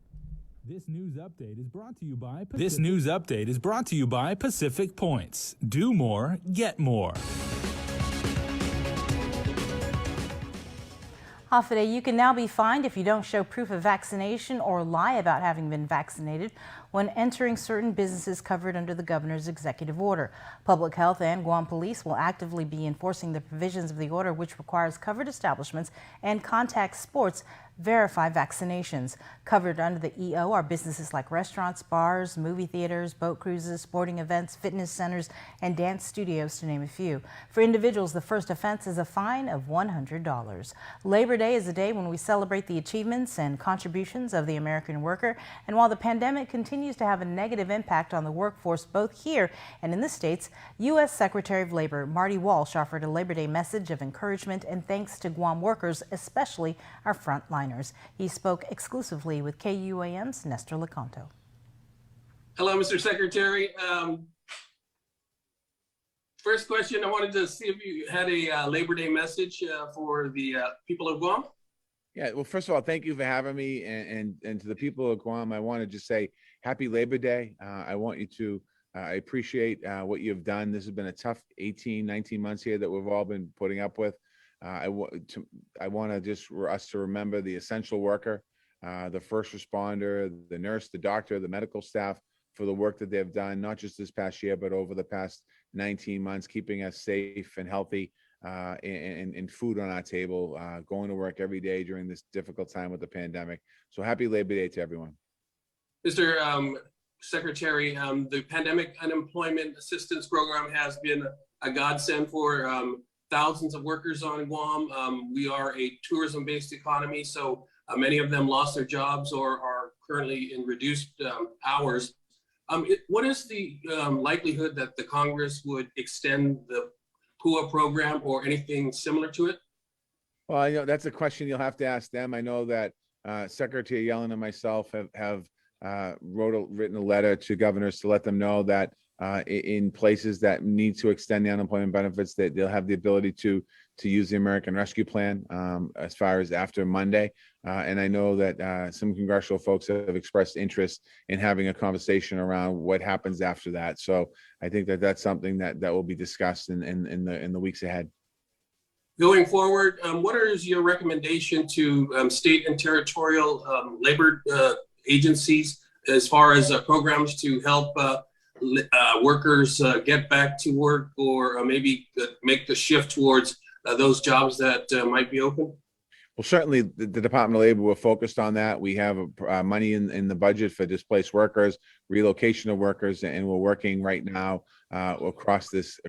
This news update is brought to you by Pacific Points. Do more, get more. Hafide, you can now be fined if you don't show proof of vaccination or lie about having been vaccinated when entering certain businesses covered under the governor's executive order. Public Health and Guam Police will actively be enforcing the provisions of the order, which requires covered establishments and contact sports verify vaccinations. Covered under the EO are businesses like restaurants, bars, movie theaters, boat cruises, sporting events, fitness centers, and dance studios, to name a few. For individuals, the first offense is a fine of $100. Labor Day is a day when we celebrate the achievements and contributions of the American worker. And while the pandemic continues to have a negative impact on the workforce both here and in the States, U.S. Secretary of Labor Marty Walsh offered a Labor Day message of encouragement and thanks to Guam workers, especially our frontliners. He spoke exclusively with KUAM's Nestor Lecanto. Hello, Mr. Secretary. First question, I wanted to see if you had a Labor Day message for the people of Guam. Yeah, well, first of all, thank you for having me. And to the people of Guam, I want to just say happy Labor Day. I want you to, I appreciate what you've done. This has been a tough 18, 19 months here that we've all been putting up with. I want to just for us to remember the essential worker. the first responder, the nurse, the doctor, the medical staff for the work that they've done, not just this past year, but over the past 19 months, keeping us safe and healthy, and food on our table, going to work every day during this difficult time with the pandemic. So happy Labor Day to everyone. Mr. Secretary, the Pandemic Unemployment Assistance Program has been a godsend for thousands of workers on Guam. We are a tourism-based economy, so many of them lost their jobs or are currently in reduced hours. What is the likelihood that the Congress would extend the PUA program or anything similar to it? Well, you know, that's a question you'll have to ask them. I know that Secretary Yellen and myself have written a letter to governors to let them know that in places that need to extend the unemployment benefits, that they'll have the ability to use the American Rescue Plan as far as after Monday. And I know that some congressional folks have expressed interest in having a conversation around what happens after that. So I think that that's something that will be discussed in the weeks ahead. Going forward, what is your recommendation to state and territorial labor agencies as far as programs to help workers get back to work, or maybe make the shift towards those jobs that might be open? Well, certainly the Department of Labor, we're focused on that. We have money in the budget for displaced workers, relocation of workers, and we're working right now across this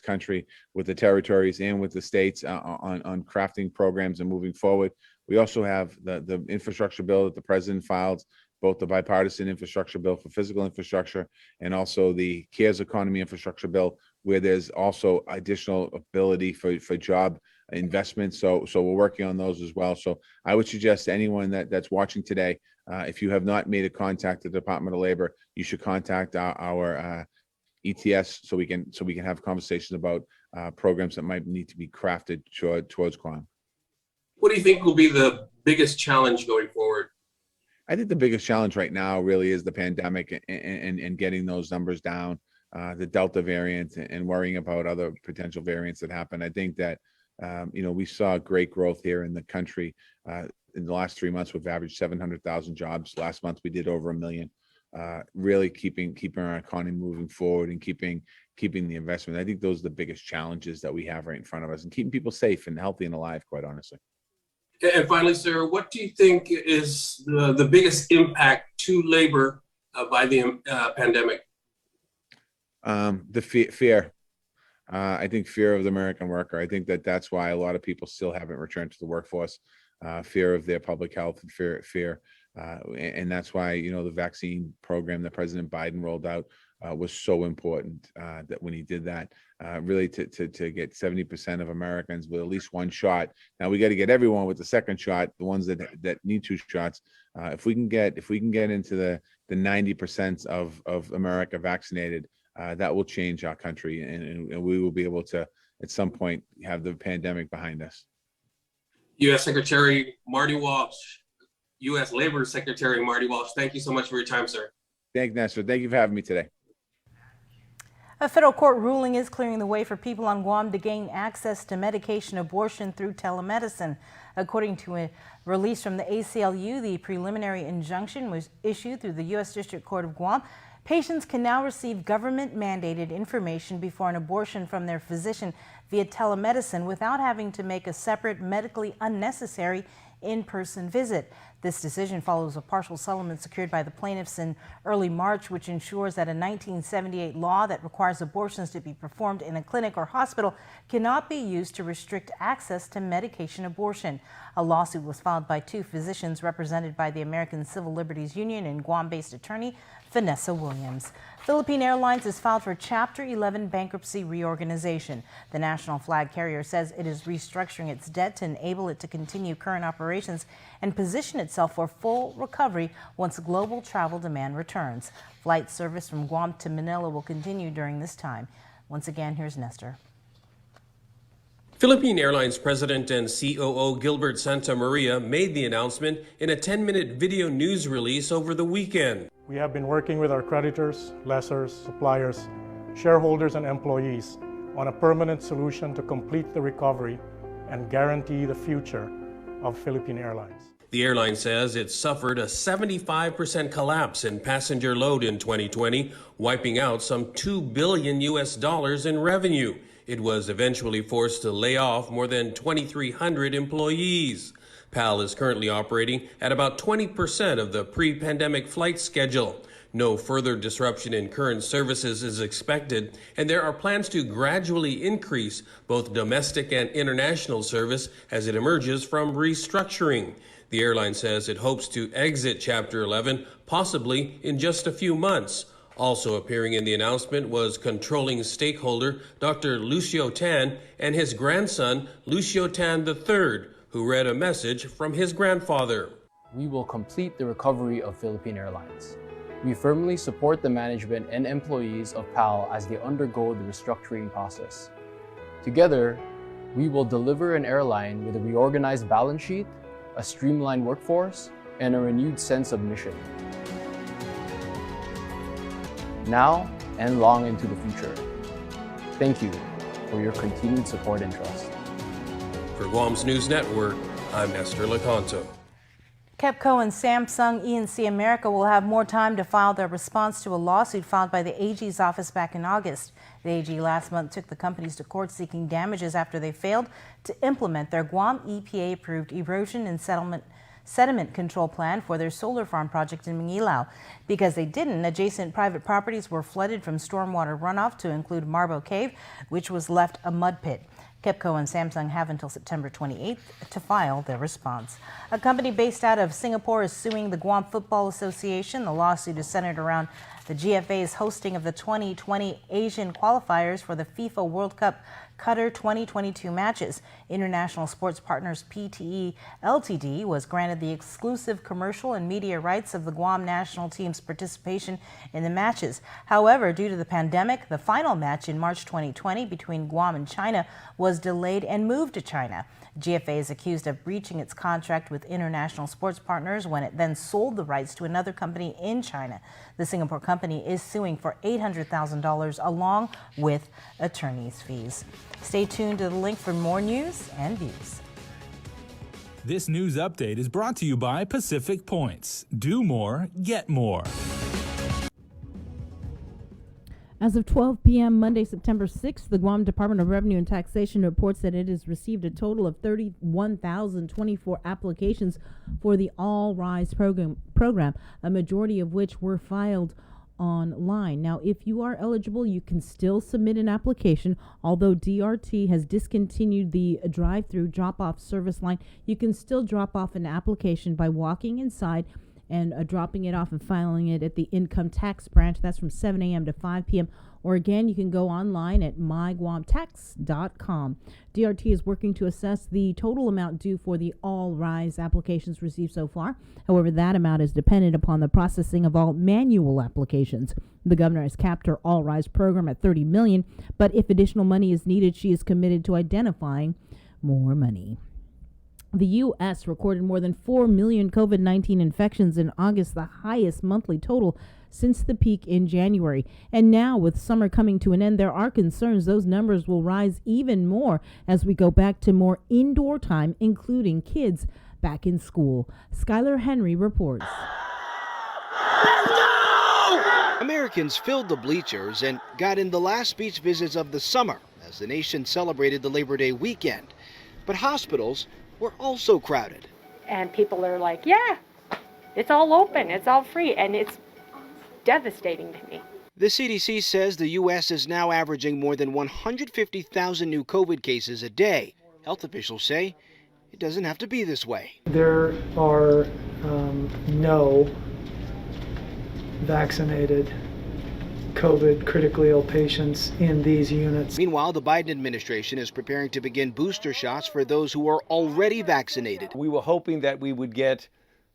country with the territories and with the states on crafting programs and moving forward. We also have the infrastructure bill that the president filed, both the bipartisan infrastructure bill for physical infrastructure and also the CARES economy infrastructure bill, where there's also additional ability for job investments. So we're working on those as well. So I would suggest to anyone that's watching today, if you have not made a contact with the Department of Labor, you should contact our ETS so we can have conversations about programs that might need to be crafted towards Guam. What do you think will be the biggest challenge going forward? I think the biggest challenge right now really is the pandemic and getting those numbers down, the Delta variant, and worrying about other potential variants that happen. I think that we saw great growth here in the country. In the last 3 months, we've averaged 700,000 jobs. Last month, we did over 1 million. Really keeping our economy moving forward and keeping the investment. I think those are the biggest challenges that we have right in front of us, and keeping people safe and healthy and alive, quite honestly. And finally, sir, what do you think is the biggest impact to labor by the pandemic? The fear. I think fear of the American worker. I think that's why a lot of people still haven't returned to the workforce. Fear of their public health and fear. And that's why, the vaccine program that President Biden rolled out was so important, that when he did that, really to get 70% of Americans with at least one shot. Now we got to get everyone with the second shot, the ones that need 2 shots. If we can get into the 90% of America vaccinated, that will change our country, and we will be able to at some point have the pandemic behind us. U.S. Secretary Marty Walsh, U.S. Labor Secretary Marty Walsh, thank you so much for your time, sir. Thank you, Nestor. Thank you for having me today. A federal court ruling is clearing the way for people on Guam to gain access to medication abortion through telemedicine. According to a release from the ACLU, the preliminary injunction was issued through the U.S. District Court of Guam. Patients can now receive government-mandated information before an abortion from their physician via telemedicine without having to make a separate, medically unnecessary in-person visit. This decision follows a partial settlement secured by the plaintiffs in early March, which ensures that a 1978 law that requires abortions to be performed in a clinic or hospital cannot be used to restrict access to medication abortion. A lawsuit was filed by 2 physicians represented by the American Civil Liberties Union and Guam-based attorney Vanessa Williams. Philippine Airlines has filed for Chapter 11 bankruptcy reorganization. The national flag carrier says it is restructuring its debt to enable it to continue current operations and position itself for full recovery once global travel demand returns. Flight service from Guam to Manila will continue during this time. Once again, here's Nestor. Philippine Airlines President and COO Gilbert Santa Maria made the announcement in a 10-minute video news release over the weekend. We have been working with our creditors, lessors, suppliers, shareholders, and employees on a permanent solution to complete the recovery and guarantee the future of Philippine Airlines. The airline says it suffered a 75% collapse in passenger load in 2020, wiping out some $2 billion in revenue. It was eventually forced to lay off more than 2,300 employees. PAL is currently operating at about 20% of the pre-pandemic flight schedule. No further disruption in current services is expected, and there are plans to gradually increase both domestic and international service as it emerges from restructuring. The airline says it hopes to exit Chapter 11 possibly in just a few months. Also appearing in the announcement was controlling stakeholder Dr. Lucio Tan and his grandson Lucio Tan III, who read a message from his grandfather. We will complete the recovery of Philippine Airlines. We firmly support the management and employees of PAL as they undergo the restructuring process. Together, we will deliver an airline with a reorganized balance sheet, a streamlined workforce, and a renewed sense of mission. Now and long into the future. Thank you for your continued support and trust. For Guam's News Network, I'm Esther Lecanto. KEPCO and Samsung E&C America will have more time to file their response to a lawsuit filed by the AG's office back in August. The AG last month took the companies to court seeking damages after they failed to implement their Guam EPA-approved erosion and sediment control plan for their solar farm project in Mangilao. Because they didn't, adjacent private properties were flooded from stormwater runoff to include Marbo Cave, which was left a mud pit. KEPCO and Samsung have until September 28th to file their response. A company based out of Singapore is suing the Guam Football Association. The lawsuit is centered around the GFA's hosting of the 2020 Asian qualifiers for the FIFA World Cup Qatar 2022 matches. International Sports Partners PTE Ltd was granted the exclusive commercial and media rights of the Guam national team's participation in the matches. However, due to the pandemic, the final match in March 2020 between Guam and China was delayed and moved to China. GFA is accused of breaching its contract with International Sports Partners when it then sold the rights to another company in China. The Singapore company is suing for $800,000 along with attorney's fees. Stay tuned to the link for more news and views. This news update is brought to you by Pacific Points. Do more, get more. As of 12 p.m. Monday, September 6th, the Guam Department of Revenue and Taxation reports that it has received a total of 31,024 applications for the All Rise program, a majority of which were filed online. Now, if you are eligible, you can still submit an application. Although DRT has discontinued the drive-through drop-off service line, you can still drop off an application by walking inside and dropping it off and filing it at the income tax branch. That's from 7 a.m. to 5 p.m. Or again, you can go online at myguamtax.com. DRT is working to assess the total amount due for the All Rise applications received so far. However, that amount is dependent upon the processing of all manual applications. The governor has capped her All Rise program at $30 million, but if additional money is needed, she is committed to identifying more money. The U.S. recorded more than 4 million COVID-19 infections in August, the highest monthly total since the peak in January. And now, with summer coming to an end, there are concerns those numbers will rise even more as we go back to more indoor time, including kids back in school. Skylar Henry reports. Americans filled the bleachers and got in the last beach visits of the summer as the nation celebrated the Labor Day weekend. But hospitals were also crowded. And people are like, yeah, it's all open, it's all free, and it's devastating to me. The CDC says the U.S. is now averaging more than 150,000 new COVID cases a day. Health officials say it doesn't have to be this way. There are no vaccinated COVID critically ill patients in these units. Meanwhile, the Biden administration is preparing to begin booster shots for those who are already vaccinated. We were hoping that we would get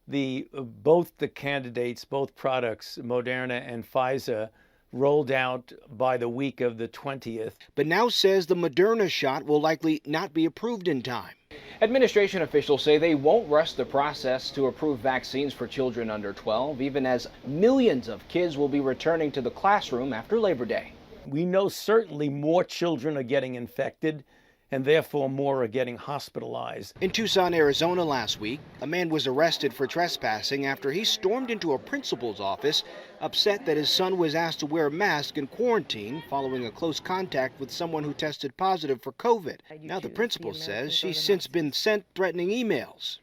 both the candidates, both products, Moderna and Pfizer, rolled out by the week of the 20th. But now says the Moderna shot will likely not be approved in time. Administration officials say they won't rush the process to approve vaccines for children under 12, even as millions of kids will be returning to the classroom after Labor Day. We know certainly more children are getting infected, and therefore more are getting hospitalized. In Tucson, Arizona last week, a man was arrested for trespassing after he stormed into a principal's office, upset that his son was asked to wear a mask in quarantine following a close contact with someone who tested positive for COVID. Now the principal says she's since been sent threatening emails.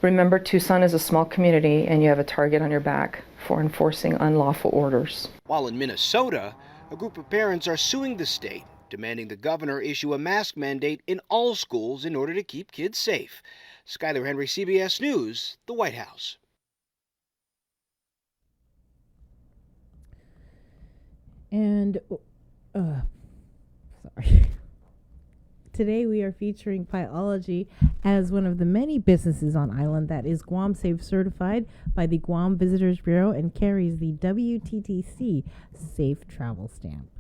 Remember, Tucson is a small community and you have a target on your back for enforcing unlawful orders. While in Minnesota, a group of parents are suing the state, demanding the governor issue a mask mandate in all schools in order to keep kids safe. Skyler Henry, CBS News, the White House. And, sorry. Today we are featuring Pieology as one of the many businesses on island that is Guam Safe certified by the Guam Visitors Bureau and carries the WTTC Safe Travel Stamp.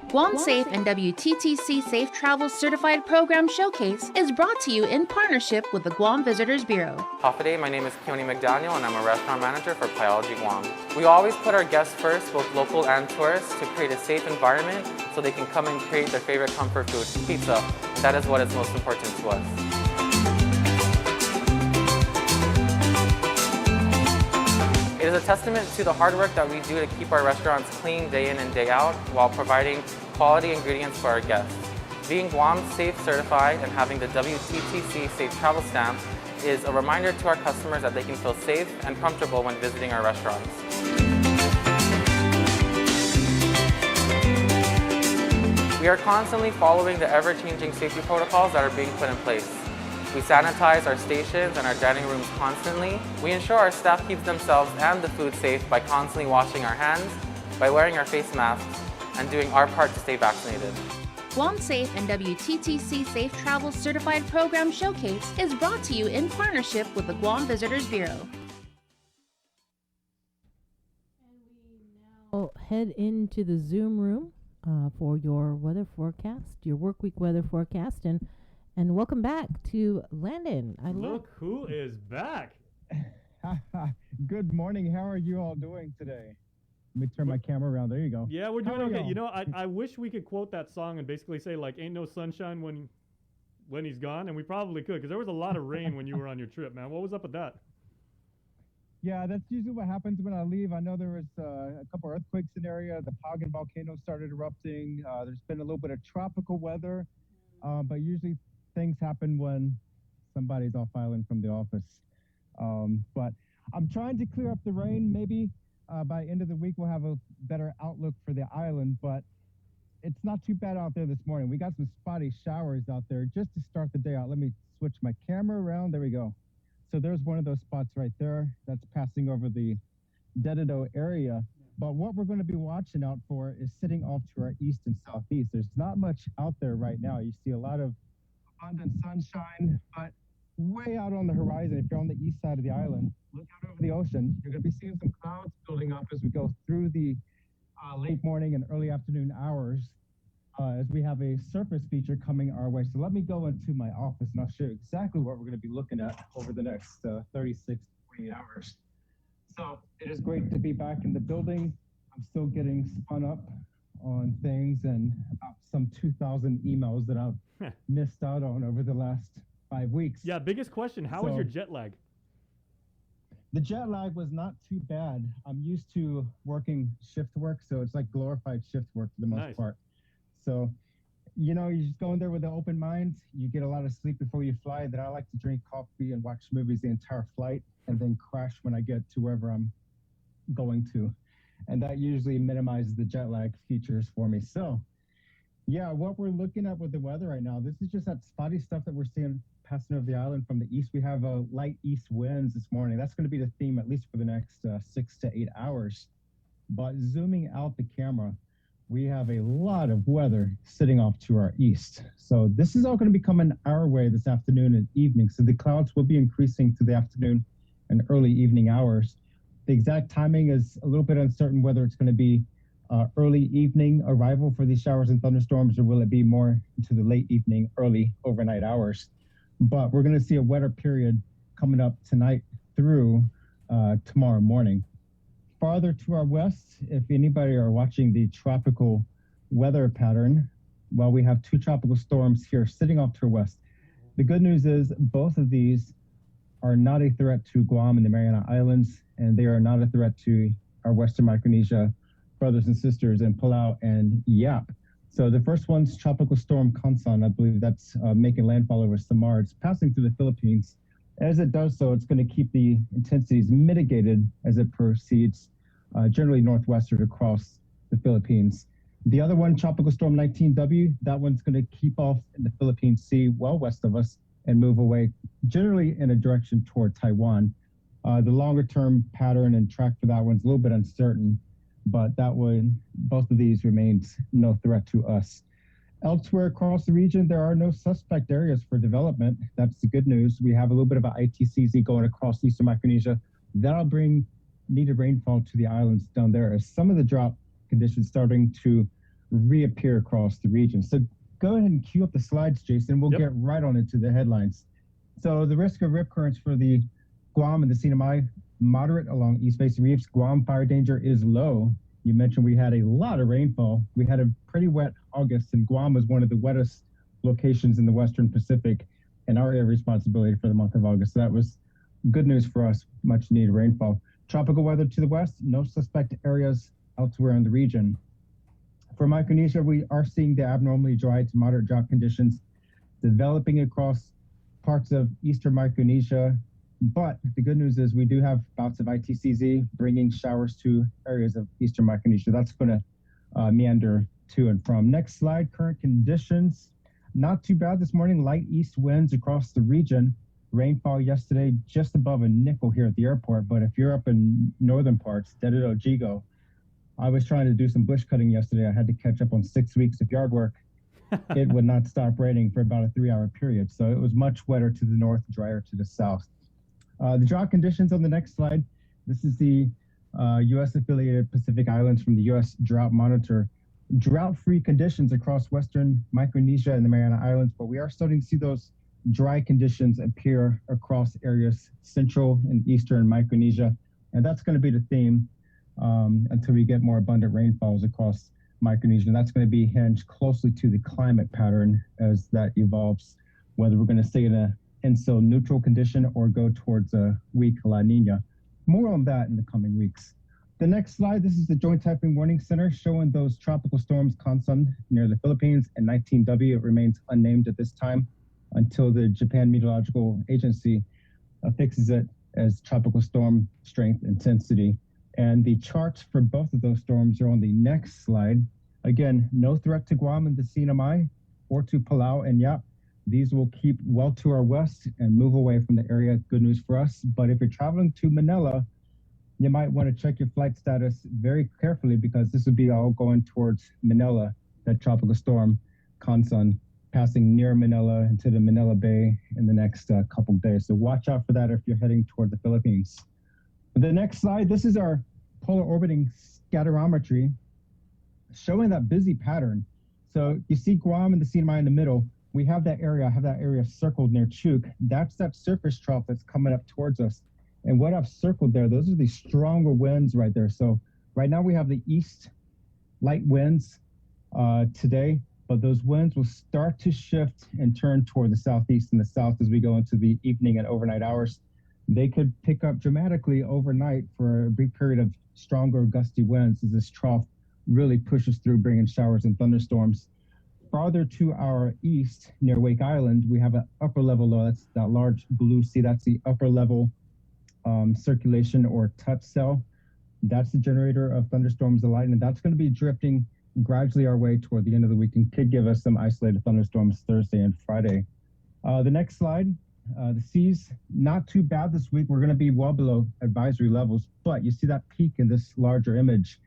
Guam Safe and WTTC Safe Travel Certified Program Showcase is brought to you in partnership with the Guam Visitors Bureau. Hafaday, my name is Keone McDaniel and I'm a restaurant manager for Pieology Guam. We always put our guests first, both local and tourists, to create a safe environment so they can come and create their favorite comfort food, pizza. That is what is most important to us. It is a testament to the hard work that we do to keep our restaurants clean day in and day out while providing quality ingredients for our guests. Being Guam Safe certified and having the WTTC Safe Travel Stamp is a reminder to our customers that they can feel safe and comfortable when visiting our restaurants. We are constantly following the ever-changing safety protocols that are being put in place. We sanitize our stations and our dining rooms constantly. We ensure our staff keeps themselves and the food safe by constantly washing our hands, by wearing our face masks, and doing our part to stay vaccinated. Guam Safe and WTTC Safe Travel Certified Program Showcase is brought to you in partnership with the Guam Visitors Bureau. We'll head into the Zoom room for your weather forecast, your work week weather forecast, and welcome back to Landon. Look who is back. Good morning. How are you all doing today? Let me turn my camera around. There you go. Yeah, we're doing okay. You know, I wish we could quote that song and basically say, like, ain't no sunshine when he's gone. And we probably could, because there was a lot of rain when you were on your trip, man. What was up with that? Yeah, that's usually what happens when I leave. I know there was a couple earthquakes in the area. The Pagan volcano started erupting. There's been a little bit of tropical weather, but usually things happen when somebody's off island from the office. But I'm trying to clear up the rain. Maybe by end of the week we'll have a better outlook for the island, but it's not too bad out there this morning. We got some spotty showers out there just to start the day out. Let me switch my camera around. There we go. So there's one of those spots right there that's passing over the Dededo area. But what we're going to be watching out for is sitting off to our east and southeast. There's not much out there right now. You see a lot of abundant sunshine, but way out on the horizon, if you're on the east side of the island, look out over the ocean. You're going to be seeing some clouds building up as we go through the late morning and early afternoon hours as we have a surface feature coming our way. So let me go into my office and I'll show you exactly what we're going to be looking at over the next 36, 48 hours. So it is great to be back in the building. I'm still getting spun up on things and some 2,000 emails that I've missed out on over the last 5 weeks. Yeah, biggest question, how was your jet lag? The jet lag was not too bad. I'm used to working shift work, so it's like glorified shift work for the most part. So, you know, you just go in there with an open mind. You get a lot of sleep before you fly. Then I like to drink coffee and watch movies the entire flight and then crash when I get to wherever I'm going to. And that usually minimizes the jet lag features for me. So, yeah, what we're looking at with the weather right now, this is just that spotty stuff that we're seeing passing over the island from the east. We have light east winds this morning. That's going to be the theme, at least for the next 6 to 8 hours. But zooming out the camera, we have a lot of weather sitting off to our east. So this is all going to be coming our way this afternoon and evening. So the clouds will be increasing to the afternoon and early evening hours. The exact timing is a little bit uncertain whether it's going to be early evening arrival for these showers and thunderstorms, or will it be more into the late evening, early overnight hours. But we're going to see a wetter period coming up tonight through tomorrow morning. Farther to our west, if anybody are watching the tropical weather pattern, while we have two tropical storms here sitting off to our west. The good news is both of these are not a threat to Guam and the Mariana Islands, and they are not a threat to our Western Micronesia brothers and sisters in Palau and Yap. So the first one's Tropical Storm Kansan. I believe that's making landfall over Samar. It's passing through the Philippines. As it does so, it's going to keep the intensities mitigated as it proceeds generally northwestward across the Philippines. The other one, Tropical Storm 19W, that one's going to keep off in the Philippine Sea well west of us and move away generally in a direction toward Taiwan. The longer term pattern and track for that one's a little bit uncertain, but that one, both of these remains no threat to us. Elsewhere across the region, there are no suspect areas for development. That's the good news. We have a little bit of an ITCZ going across Eastern Micronesia. That'll bring needed rainfall to the islands down there as some of the drought conditions starting to reappear across the region. So go ahead and cue up the slides, Jason. We'll get right on into the headlines. So the risk of rip currents for the Guam and the Sinamai, moderate along east facing reefs. Guam fire danger is low. You mentioned we had a lot of rainfall. We had a pretty wet August, and Guam was one of the wettest locations in the Western Pacific, and our area of responsibility for the month of August. So that was good news for us, much needed rainfall. Tropical weather to the west, no suspect areas elsewhere in the region. For Micronesia, we are seeing the abnormally dry to moderate drought conditions developing across parts of Eastern Micronesia. But the good news is we do have bouts of ITCZ bringing showers to areas of Eastern Micronesia. That's going to meander to and from. Next slide, current conditions. Not too bad this morning, light east winds across the region. Rainfall yesterday just above a nickel here at the airport. But if you're up in northern parts, Dededo, Jigo, I was trying to do some bush cutting yesterday. I had to catch up on 6 weeks of yard work. It would not stop raining for about a 3-hour period. So it was much wetter to the north, drier to the south. The drought conditions on the next slide. This is the U.S.-affiliated Pacific Islands from the U.S. Drought Monitor. Drought-free conditions across Western Micronesia and the Mariana Islands, but we are starting to see those dry conditions appear across areas central and eastern Micronesia, and that's going to be the theme until we get more abundant rainfalls across Micronesia. And that's going to be hinged closely to the climate pattern as that evolves, whether we're going to stay in a NSIL neutral condition or go towards a weak La Nina. More on that in the coming weeks. The next slide, this is the Joint Typhoon Warning Center showing those tropical storms Kansan near the Philippines and 19W. It remains unnamed at this time until the Japan Meteorological Agency fixes it as tropical storm strength intensity. And the charts for both of those storms are on the next slide. Again, no threat to Guam and the Sinamai or to Palau and Yap. These will keep well to our west and move away from the area. Good news for us. But if you're traveling to Manila, you might want to check your flight status very carefully because this would be all going towards Manila, that tropical storm Kansan, passing near Manila into the Manila Bay in the next couple of days. So watch out for that if you're heading toward the Philippines. The next slide, this is our polar orbiting scatterometry showing that busy pattern. So you see Guam and the Sinamai in the middle. We have that area, I have that area circled near Chuuk. That's that surface trough that's coming up towards us. And what I've circled there, those are the stronger winds right there. So right now we have the east light winds today, but those winds will start to shift and turn toward the southeast and the south as we go into the evening and overnight hours. They could pick up dramatically overnight for a brief period of stronger gusty winds as this trough really pushes through, bringing showers and thunderstorms. Farther to our east, near Wake Island, we have an upper level low. That's that large blue sea. That's the upper level circulation or touch cell. That's the generator of thunderstorms and lightning. That's going to be drifting gradually our way toward the end of the week and could give us some isolated thunderstorms Thursday and Friday. The next slide, the seas, not too bad this week. We're going to be well below advisory levels, but you see that peak in this larger image.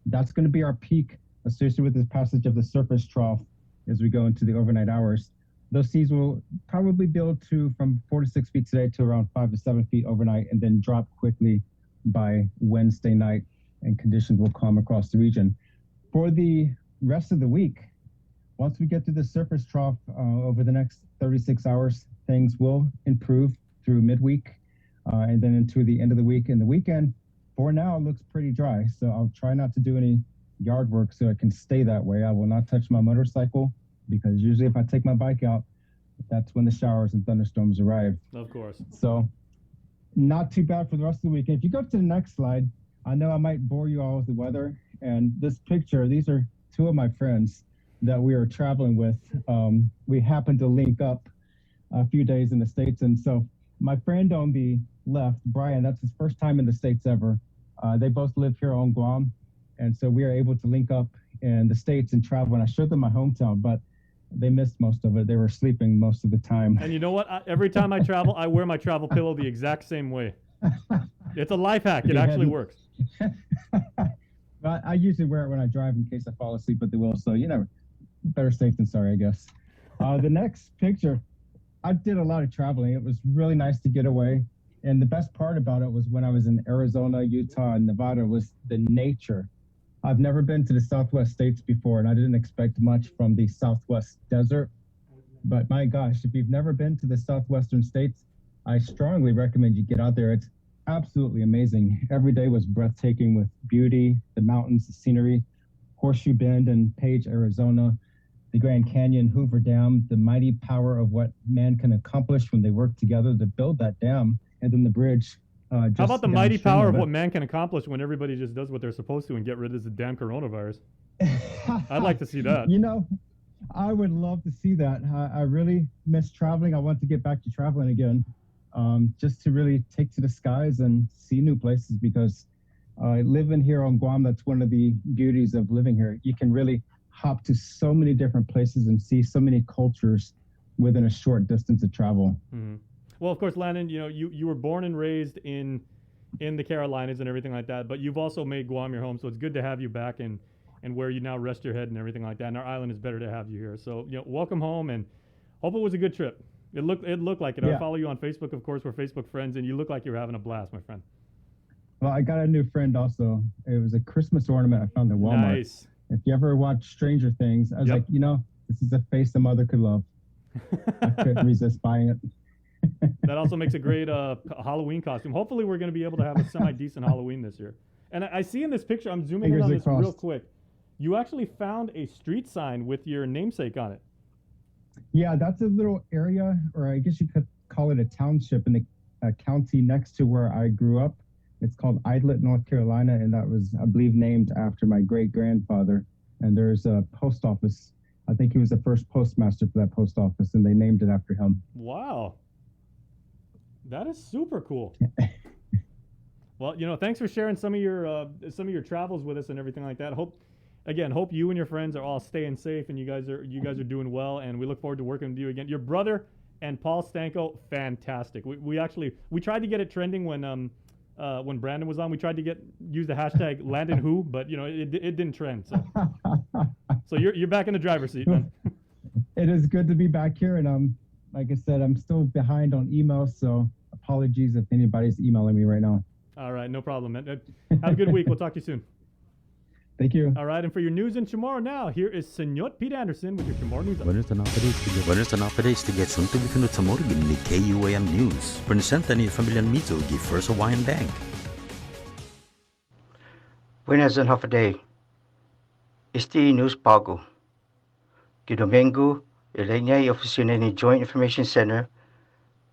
That's going to be our peak associated with the passage of the surface trough as we go into the overnight hours. Those seas will probably build to from 4 to 6 feet today to around 5 to 7 feet overnight and then drop quickly by Wednesday night, and conditions will calm across the region. For the rest of the week, once we get to the surface trough over the next 36 hours, things will improve through midweek and then into the end of the week. And the weekend, for now, looks pretty dry. So I'll try not to do any yard work so it can stay that way. I will not touch my motorcycle because usually if I take my bike out, that's when the showers and thunderstorms arrive. Of course. So not too bad for the rest of the weekend. If you go to the next slide, I know I might bore you all with the weather. And this picture, these are two of my friends that we are traveling with. We happened to link up a few days in the States. And so my friend on the left, Brian, that's his first time in the States ever. They both live here on Guam. And so we are able to link up in the States and travel. And I showed them my hometown, but they missed most of it. They were sleeping most of the time. And you know what? Every time I travel, I wear my travel pillow the exact same way. It's a life hack. It actually works. But I usually wear it when I drive in case I fall asleep at the wheel. So, better safe than sorry, I guess. The next picture, I did a lot of traveling. It was really nice to get away. And the best part about it was when I was in Arizona, Utah, and Nevada was the nature. I've never been to the Southwest states before, and I didn't expect much from the Southwest desert. But my gosh, if you've never been to the Southwestern states, I strongly recommend you get out there. It's absolutely amazing. Every day was breathtaking with beauty, the mountains, the scenery, Horseshoe Bend and Page, Arizona, the Grand Canyon, Hoover Dam, the mighty power of what man can accomplish when they work together to build that dam, and then the bridge. How about the mighty power of what man can accomplish when everybody just does what they're supposed to and get rid of the damn coronavirus? I'd like to see that. I would love to see that. I really miss traveling. I want to get back to traveling again, just to really take to the skies and see new places, because living here on Guam, that's one of the beauties of living here. You can really hop to so many different places and see so many cultures within a short distance of travel. Mm-hmm. Well, of course, Landon, you were born and raised in the Carolinas and everything like that, but you've also made Guam your home, so it's good to have you back and where you now rest your head and everything like that. And our island is better to have you here. So, welcome home, and hope it was a good trip. It looked like it. Yeah. I follow you on Facebook, of course. We're Facebook friends, and you look like you were having a blast, my friend. Well, I got a new friend also. It was a Christmas ornament I found at Walmart. Nice. If you ever watch Stranger Things, I was like, this is a face a mother could love. I couldn't resist buying it. That also makes a great Halloween costume. Hopefully, we're going to be able to have a semi-decent Halloween this year. And I see in this picture, I'm zooming in on this real quick. You actually found a street sign with your namesake on it. Yeah, that's a little area, or I guess you could call it a township in the county next to where I grew up. It's called Idlet, North Carolina, and that was, I believe, named after my great-grandfather. And there's a post office. I think he was the first postmaster for that post office, and they named it after him. Wow. That is super cool. Well, thanks for sharing some of your travels with us and everything like that. Hope you and your friends are all staying safe and you guys are doing well, and we look forward to working with you again. Your brother and Paul Stanko, fantastic. We tried to get it trending when Brandon was on. We tried to use the hashtag Landon Who, but it didn't trend. So you're back in the driver's seat, man. It is good to be back here, and like I said, I'm still behind on emails, so apologies if anybody's emailing me right now. All right, no problem, man. Have a good week. We'll talk to you soon. Thank you. All right, and for your news in Chamorro now, here is Senor Pete Anderson with your Chamorro News. Buenos updates to get soon to be finished Chamorro ni KUAM News. Presenta ni Familian Mizo gi First Hawaiian Bank. Buenas and half a day. Este news bago. Domingo, ilenya ay opisina ni Joint Information Center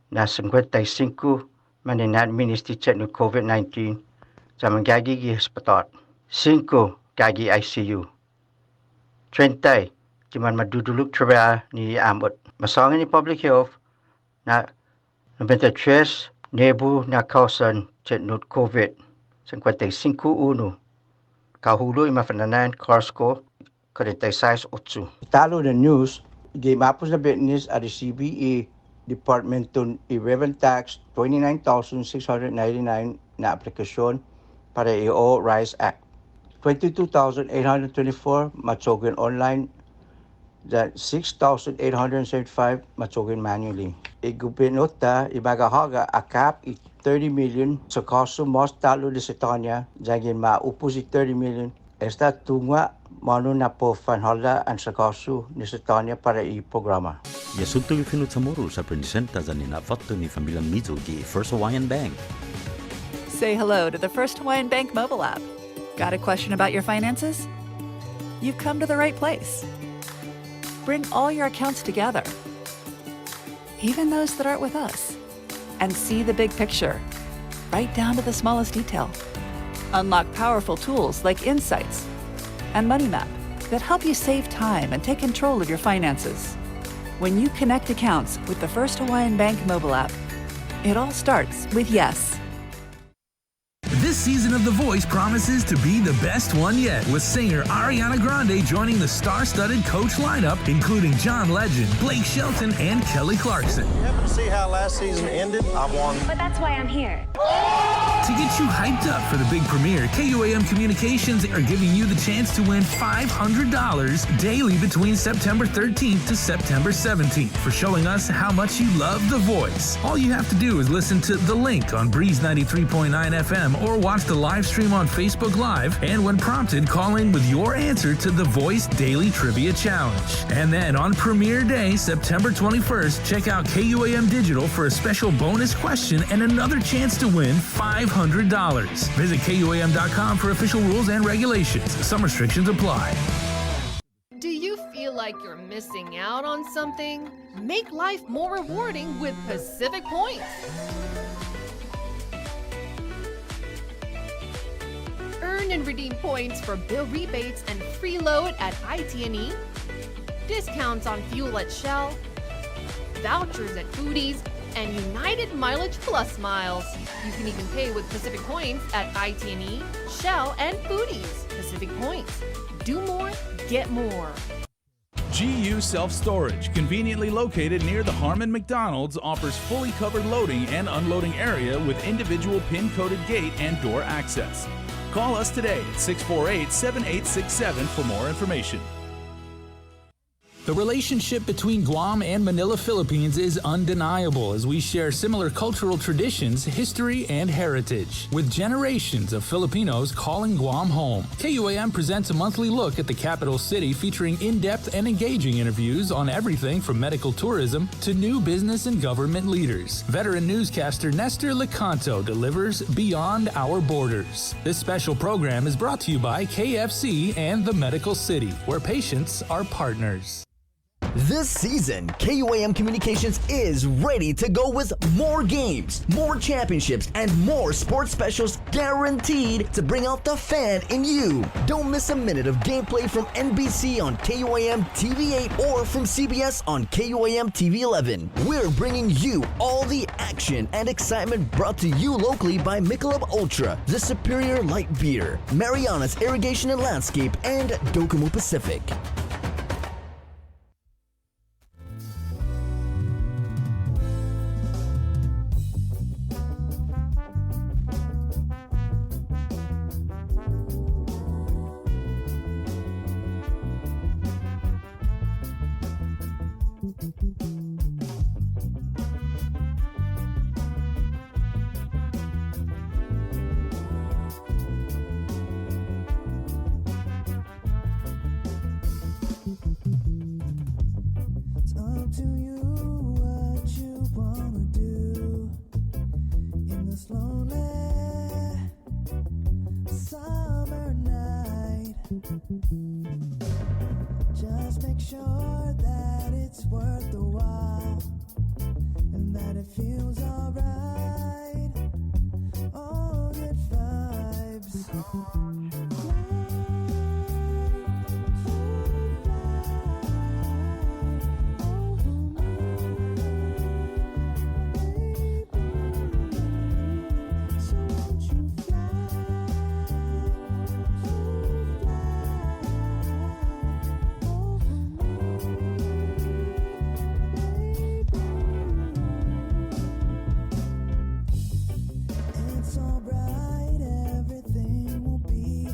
na 55 maninadmin isti no COVID-19 sa manggagi gi hospital. 5 gagi ICU. 30 cuman madudulog trabaho ni amot. Masangan ni Public Health na 93 nebu na kausan no COVID 55-1. Kahulo imafananan Carsko 46-8. Talo na news, gimapos na business at the CBE Department to i-revenue tax 29,699 na aplikasyon para i-O RISE Act. 22,824 matsogin online, that 6,875 matsogin manually. Igubinota ibagahaga akap 30 million sa kaso mas talo de Setania, jagin maupos 30 million. Esta tunga mano na po fanhala ang sa kaso ni Setania para i-programa. Yasunto ifinut sa muro sa presenta sa ninafatto ni Familian Mizo gi First Hawaiian Bank. Say hello to the First Hawaiian Bank mobile app. Got a question about your finances? You've come to the right place. Bring all your accounts together, even those that aren't with us, and see the big picture, right down to the smallest detail. Unlock powerful tools like Insights and MoneyMap that help you save time and take control of your finances. When you connect accounts with the First Hawaiian Bank mobile app, it all starts with yes. This season of The Voice promises to be the best one yet, with singer Ariana Grande joining the star-studded coach lineup, including John Legend, Blake Shelton, and Kelly Clarkson. You happen to see how last season ended? I won. But that's why I'm here. To get you hyped up for the big premiere, KUAM Communications are giving you the chance to win $500 daily between September 13th to September 17th for showing us how much you love The Voice. All you have to do is listen to The Link on Breeze 93.9 FM or watch the live stream on Facebook Live, and when prompted, call in with your answer to The Voice Daily Trivia Challenge. And then on premiere day, September 21st, check out KUAM Digital for a special bonus question and another chance to win $500. Visit KUAM.com for official rules and regulations. Some restrictions apply. Do you feel like you're missing out on something? Make life more rewarding with Pacific Points. Earn and redeem points for bill rebates and free load at IT&E, discounts on fuel at Shell, vouchers at Foodies, and United Mileage Plus miles. You can even pay with Pacific Points at IT&E, Shell, and Foodies. Pacific Points. Do more, get more. GU Self-Storage, conveniently located near the Harmon McDonald's, offers fully covered loading and unloading area with individual pin-coded gate and door access. Call us today at 648-7867 for more information. The relationship between Guam and Manila, Philippines is undeniable as we share similar cultural traditions, history, and heritage, with generations of Filipinos calling Guam home. KUAM presents a monthly look at the capital city featuring in-depth and engaging interviews on everything from medical tourism to new business and government leaders. Veteran newscaster Nestor Lecanto delivers Beyond Our Borders. This special program is brought to you by KFC and the Medical City, where patients are partners. This season, KUAM Communications is ready to go with more games, more championships, and more sports specials guaranteed to bring out the fan in you. Don't miss a minute of gameplay from NBC on KUAM TV8 or from CBS on KUAM TV 11. We're bringing you all the action and excitement brought to you locally by Michelob Ultra, the superior light beer, Mariana's Irrigation and Landscape, and Docomo Pacific. Just make sure that it's worth the while and that it feels alright. All good vibes. It's alright, everything will be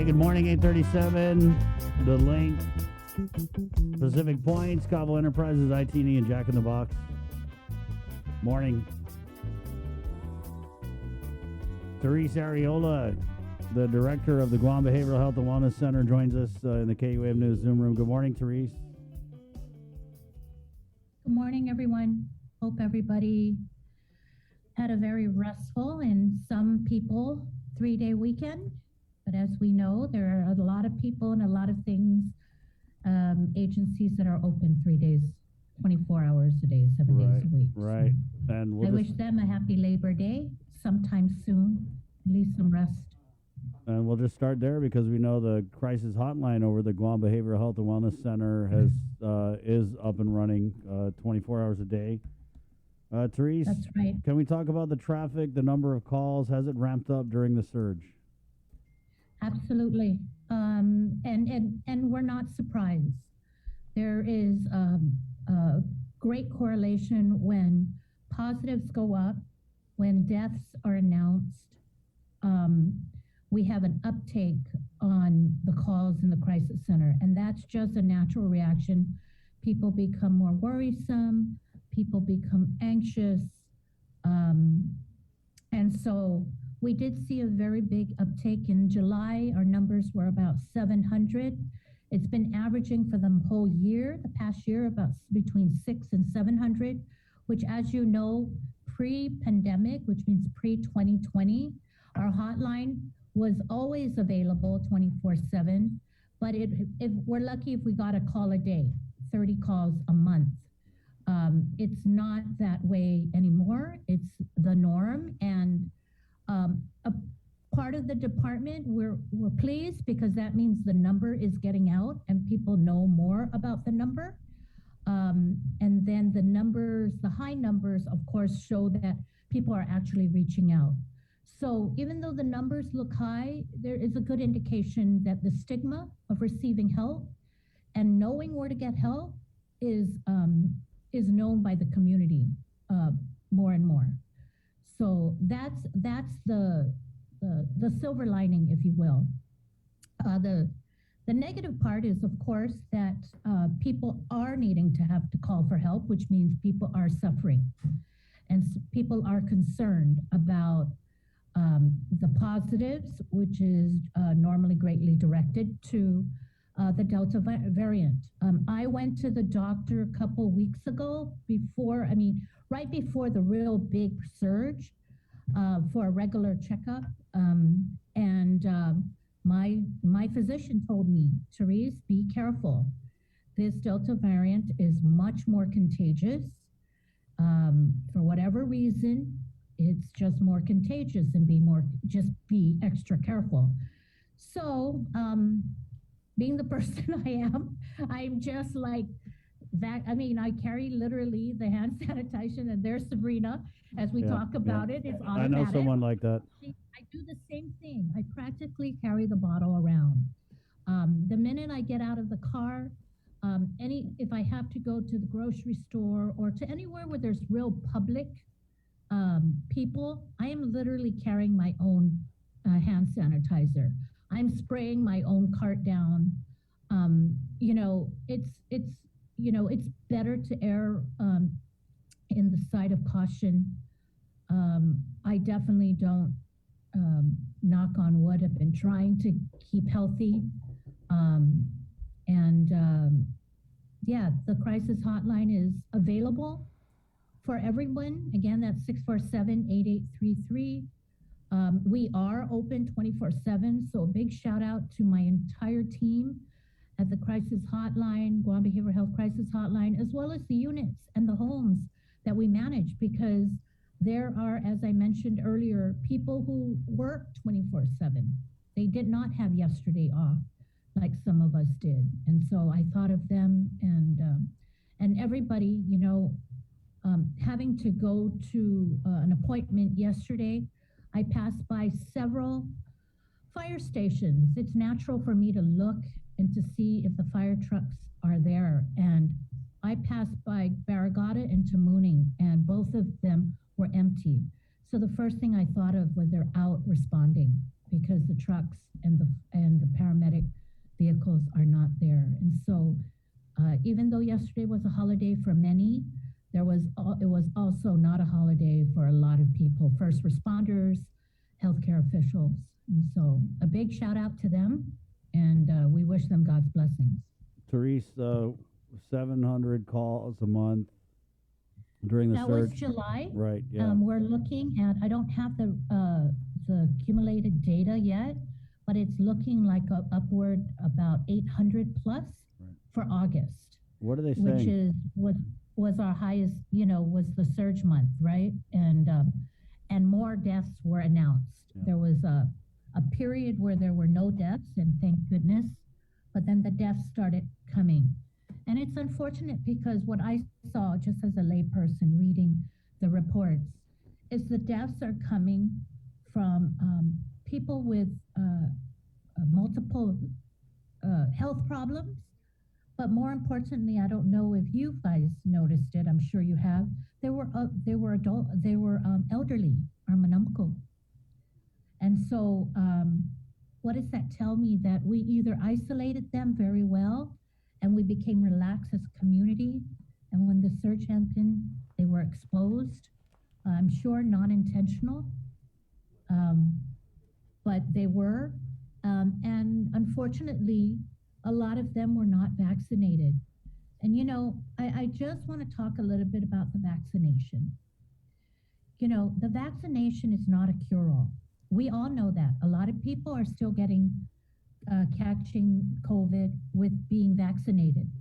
good morning, 837. The Link, Pacific Point, Scavo Enterprises, ITN, and Jack in the Box. Morning. Therese Ariola, the director of the Guam Behavioral Health and Wellness Center, joins us in the KUAM News Zoom room. Good morning, Therese. Good morning, everyone. Hope everybody had a very restful and some people 3-day weekend. But as we know, there are a lot of people and a lot of things, agencies that are open 3 days, 24 hours a day, 7 days a week. Right. And I wish them a happy Labor Day sometime soon, at least some rest. And we'll just start there because we know the crisis hotline over the Guam Behavioral Health and Wellness Center has is up and running 24 hours a day. Therese, that's right. Can we talk about the traffic, the number of calls? Has it ramped up during the surge? Absolutely. And we're not surprised. There is a great correlation when positives go up, when deaths are announced. We have an uptake on the calls in the crisis center, and that's just a natural reaction. People become more worrisome, people become anxious, and so we did see a very big uptake in July. Our numbers were about 700. It's been averaging for the whole year, the past year, about between 600 and 700, which, as you know, pre-pandemic, which means pre-2020, our hotline was always available 24/7, but if we're lucky if we got a call a day, 30 calls a month. It's not that way anymore. It's the norm, and a part of the department, we're pleased because that means the number is getting out and people know more about the number. And then the numbers, the high numbers, of course, show that people are actually reaching out. So even though the numbers look high, there is a good indication that the stigma of receiving help and knowing where to get help is known by the community more and more. So that's the silver lining, if you will. The negative part is, of course, that people are needing to have to call for help, which means people are suffering, and people are concerned about the positives, which is normally greatly directed to the Delta variant. I went to the doctor a couple weeks ago right before the real big surge for a regular checkup. And my physician told me, Therese, be careful. This Delta variant is much more contagious. For whatever reason, it's just more contagious and be extra careful. So, being the person I am, I'm just like that. I carry literally the hand sanitizer, and there's Sabrina as we talk about it. It's automatic. I know someone like that. I do the same thing. I practically carry the bottle around. The minute I get out of the car, if I have to go to the grocery store or to anywhere where there's real public people, I am literally carrying my own hand sanitizer. I'm spraying my own cart down. It's better to err in the side of caution. I definitely don't, knock on wood, have been trying to keep healthy. The crisis hotline is available for everyone. Again, that's 647-8833. We are open 24/7, so a big shout out to my entire team at the Crisis Hotline, Guam Behavioral Health Crisis Hotline, as well as the units and the homes that we manage, because there are, as I mentioned earlier, people who work 24/7. They did not have yesterday off like some of us did. And so I thought of them and everybody, having to go to an appointment yesterday. I passed by several fire stations. It's natural for me to look and to see if the fire trucks are there. And I passed by Barragata and Tamuning, and both of them were empty. So the first thing I thought of was they're out responding. because the trucks and the paramedic vehicles are not there. And so even though yesterday was a holiday for many, it was also not a holiday for a lot of people, first responders, healthcare officials. And so a big shout out to them, and we wish them God's blessings. Therese, 700 calls a month during the That surge. was July. Right, yeah. We're looking at, I don't have the accumulated data yet, but it's looking like upward about 800 plus for August. What are they saying? Which is was our highest, was the surge month, right? And more deaths were announced. Yeah. There was a period where there were no deaths, and thank goodness, but then the deaths started coming. And it's unfortunate because what I saw just as a layperson reading the reports is the deaths are coming from people with multiple health problems. But more importantly, I don't know if you guys noticed it. I'm sure you have. They were elderly, uncle. And so, what does that tell me? That we either isolated them very well, and we became relaxed as a community. And when the surge happened, they were exposed. I'm sure non-intentional, but they were. And unfortunately, a lot of them were not vaccinated. And I just want to talk a little bit about the vaccination. The vaccination is not a cure-all. We all know that. A lot of people are still catching COVID with being vaccinated.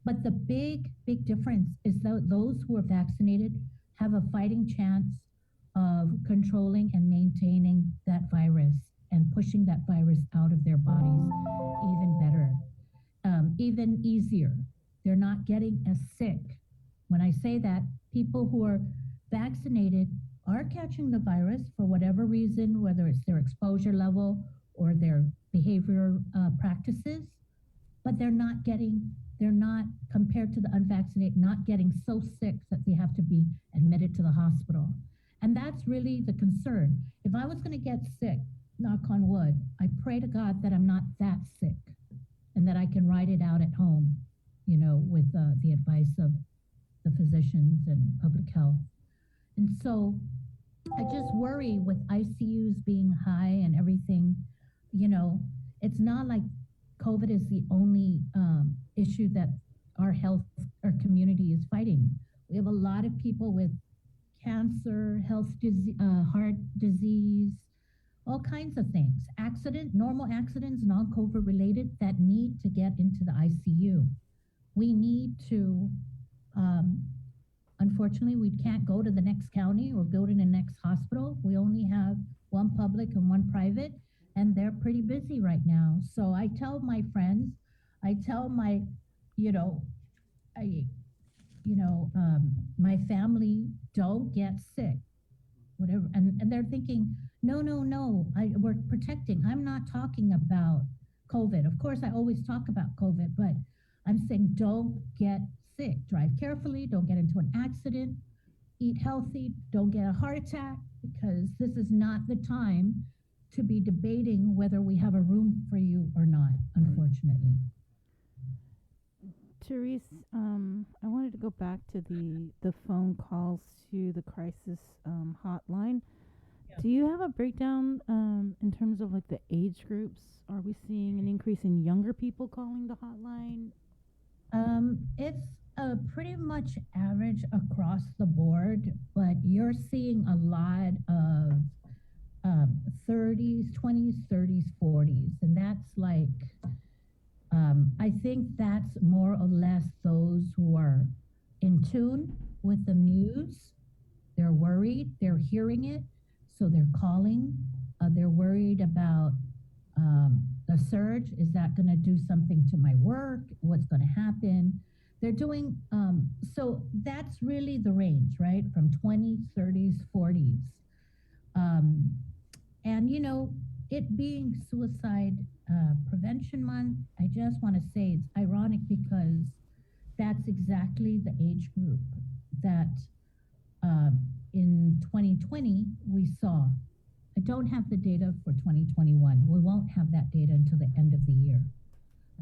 But the big difference is that those who are vaccinated have a fighting chance of controlling and maintaining that virus and pushing that virus out of their bodies even better, even easier. They're not getting as sick. When I say that, people who are vaccinated are catching the virus for whatever reason, whether it's their exposure level or their behavior practices, but they're not, compared to the unvaccinated, not getting so sick that they have to be admitted to the hospital. And that's really the concern. If I was going to get sick, knock on wood, I pray to God that I'm not that sick and that I can ride it out at home, with the advice of the physicians and public health. And so I just worry with ICUs being high and everything, it's not like COVID is the only issue that our community is fighting. We have a lot of people with cancer, heart disease, all kinds of things, normal accidents, non-COVID related, that need to get into the ICU. We need to, unfortunately, we can't go to the next county or go to the next hospital. We only have one public and one private, and they're pretty busy right now. So I tell my friends, I tell my, my family, don't get sick, whatever. And they're thinking, no, we're protecting. I'm not talking about COVID. Of course, I always talk about COVID, but I'm saying don't get sick. Drive carefully, don't get into an accident, eat healthy, don't get a heart attack, because this is not the time to be debating whether we have a room for you or not, unfortunately. Therese, I wanted to go back to the phone calls to the crisis hotline. Do you have a breakdown in terms of like the age groups? Are we seeing an increase in younger people calling the hotline? It's pretty much average across the board, but you're seeing a lot of 30s, 20s, 30s, 40s, and that's like, I think that's more or less those who are in tune with the news. They're worried, they're hearing it, so they're calling. They're worried about the surge. Is that going to do something to my work? What's going to happen? They're doing, so that's really the range, right? From 20s, 30s, 40s. And, it being Suicide Prevention Month, I just want to say it's ironic because that's exactly the age group that in 2020 we saw I don't have the data for 2021. We won't have that data until the end of the year,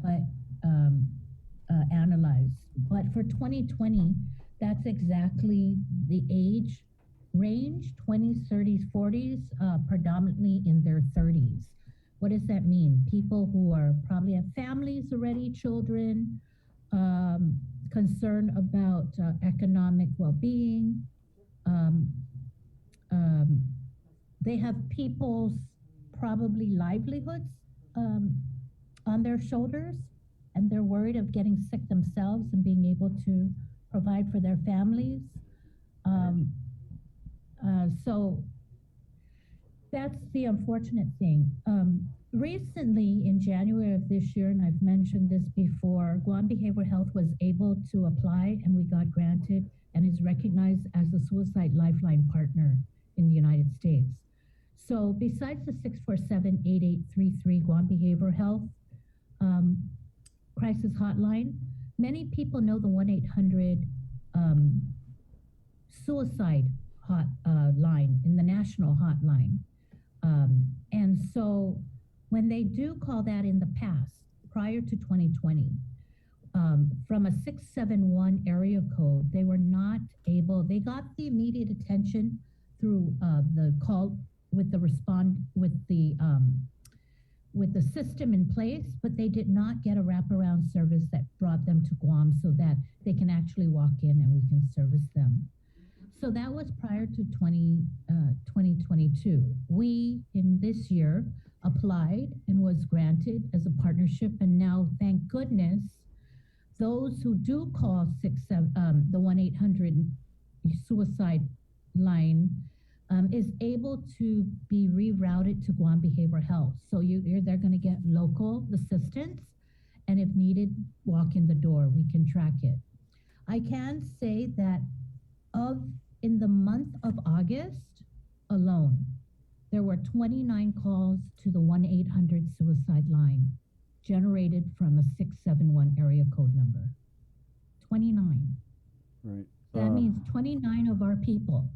but analyzed. But for 2020, that's exactly the age range, 20s, 30s, 40s, predominantly in their 30s. What does that mean? People who are probably have families already, children, concerned about economic well-being. They have people's probably livelihoods on their shoulders, and they're worried of getting sick themselves and being able to provide for their families. So that's the unfortunate thing. Recently, in January of this year, and I've mentioned this before, Guam Behavioral Health was able to apply, and we got granted and is recognized as a Suicide Lifeline partner in the United States. So besides the 647-8833 Guam Behavioral Health crisis hotline, many people know the 1-800 suicide line in the national hotline. And so when they do call that in the past, prior to 2020, from a 671 area code, they were not able, they got the immediate attention through the call with the with the system in place, but they did not get a wraparound service that brought them to Guam so that they can actually walk in and we can service them. So that was prior to 2022. We, in this year, applied and was granted as a partnership, and now, thank goodness, those who do call the 1-800 suicide line is able to be rerouted to Guam Behavioral Health. So they're going to get local assistance, and if needed, walk in the door. We can track it. I can say that in the month of August alone, there were 29 calls to the 1-800 suicide line generated from a 671 area code number. 29. Right. That means 29 of our people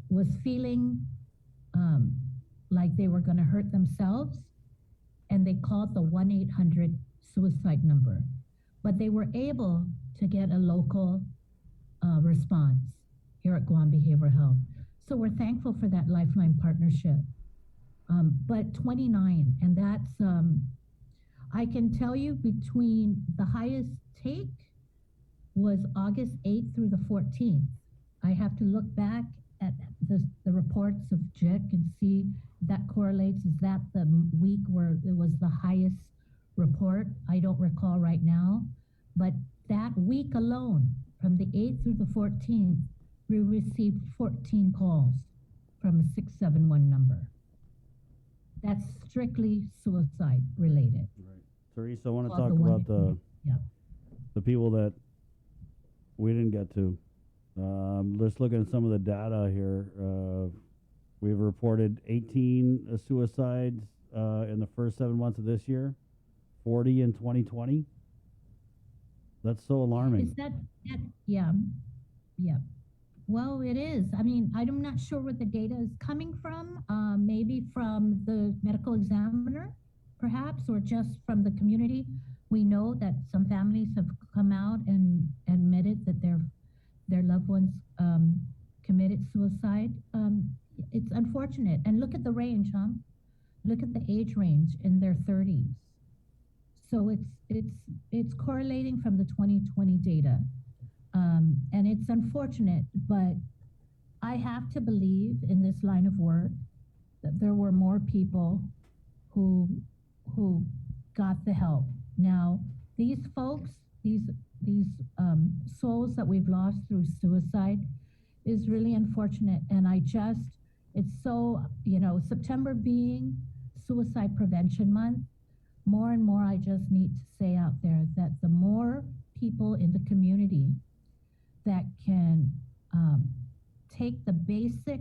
was feeling like they were going to hurt themselves, and they called the 1-800 suicide number. But they were able to get a local response here at Guam Behavioral Health. So we're thankful for that Lifeline partnership. But 29, and that's, I can tell you between the highest take was August 8th through the 14th. I have to look back at the reports of JIC and see if that correlates. Is that the week where it was the highest report? I don't recall right now, but that week alone, from the 8th through the 14th, we received 14 calls from a 671 number. That's strictly suicide related. Right. Teresa, I want to Well, talk the about one- the people that we didn't get to. Let's look at some of the data here. We've reported 18 suicides in the first 7 months of this year, 40 in 2020. That's so alarming. Is that yeah. Well, it is. I mean, I'm not sure where the data is coming from. Maybe from the medical examiner, perhaps, or just from the community. We know that some families have come out and admitted that their loved ones committed suicide. It's unfortunate. And look at the range, huh? Look at the age range in their 30s. So it's correlating from the 2020 data. And it's unfortunate, but I have to believe in this line of work that there were more people who got the help. Now, these folks, these souls that we've lost through suicide is really unfortunate. And it's so, September being Suicide Prevention Month, more and more I just need to say out there that the more people in the community that can take the basic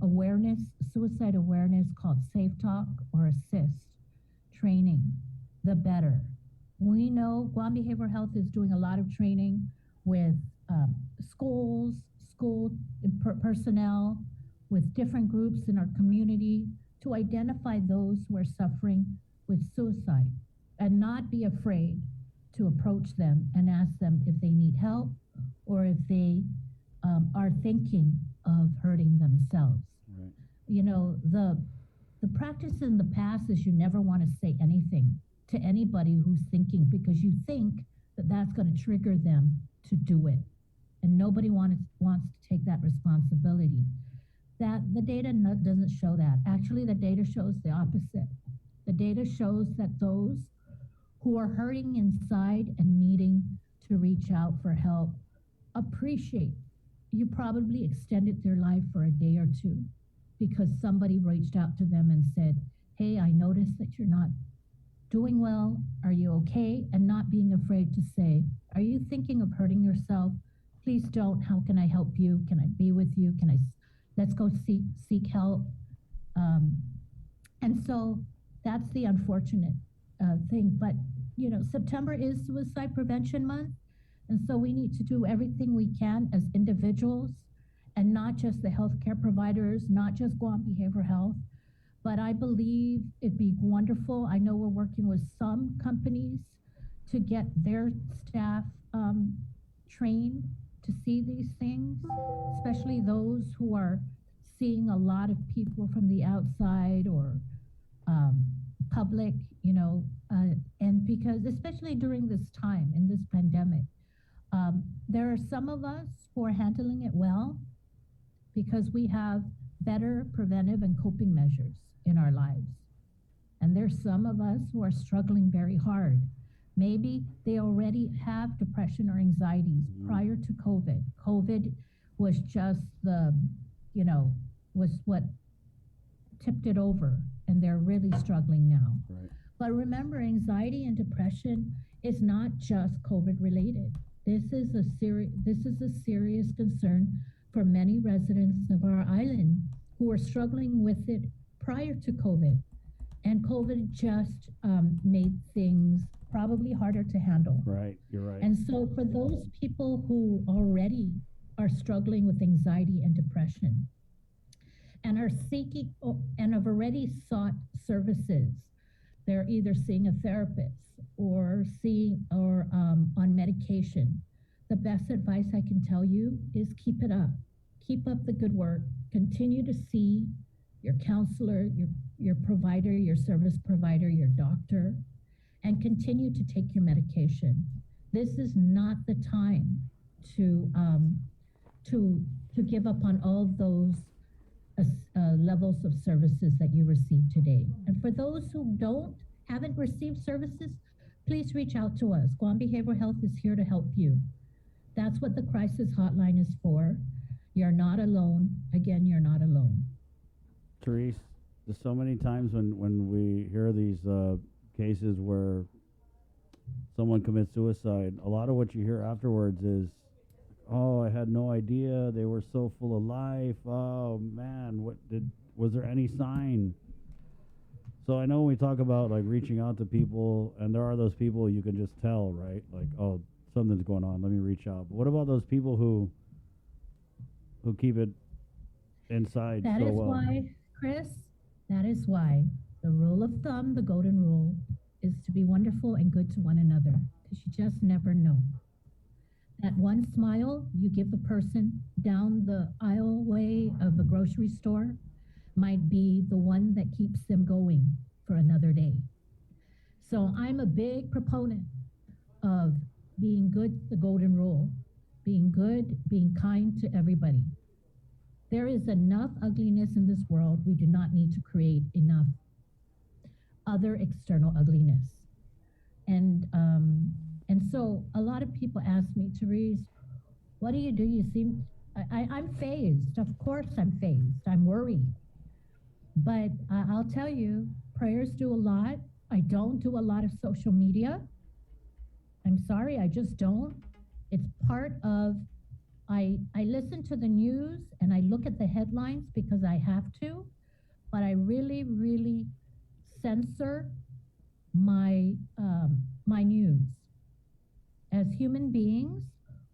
awareness, suicide awareness called Safe Talk or Assist training, the better. We know Guam Behavioral Health is doing a lot of training with schools, school personnel, with different groups in our community to identify those who are suffering with suicide and not be afraid to approach them and ask them if they need help or if they are thinking of hurting themselves. Right. You know, the practice in the past is you never want to say anything to anybody who's thinking because you think that that's going to trigger them to do it. And nobody wants to take that responsibility. That the data doesn't show that. Actually, the data shows the opposite. The data shows that those who are hurting inside and needing to reach out for help appreciate you probably extended their life for a day or two because somebody reached out to them and said, hey, I noticed that you're not doing well. Are you okay? And not being afraid to say, are you thinking of hurting yourself? Please don't. How can I help you? Can I be with you? Let's go seek help. And so that's the unfortunate thing. But, you know, September is Suicide Prevention Month. And so we need to do everything we can as individuals and not just the healthcare providers, not just Guam Behavioral Health. But I believe it'd be wonderful. I know we're working with some companies to get their staff trained to see these things, especially those who are seeing a lot of people from the outside or public, you know, and because especially during this time in this pandemic, there are some of us who are handling it well because we have better preventive and coping measures in our lives. And there's some of us who are struggling very hard. Maybe they already have depression or anxieties prior to COVID. COVID was just was what tipped it over, and they're really struggling now. Right. But remember, anxiety and depression is not just COVID related. This is a serious concern for many residents of our island who are struggling with it prior to COVID. And COVID just made things probably harder to handle. Right, you're right. And so for those people who already are struggling with anxiety and depression and are seeking and have already sought services, they're either seeing a therapist or on medication. The best advice I can tell you is keep it up. Keep up the good work. Continue to see your counselor, your provider, your service provider, your doctor, and continue to take your medication. This is not the time to give up on all those levels of services that you receive today. And for those who haven't received services, please reach out to us. Guam Behavioral Health is here to help you. That's what the crisis hotline is for. You're not alone. Again, you're not alone. Therese, there's so many times when we hear these cases where someone commits suicide, a lot of what you hear afterwards is, oh, I had no idea. They were so full of life. Oh, man, was there any sign? So I know when we talk about like reaching out to people, and there are those people you can just tell, right? Like, oh, something's going on. Let me reach out. But what about those people who keep it inside That so is well? why, Chris, that is why the rule of thumb, the golden rule, is to be wonderful and good to one another, because you just never know. That one smile you give the person down the aisleway of a grocery store might be the one that keeps them going for another day. So I'm a big proponent of being good, the golden rule, being good, being kind to everybody. There is enough ugliness in this world. We do not need to create enough other external ugliness. And so a lot of people ask me, Therese, what do? You seem, I'm phased. Of course I'm phased. I'm worried. But I'll tell you, prayers do a lot. I don't do a lot of social media. I'm sorry, I just don't. It's part of, I listen to the news and I look at the headlines because I have to, but I really, really censor my news. As human beings,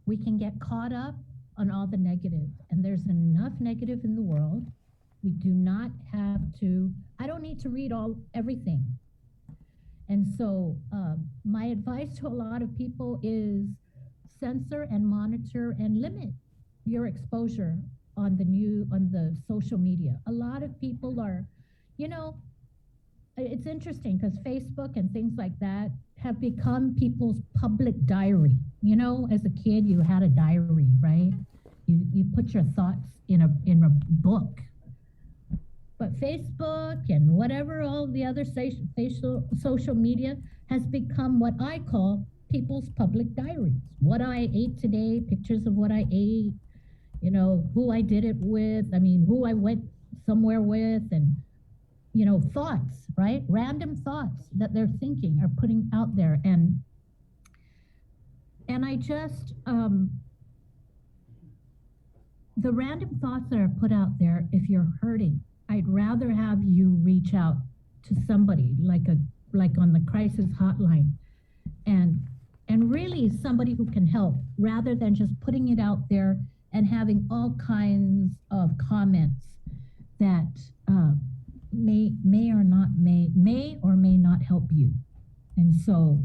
we can get caught up on all the negative, and there's enough negative in the world. We do not have to, I don't need to read everything. And so my advice to a lot of people is censor and monitor and limit your exposure on the social media. A lot of people are, it's interesting because Facebook and things like that have become people's public diary. As a kid, you had a diary, right? You put your thoughts in a book. But Facebook and whatever, all the other social media has become what I call people's public diaries. What I ate today, pictures of what I ate, who I did it with, who I went somewhere with, and, thoughts, right? Random thoughts that they're thinking are putting out there. And I just, the random thoughts that are put out there, if you're hurting, I'd rather have you reach out to somebody like on the crisis hotline and really somebody who can help, rather than just putting it out there and having all kinds of comments that may or may not help you. And so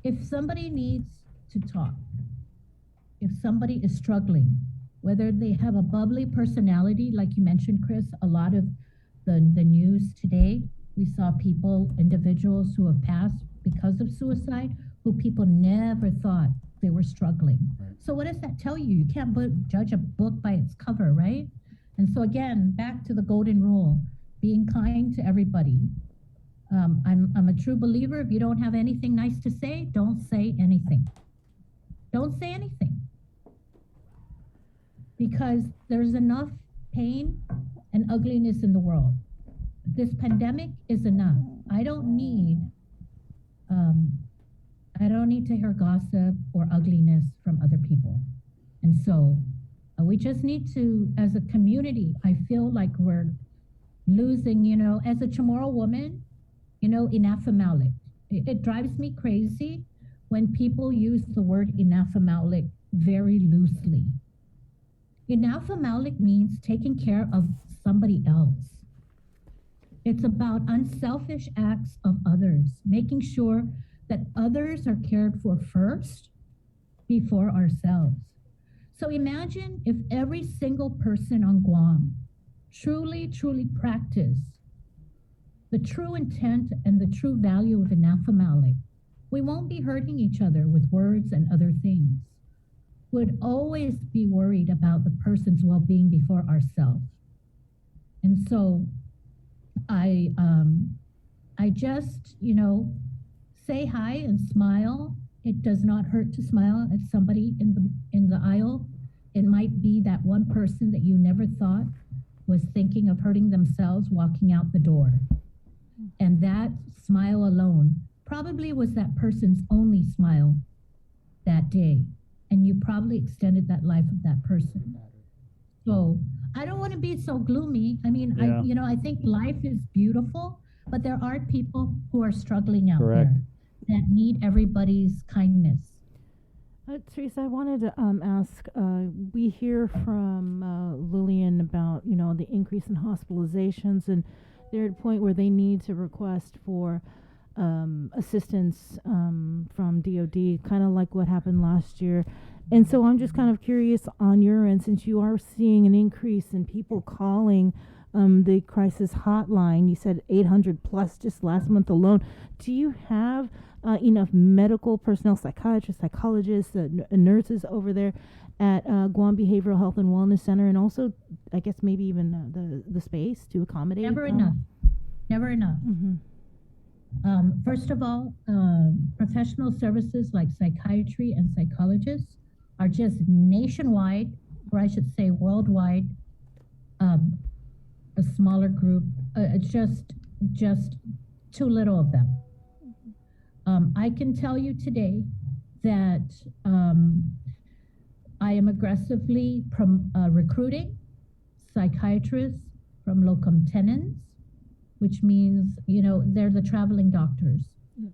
if somebody needs to talk, if somebody is struggling, whether they have a bubbly personality, like you mentioned, Chris, a lot of the news today, we saw individuals who have passed because of suicide, who people never thought they were struggling. Right. So what does that tell you? You can't judge a book by its cover, right? And so again, back to the golden rule, being kind to everybody. I'm a true believer. If you don't have anything nice to say, don't say anything. Don't say anything. Because there's enough pain and ugliness in the world. This pandemic is enough. I don't need to hear gossip or ugliness from other people. And so we just need to, as a community, I feel like we're losing, as a Chamorro woman, Inafamalik. It drives me crazy when people use the word Inafamalik very loosely. Inafamalik means taking care of somebody else. It's about unselfish acts of others, making sure that others are cared for first before ourselves. So imagine if every single person on Guam truly practiced the true intent and the true value of Inafamalik. We won't be hurting each other with words and other things. Would always be worried about the person's well-being before ourselves. And so I just, say hi and smile. It does not hurt to smile at somebody in the aisle. It might be that one person that you never thought was thinking of hurting themselves walking out the door. And that smile alone probably was that person's only smile that day. And you probably extended that life of that person. So I don't want to be so gloomy. Yeah. I think life is beautiful, but there are people who are struggling out Correct. There that need everybody's kindness. Teresa, I wanted to ask, we hear from Lillian about, the increase in hospitalizations, and they're at a point where they need to request for assistance from DOD, kind of like what happened last year. And so I'm just kind of curious on your end, since you are seeing an increase in people calling the crisis hotline. You said 800 plus just last month alone. Do you have enough medical personnel, psychiatrists, psychologists, nurses over there at Guam Behavioral Health and Wellness Center, and also, I guess, maybe even the space to accommodate? Never enough. Never enough. Mm-hmm. First of all, professional services like psychiatry and psychologists are just nationwide, or I should say worldwide, a smaller group, just too little of them. I can tell you today that I am aggressively recruiting psychiatrists from locum tenens, which means, they're the traveling doctors,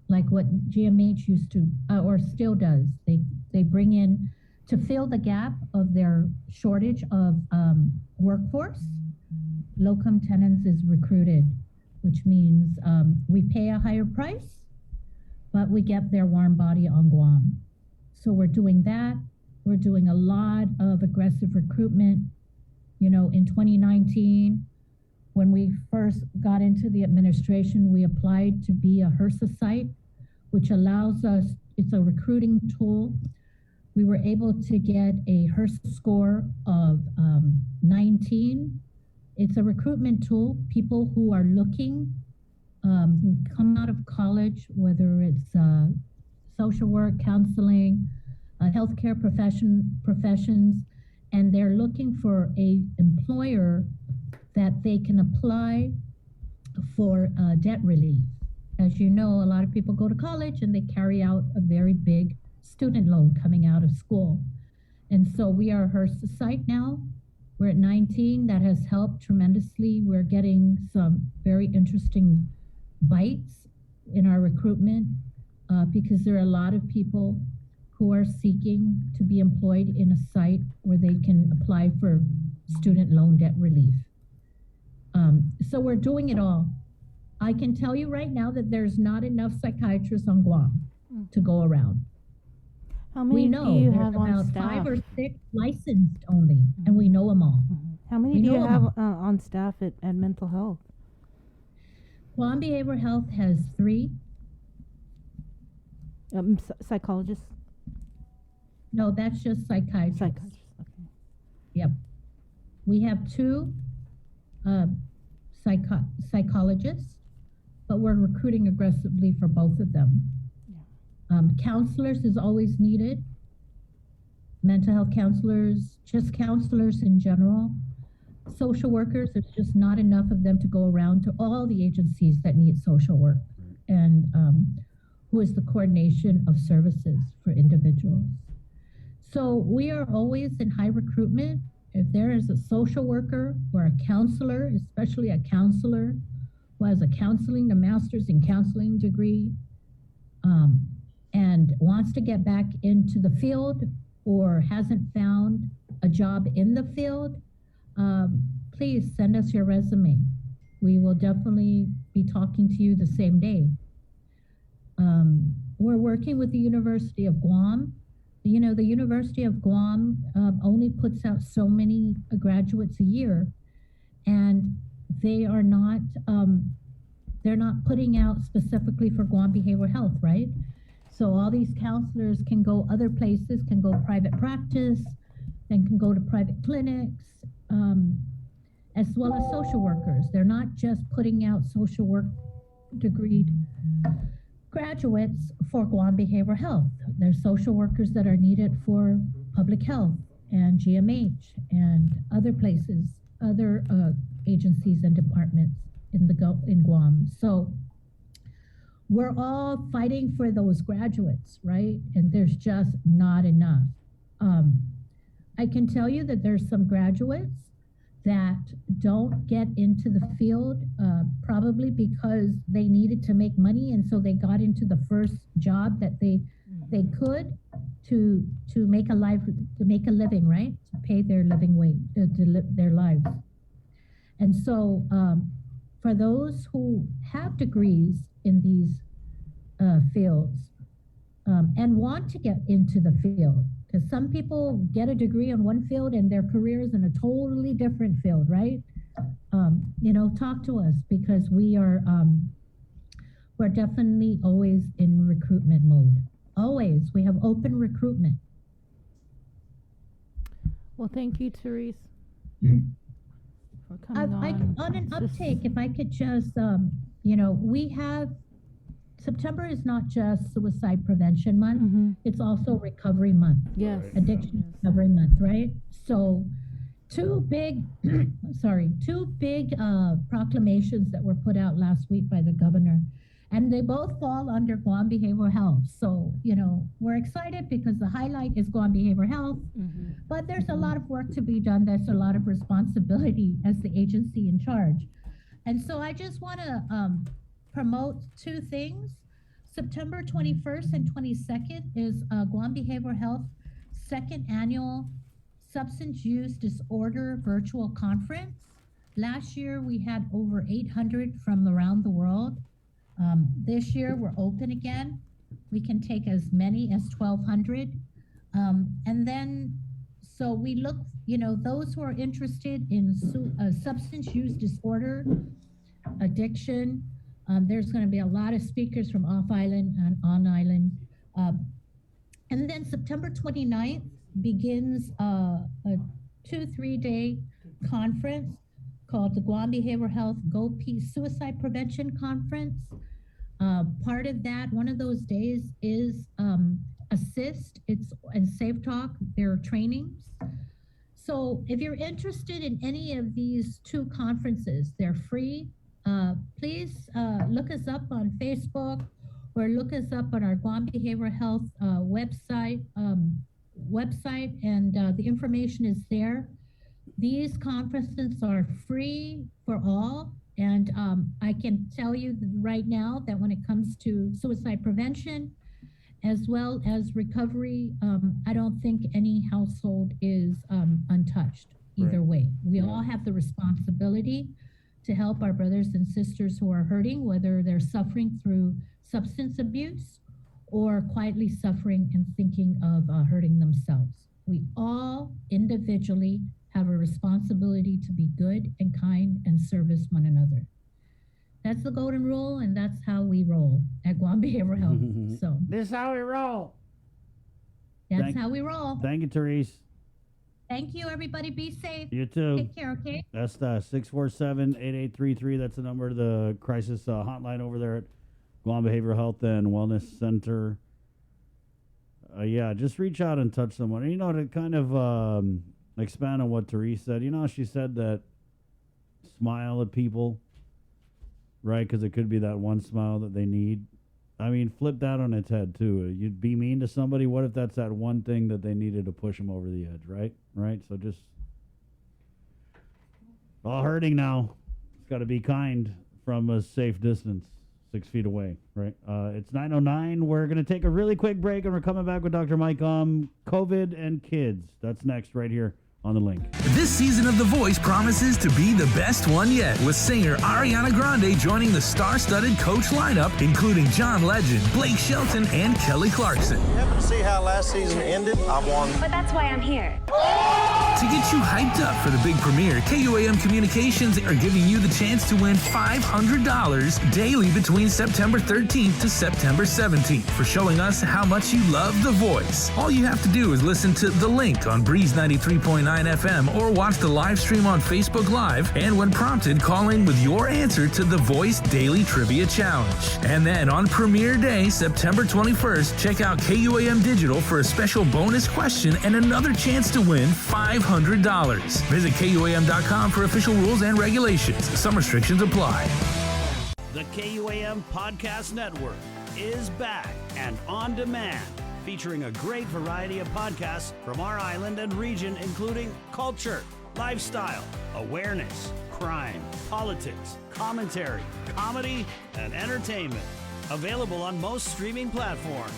like what GMH used to, or still does. They bring in to fill the gap of their shortage of workforce. locum tenens is recruited, which means we pay a higher price, but we get their warm body on Guam. So we're doing that. We're doing a lot of aggressive recruitment. You know, in 2019, when we first got into the administration, we applied to be a HRSA site, which allows us, it's a recruiting tool. We were able to get a HRSA score of 19. It's a recruitment tool. People who are looking, who come out of college, whether it's social work, counseling, healthcare professions, and they're looking for a employer that they can apply for debt relief. As you know, a lot of people go to college and they carry out a very big student loan coming out of school. And so we are a HRSA site now. We're at 19. That has helped tremendously. We're getting some very interesting bites in our recruitment because there are a lot of people who are seeking to be employed in a site where they can apply for student loan debt relief. So we're doing it all. I can tell you right now that there's not enough psychiatrists on Guam to go around. How many We know do you there's have on about staff? 5 or 6 licensed only, and we know them all. How many We do you know 'em have all. on staff at mental health? Guam Behavioral Health has 3. Psychologists? No, that's just psychiatrists. Psychiatrists, okay. Yep. We have 2 psychologists, but we're recruiting aggressively for both of them. Counselors is always needed. Mental health counselors, just counselors in general. Social workers, there's just not enough of them to go around to all the agencies that need social work. And who is the coordination of services for individuals. So we are always in high recruitment. If there is a social worker or a counselor, especially a counselor who has a master's in counseling degree, and wants to get back into the field or hasn't found a job in the field, please send us your resume. We will definitely be talking to you the same day. We're working with the University of Guam. You know, the University of Guam only puts out so many graduates a year, and they are not, they're not putting out specifically for Guam Behavioral Health, right? So all these counselors can go other places, can go private practice, then can go to private clinics, as well as social workers. They're not just putting out social work degreed graduates for Guam Behavioral Health. There's social workers that are needed for public health and GMH and other places, other agencies and departments in Guam. So we're all fighting for those graduates, right? And there's just not enough. I can tell you that there's some graduates that don't get into the field probably because they needed to make money, and so they got into the first job that they could to make a living, right? To pay their living wage, their lives. And so for those who have degrees in these fields and want to get into the field, because some people get a degree in one field and their career is in a totally different field, right? You know, talk to us, because we're definitely always in recruitment mode. Always, we have open recruitment. Well, thank you, Therese, for coming On an uptake, if I could just, you know, we have, September is not just Suicide Prevention Month, it's also Recovery Month. Yes. Addiction Recovery Month, right? So two big proclamations that were put out last week by the governor, and they both fall under Guam Behavioral Health. So, you know, we're excited because the highlight is Guam Behavioral Health, but there's a lot of work to be done. There's a lot of responsibility as the agency in charge. And so I just want to promote 2 things. September 21st and 22nd is Guam Behavioral Health 2nd Annual Substance Use Disorder Virtual Conference. Last year, we had over 800 from around the world. This year, we're open again. We can take as many as 1,200. And then, so we look, those who are interested in substance use disorder, addiction, there's going to be a lot of speakers from off-island and on-island. And then September 29th begins a 2-3 day conference called the Guam Behavioral Health Go Peace Suicide Prevention Conference. Part of that, one of those days is ASSIST, and Safe Talk, their trainings. So if you're interested in any of these two conferences, they're free. Please look us up on Facebook or look us up on our Guam Behavioral Health website, and the information is there. These conferences are free for all, and I can tell you right now that when it comes to suicide prevention, as well as recovery, I don't think any household is untouched either way. We all have the responsibility to help our brothers and sisters who are hurting, whether they're suffering through substance abuse or quietly suffering and thinking of hurting themselves. We all individually have a responsibility to be good and kind and service one another. That's the golden rule, and that's how we roll at Guam Behavioral Health. So this is how we roll. That's how we roll. Thank you, Therese. Thank you, everybody. Be safe. You too. Take care, okay? That's the 647-8833. That's the number to the crisis hotline over there at Guam Behavioral Health and Wellness Center. Yeah, just reach out and touch someone. To kind of expand on what Therese said. She said that smile at people, right? Because it could be that one smile that they need. I mean, flip that on its head, too. You'd be mean to somebody. What if that's that one thing that they needed to push them over the edge, right? Right? So just all hurting now. It's got to be kind from a safe distance, 6 feet away, right? It's 9:09. We're going to take a really quick break, and we're coming back with Dr. Mike COVID and kids. That's next right here on The Link. This season of The Voice promises to be the best one yet, with singer Ariana Grande joining the star-studded Coach lineup, including John Legend, Blake Shelton, and Kelly Clarkson. You happen to see how last season ended? I won. But that's why I'm here. To get you hyped up for the big premiere, KUAM Communications are giving you the chance to win $500 daily between September 13th to September 17th for showing us how much you love The Voice. All you have to do is listen to The Link on Breeze 93.9 FM or watch the live stream on Facebook Live, and when prompted, call in with your answer to The Voice Daily Trivia Challenge. And then on premiere day, September 21st, check out KUAM Digital for a special bonus question and another chance to win $500. Visit KUAM.com for official rules and regulations. Some restrictions apply. The KUAM Podcast Network is back and on demand, featuring a great variety of podcasts from our island and region, including culture, lifestyle, awareness, crime, politics, commentary, comedy, and entertainment. Available on most streaming platforms.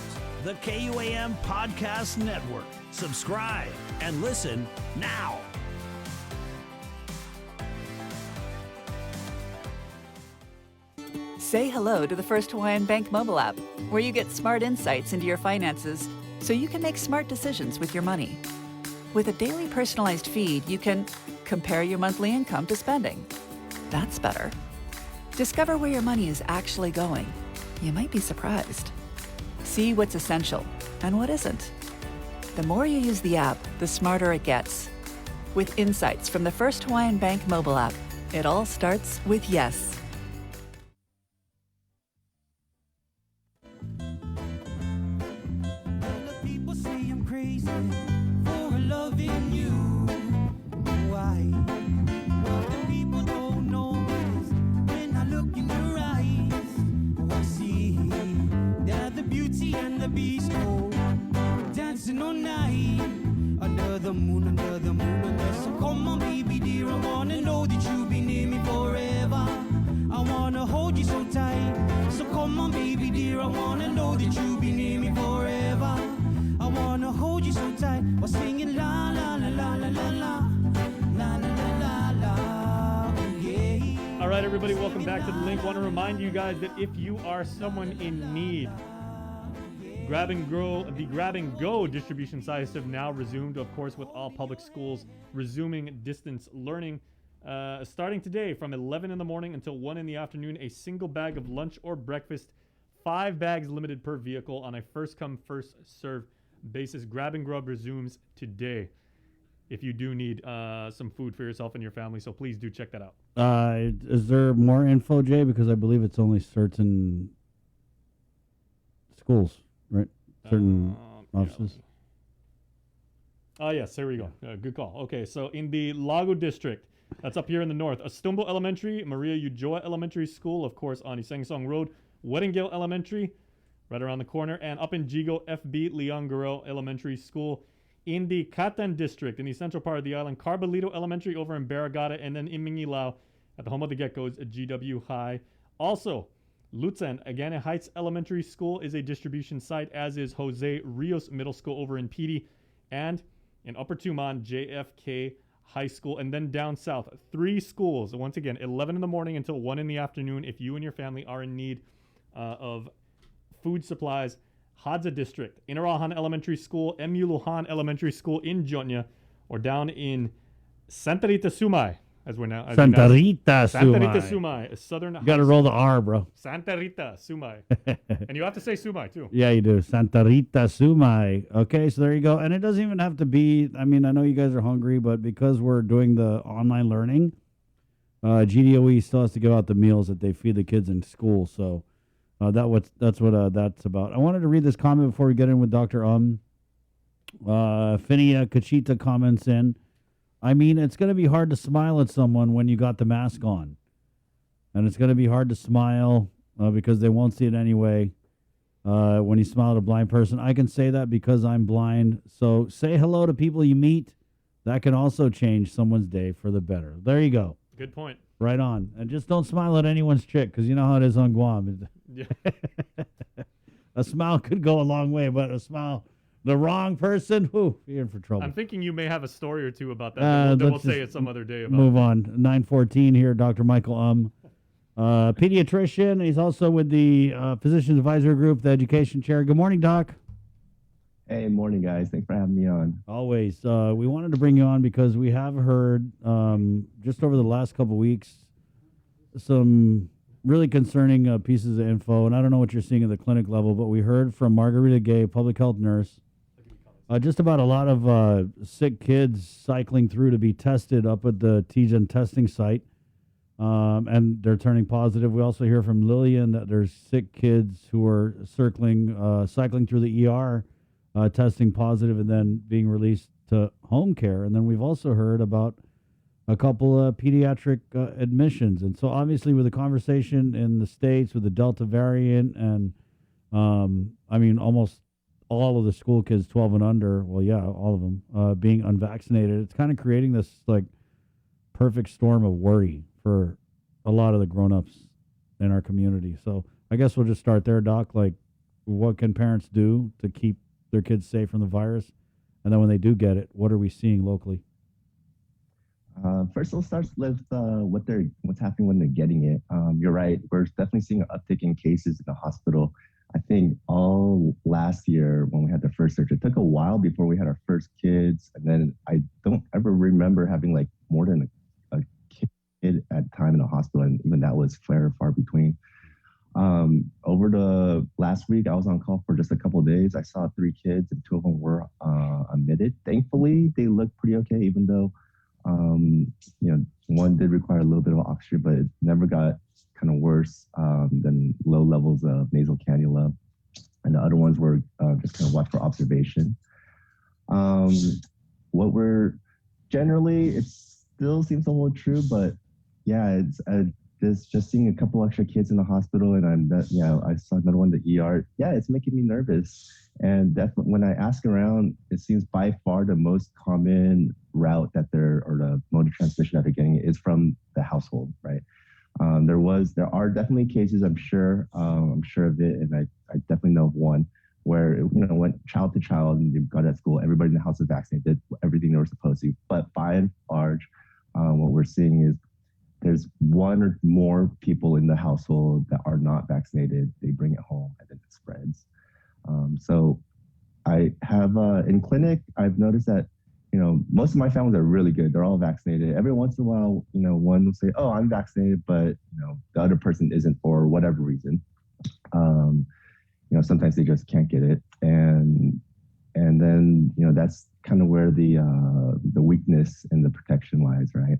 The KUAM Podcast Network. Subscribe and listen now. Say hello to the First Hawaiian Bank mobile app, where you get smart insights into your finances so you can make smart decisions with your money. With a daily personalized feed, you can compare your monthly income to spending. That's better. Discover where your money is actually going. You might be surprised. See what's essential and what isn't. The more you use the app, the smarter it gets. With insights from the First Hawaiian Bank mobile app, it all starts with yes. People say I'm crazy for loving you. Why? What the people don't know is when I look in your eyes, I see that the beauty and the beast go dancing all night under the moon, under the moon, under. So come on, baby dear, I wanna know that you'll be near me forever. I wanna hold you so tight. So come on, baby dear, I wanna know that you'll be near me forever. I wanna hold you so tight while singing la la la la la la la la la la la la. right, everybody, welcome back to The Link. Want to remind you guys that if you are someone in need, the Grab and Go distribution sites have now resumed, of course, with all public schools resuming distance learning. Starting today from 11 in the morning until 1 in the afternoon, a single bag of lunch or breakfast, 5 bags limited per vehicle on a first-come, first-served basis. Grab and Grub resumes today if you do need some food for yourself and your family, so please do check that out. Is there more info, Jay? Because I believe it's only certain schools, right? Certain offices. Oh, yes, there we go. Good call. Okay, so in the Lago District, that's up here in the north, Astumbo Elementary, Maria Ujoa Elementary School, of course, on Isangsong Road, Weddingale Elementary, right around the corner, and up in Jigo, FB Leon Guerrero Elementary School. In the Catan District, in the central part of the island, Carbalito Elementary over in Barragata, and then in Mingilao, at the home of the Geckos, at GW High. Also, Lutsen, Agana Heights Elementary School is a distribution site, as is Jose Rios Middle School over in Pidi, and in Upper Tuman, JFK High School. And then down south, 3 schools, once again, 11 in the morning until 1 in the afternoon, if you and your family are in need of food supplies. Hadza District, Inarahan Elementary School, MU Lujan Elementary School in Jonya, or down in Santa Rita Sumay, as we're now. Santa Rita Sumay, Southern. You got to roll the R, bro. Santa Rita Sumay, and you have to say Sumay too. Yeah, you do. Santa Rita Sumay. Okay, so there you go. And it doesn't even have to be. I mean, I know you guys are hungry, but because we're doing the online learning, GDOE still has to give out the meals that they feed the kids in school. So. That's what that's about. I wanted to read this comment before we get in with Dr. Finia Kachita comments in. I mean, it's going to be hard to smile at someone when you got the mask on. And it's going to be hard to smile because they won't see it anyway when you smile at a blind person. I can say that because I'm blind. So say hello to people you meet. That can also change someone's day for the better. There you go. Good point. Right on. And just don't smile at anyone's chick because you know how it is on Guam. Yeah. A smile could go a long way, but a smile, the wrong person, you're in for trouble. I'm thinking you may have a story or two about that. Then we'll say it some other day. Move on. 9:14 here, Dr. Michael pediatrician. He's also with the Physicians Advisory Group, the education chair. Good morning, Doc. Hey, morning, guys. Thanks for having me on. Always. We wanted to bring you on because we have heard just over the last couple weeks some really concerning pieces of info, and I don't know what you're seeing at the clinic level, but we heard from Margarita Gay, public health nurse, just about a lot of sick kids cycling through to be tested up at the TGen testing site, and they're turning positive. We also hear from Lillian that there's sick kids who are cycling through the ER, testing positive and then being released to home care. And then we've also heard about a couple of pediatric admissions. And so obviously with the conversation in the States with the Delta variant and, I mean, almost all of the school kids 12 and under, well, yeah, all of them being unvaccinated, it's kind of creating this like perfect storm of worry for a lot of the grown-ups in our community. So I guess we'll just start there, Doc. Like, what can parents do to keep their kids safe from the virus? And then when they do get it, what are we seeing locally? First, let's start with what's happening when they're getting it. You're right. We're definitely seeing an uptick in cases in the hospital. I think all last year when we had the first surge, it took a while before we had our first kids. And then I don't ever remember having like more than a kid at a time in the hospital. And even that was far between. Over the last week, I was on call for just a couple of days. I saw 3 kids and 2 of them were admitted. Thankfully, they look pretty okay, even though, one did require a little bit of oxygen, but it never got kind of worse than low levels of nasal cannula. And the other ones were just kind of watch for observation. What we're generally, it still seems a little true, but yeah, it's just seeing a couple extra kids in the hospital, and I saw another one in the ER. Yeah, it's making me nervous. And definitely, when I ask around, it seems by far the most common route or the mode of transmission that they're getting is from the household, right? There are definitely cases, I'm sure of it, and I definitely know of one where went child to child and they got at school, everybody in the house was vaccinated, did everything they were supposed to. But by and large, what we're seeing is there's one or more people in the household that are not vaccinated, they bring it home and then it spreads. So I have in clinic, I've noticed that, most of my families are really good. They're all vaccinated. Every once in a while, one will say, "Oh, I'm vaccinated," but the other person isn't for whatever reason. Sometimes they just can't get it, and then that's kind of where the weakness in the protection lies, right?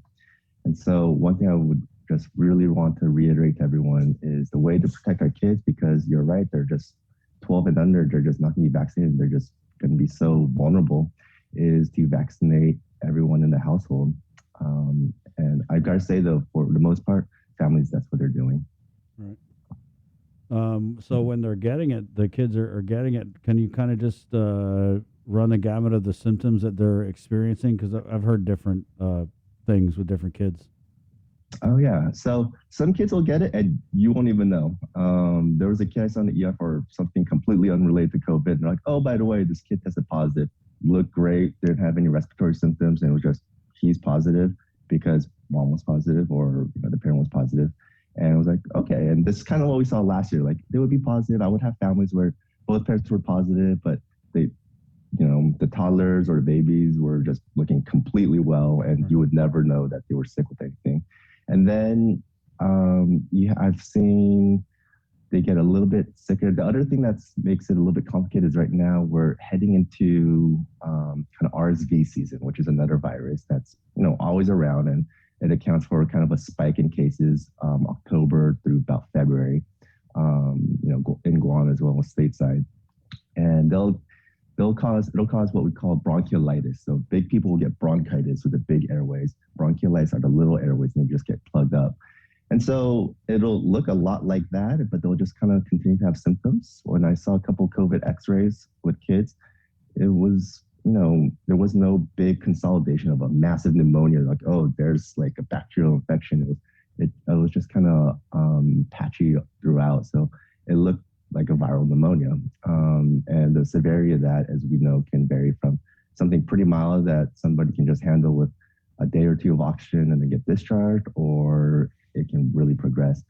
And so one thing I would just really want to reiterate to everyone is the way to protect our kids, because you're right, they're just 12 and under, they're just not going to be vaccinated. They're just going to be so vulnerable, is to vaccinate everyone in the household. And I got to say, though, for the most part, families, that's what they're doing. Right. So when they're getting it, the kids are getting it, can you kind of just run the gamut of the symptoms that they're experiencing? Because I've heard different things with different kids. Oh, yeah. So some kids will get it and you won't even know. There was a kid I saw in the ER for something completely unrelated to COVID. And they're like, "Oh, by the way, this kid tested positive. Looked great, didn't have any respiratory symptoms." And it was just, he's positive because mom was positive or the parent was positive. And it was like, okay. And this is kind of what we saw last year. Like, they would be positive. I would have families where both parents were positive, but they, the toddlers or the babies were just looking completely well, and you would never know that they were sick with anything. And then I've seen they get a little bit sicker. The other thing that makes it a little bit complicated is right now we're heading into kind of RSV season, which is another virus that's always around, and it accounts for kind of a spike in cases October through about February, in Guam as well as stateside, and it'll cause what we call bronchiolitis. So big people will get bronchitis with the big airways. Bronchiolitis are the little airways, and they just get plugged up. And so it'll look a lot like that, but they'll just kind of continue to have symptoms. When I saw a couple COVID x-rays with kids, it was, there was no big consolidation of a massive pneumonia, like, oh, there's like a bacterial infection. It was just kind of patchy throughout. So it looked like a viral pneumonia. And the severity of that, as we know, can vary from something pretty mild that somebody can just handle with a day or two of oxygen and then get discharged, or it can really progress.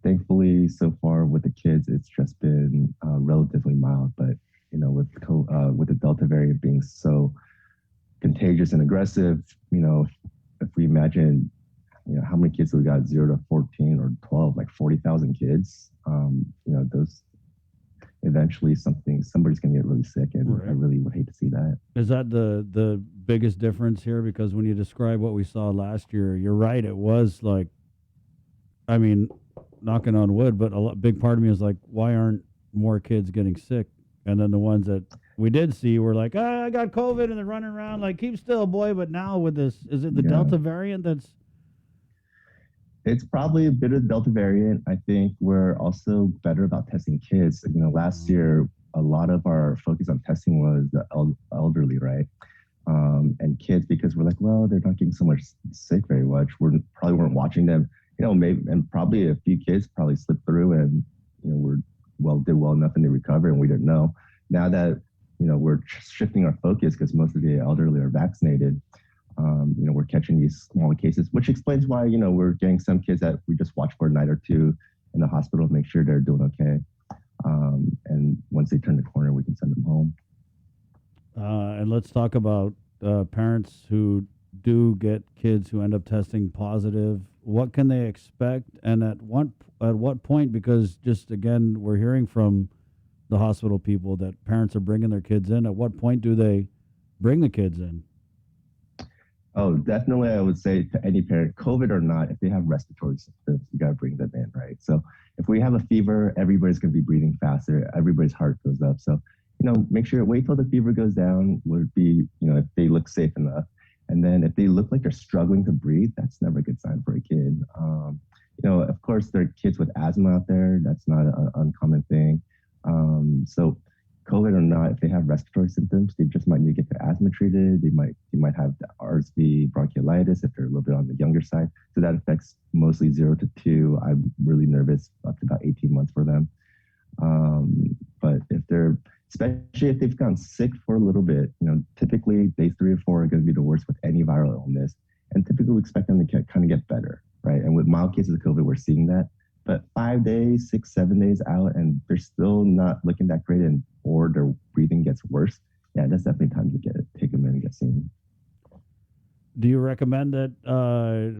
Thankfully, so far with the kids, it's just been relatively mild. But with the Delta variant being so contagious and aggressive, if we imagine, how many kids we got 0 to 14 or 12, like 40,000 kids, those eventually somebody's going to get really sick, and right. I really would hate to see that. Is that the biggest difference here? Because when you describe what we saw last year, you're right. It was like, I mean, knocking on wood, but big part of me is like, why aren't more kids getting sick? And then the ones that we did see were like, I got COVID, and they're running around like, keep still, boy. But now with this, is it the Delta variant that's... It's probably a bit of the Delta variant. I think we're also better about testing kids. Last year, a lot of our focus on testing was the elderly, right? And kids, because we're like, well, they're not getting so much sick very much. We probably weren't watching them, maybe, and probably a few kids probably slipped through and, did well enough and they recovered, and we didn't know. Now that, we're shifting our focus because most of the elderly are vaccinated, we're catching these smaller cases, which explains why, we're getting some kids that we just watch for a night or two in the hospital to make sure they're doing okay. And once they turn the corner, we can send them home. And let's talk about parents who do get kids who end up testing positive. What can they expect, and at what point? Because just again, we're hearing from the hospital people that parents are bringing their kids in. At what point do they bring the kids in? Oh, definitely. I would say to any parent, COVID or not, if they have respiratory symptoms, you got to bring them in, right? So if we have a fever, everybody's going to be breathing faster. Everybody's heart goes up. So, make sure, wait till the fever goes down would be, if they look safe enough. And then if they look like they're struggling to breathe, that's never a good sign for a kid. Of course, there are kids with asthma out there. That's not an uncommon thing. So COVID or not, if they have respiratory symptoms, they just might need to get their asthma treated. They might have the RSV bronchiolitis if they're a little bit on the younger side. So that affects mostly 0 to 2. I'm really nervous up to about 18 months for them. But especially if they've gotten sick for a little bit, typically days 3 or 4 are going to be the worst with any viral illness. And typically we expect them to kind of get better. right? And with mild cases of COVID, we're seeing that. But 5 days, 6, 7 days out, and they're still not looking that great, and or their breathing gets worse. Yeah, that's definitely time to take them in and get seen. Do you recommend that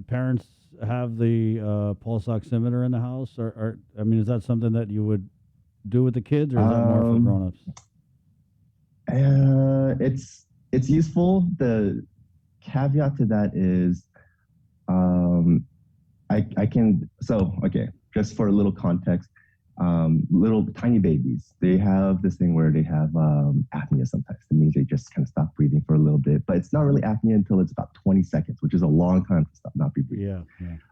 parents have the pulse oximeter in the house, or I mean, is that something that you would do with the kids, or is that more for grown-ups? It's useful. The caveat to that is, just for a little context, little tiny babies, they have this thing where they have apnea sometimes. It means they just kind of stop breathing for a little bit, but it's not really apnea until it's about 20 seconds, which is a long time to stop not breathing. Yeah.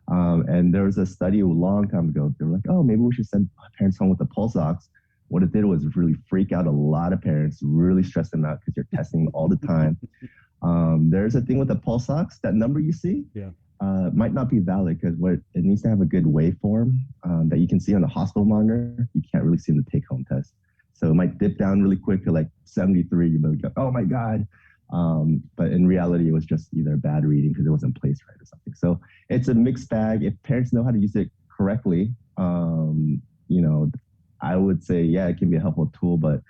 And there was a study a long time ago. They were like, oh, maybe we should send parents home with a pulse ox. What it did was really freak out a lot of parents, really stress them out because you're testing all the time. There's a thing with the pulse ox, that number you see, might not be valid because it needs to have a good waveform that you can see on the hospital monitor. You can't really see in the take-home test. So it might dip down really quick to like 73. You might go, oh my God. But in reality, it was just either a bad reading because it wasn't placed right or something. So it's a mixed bag. If parents know how to use it correctly, I would say, yeah, it can be a helpful tool, but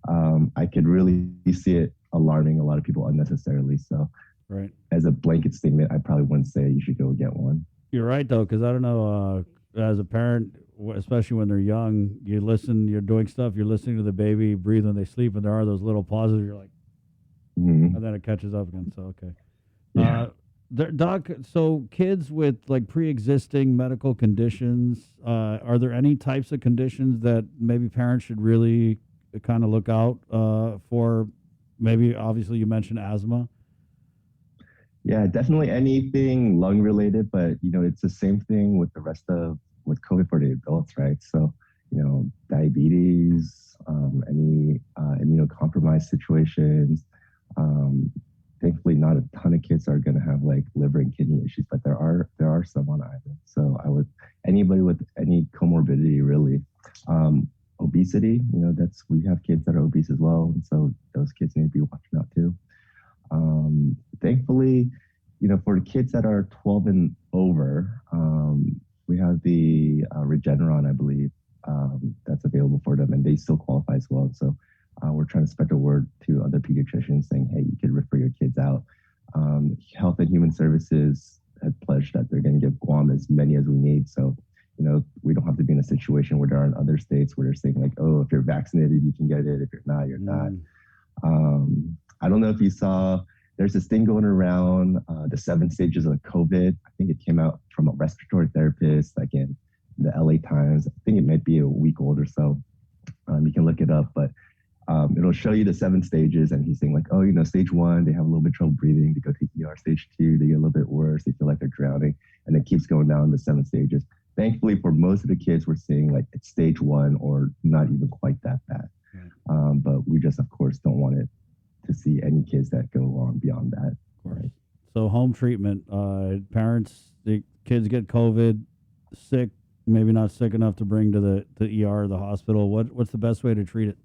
I could really see it alarming a lot of people unnecessarily. So right, as a blanket statement, I probably wouldn't say you should go get one. You're right, though, because I don't know, as a parent, especially when they're young, you listen, you're doing stuff, you're listening to the baby breathe when they sleep, and there are those little pauses, you're like, and then it catches up again, so okay. Yeah. Doc, so kids with like pre-existing medical conditions, are there any types of conditions that maybe parents should really kind of look out for? Maybe, obviously, you mentioned asthma. Yeah, definitely anything lung related, but it's the same thing with the rest of with COVID for the adults, right? So, diabetes, any immunocompromised situations. Thankfully, not a ton of kids are going to have like liver and kidney issues, but there are some on island. So anybody with any comorbidity really, obesity. We have kids that are obese as well, and so those kids need to be watching out too. Thankfully, for the kids that are 12 and over, we have the Regeneron, I believe, that's available for them, and they still qualify as well. So we're trying to spread the word to other pediatricians saying, hey, you could refer your kids out. Health and Human Services had pledged that they're going to give Guam as many as we need. So, we don't have to be in a situation where there are in other states where they're saying like, oh, if you're vaccinated, you can get it. If you're not, you're not. I don't know if you saw, there's this thing going around, the 7 stages of COVID. I think it came out from a respiratory therapist, like in the LA Times. I think it might be a week old or so. You can look it up, but it'll show you the 7 stages, and he's saying like, oh, stage 1, they have a little bit of trouble breathing, they go to ER. Stage 2, they get a little bit worse, they feel like they're drowning, and it keeps going down the 7 stages. Thankfully, for most of the kids, we're seeing like it's stage 1 or not even quite that bad. But we just, of course, don't want it to see any kids that go on beyond that. Right? So home treatment, parents, the kids get COVID, sick, maybe not sick enough to bring to the ER or the hospital. What's the best way to treat it?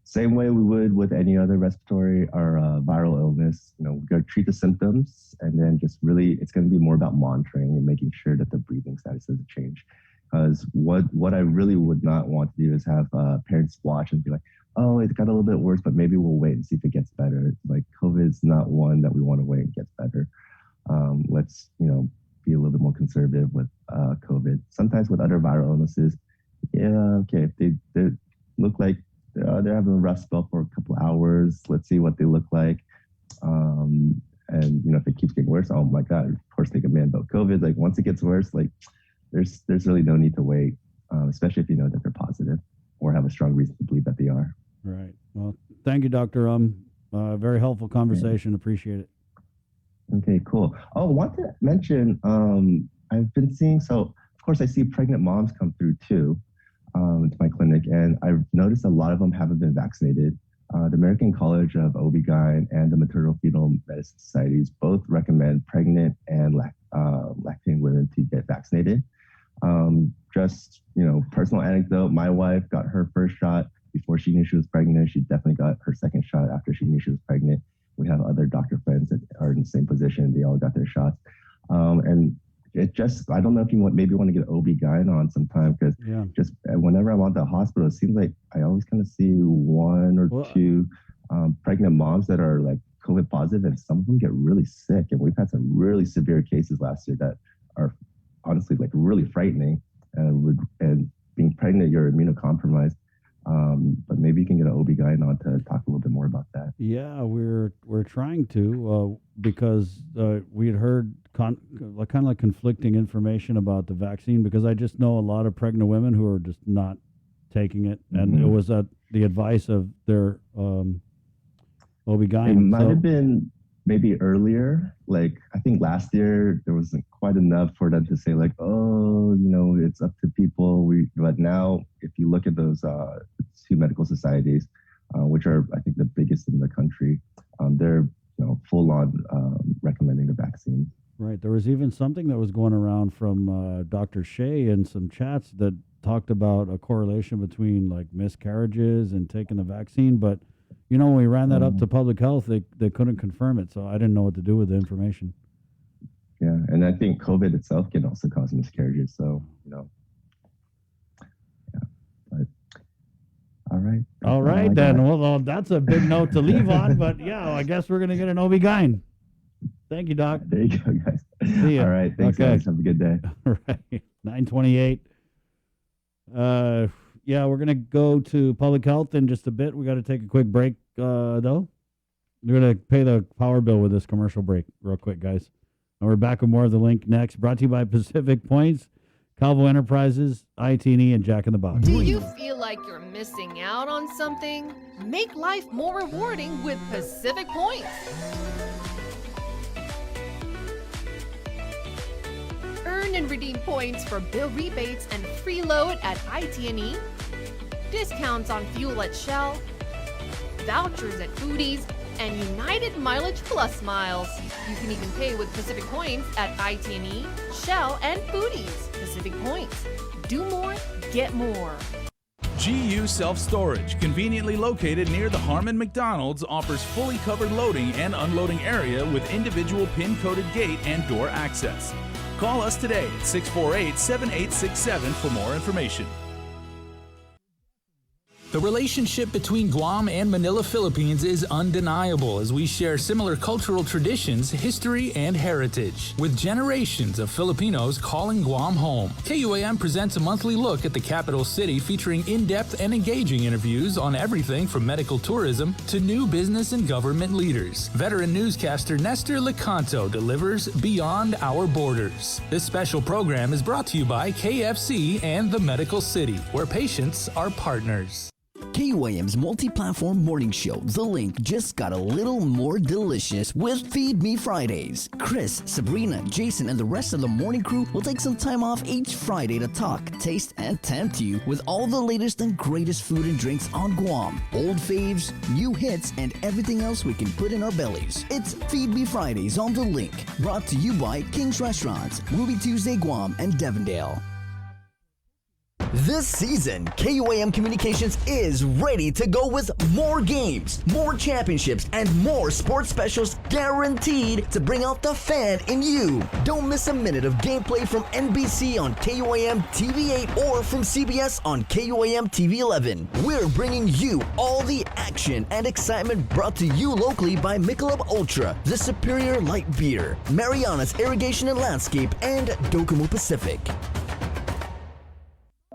Same way we would with any other respiratory or viral illness. We're going to treat the symptoms, and then just really, it's going to be more about monitoring and making sure that the breathing status doesn't change. Because what I really would not want to do is have parents watch and be like, oh, it got a little bit worse, but maybe we'll wait and see if it gets better. Like, COVID is not one that we want to wait and get better. Let's, be a little bit more conservative with COVID. Sometimes with other viral illnesses, if they look like they're having a rough spell for a couple of hours, let's see what they look like. And, if it keeps getting worse, oh my God, of course take them in. But COVID, like once it gets worse, like there's really no need to wait, especially if you know that they're positive or have a strong reason to believe that they are. Right. Well, thank you, Dr. Very helpful conversation. Appreciate it. Okay, cool. Oh, I want to mention, I've been seeing, so of course I see pregnant moms come through too to my clinic, and I've noticed a lot of them haven't been vaccinated. The American College of OB-GYN and the Maternal Fetal Medicine Societies both recommend pregnant and lactating women to get vaccinated. Just, personal anecdote, my wife got her first shot before she knew she was pregnant. She definitely got her second shot after she knew she was pregnant. We have other doctor friends that are in the same position. They all got their shots. And I don't know if you maybe want to get OB-GYN on sometime, because just whenever I'm at the hospital, it seems like I always kind of see one or two pregnant moms that are like COVID positive, and some of them get really sick. And we've had some really severe cases last year that are honestly like really frightening. And being pregnant, you're immunocompromised. But maybe you can get an OB-GYN on to talk a little bit more about that. Yeah, we're trying to because we had heard kind of like conflicting information about the vaccine, because I just know a lot of pregnant women who are just not taking it, and it was at the advice of their OB-GYN. It might have been maybe earlier. Like I think last year there wasn't quite enough for them to say like, oh, it's up to people. But now if you look at those two medical societies, which are I think the biggest in the country, they're full on recommending the vaccine. Right. There was even something that was going around from Dr. Shea in some chats that talked about a correlation between like miscarriages and taking the vaccine, but when we ran that up to public health, they couldn't confirm it, so I didn't know what to do with the information. Yeah, and I think COVID itself can also cause miscarriages, so, yeah. But, all right. All right, then. Well, that's a big note to leave on, but yeah, I guess we're going to get an OB-GYN. Thank you, Doc. There you go, guys. See ya. All right, thanks, guys. Have a good day. All right, 9:28. Yeah, we're going to go to public health in just a bit. We got to take a quick break, though. We're going to pay the power bill with this commercial break real quick, guys. And we're back with more of The Link next. Brought to you by Pacific Points, Calvo Enterprises, IT&E, and Jack in the Box. Do you feel like you're missing out on something? Make life more rewarding with Pacific Points. Earn and redeem points for bill rebates and free load at IT&E, discounts on fuel at Shell, vouchers at Foodies, and United Mileage Plus miles. You can even pay with Pacific Points at IT&E, Shell, and Foodies. Pacific Points. Do more, get more. GU Self-Storage, conveniently located near the Harmon McDonald's, offers fully covered loading and unloading area with individual pin-coded gate and door access. Call us today at 648-7867 for more information. The relationship between Guam and Manila, Philippines is undeniable as we share similar cultural traditions, history, and heritage. With generations of Filipinos calling Guam home, KUAM presents a monthly look at the capital city featuring in-depth and engaging interviews on everything from medical tourism to new business and government leaders. Veteran newscaster Nestor Lecanto delivers Beyond Our Borders. This special program is brought to you by KFC and the Medical City, where patients are partners. KUAM's multi-platform morning show, The Link, just got a little more delicious with Feed Me Fridays. Chris, Sabrina, Jason, and the rest of the morning crew will take some time off each Friday to talk, taste, and tempt you with all the latest and greatest food and drinks on Guam. Old faves, new hits, and everything else we can put in our bellies. It's Feed Me Fridays on The Link, brought to you by King's Restaurants, Ruby Tuesday Guam, and Devondale. This season, KUAM Communications is ready to go with more games, more championships, and more sports specials guaranteed to bring out the fan in you. Don't miss a minute of gameplay from NBC on KUAM TV8 or from CBS on KUAM TV 11. We're bringing you all the action and excitement brought to you locally by Michelob Ultra, the superior light beer, Mariana's Irrigation and Landscape, and Docomo Pacific.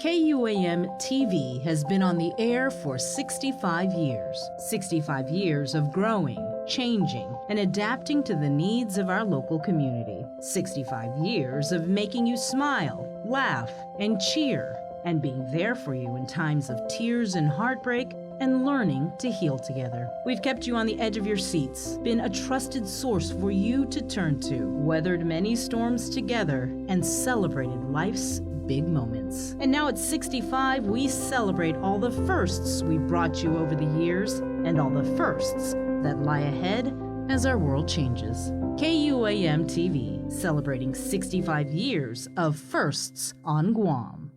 KUAM TV has been on the air for 65 years. 65 years of growing, changing, and adapting to the needs of our local community. 65 years of making you smile, laugh, and cheer, and being there for you in times of tears and heartbreak, and learning to heal together. We've kept you on the edge of your seats, been a trusted source for you to turn to, weathered many storms together, and celebrated life's big moments. And now at 65, we celebrate all the firsts we brought you over the years and all the firsts that lie ahead as our world changes. KUAM TV, celebrating 65 years of firsts on Guam.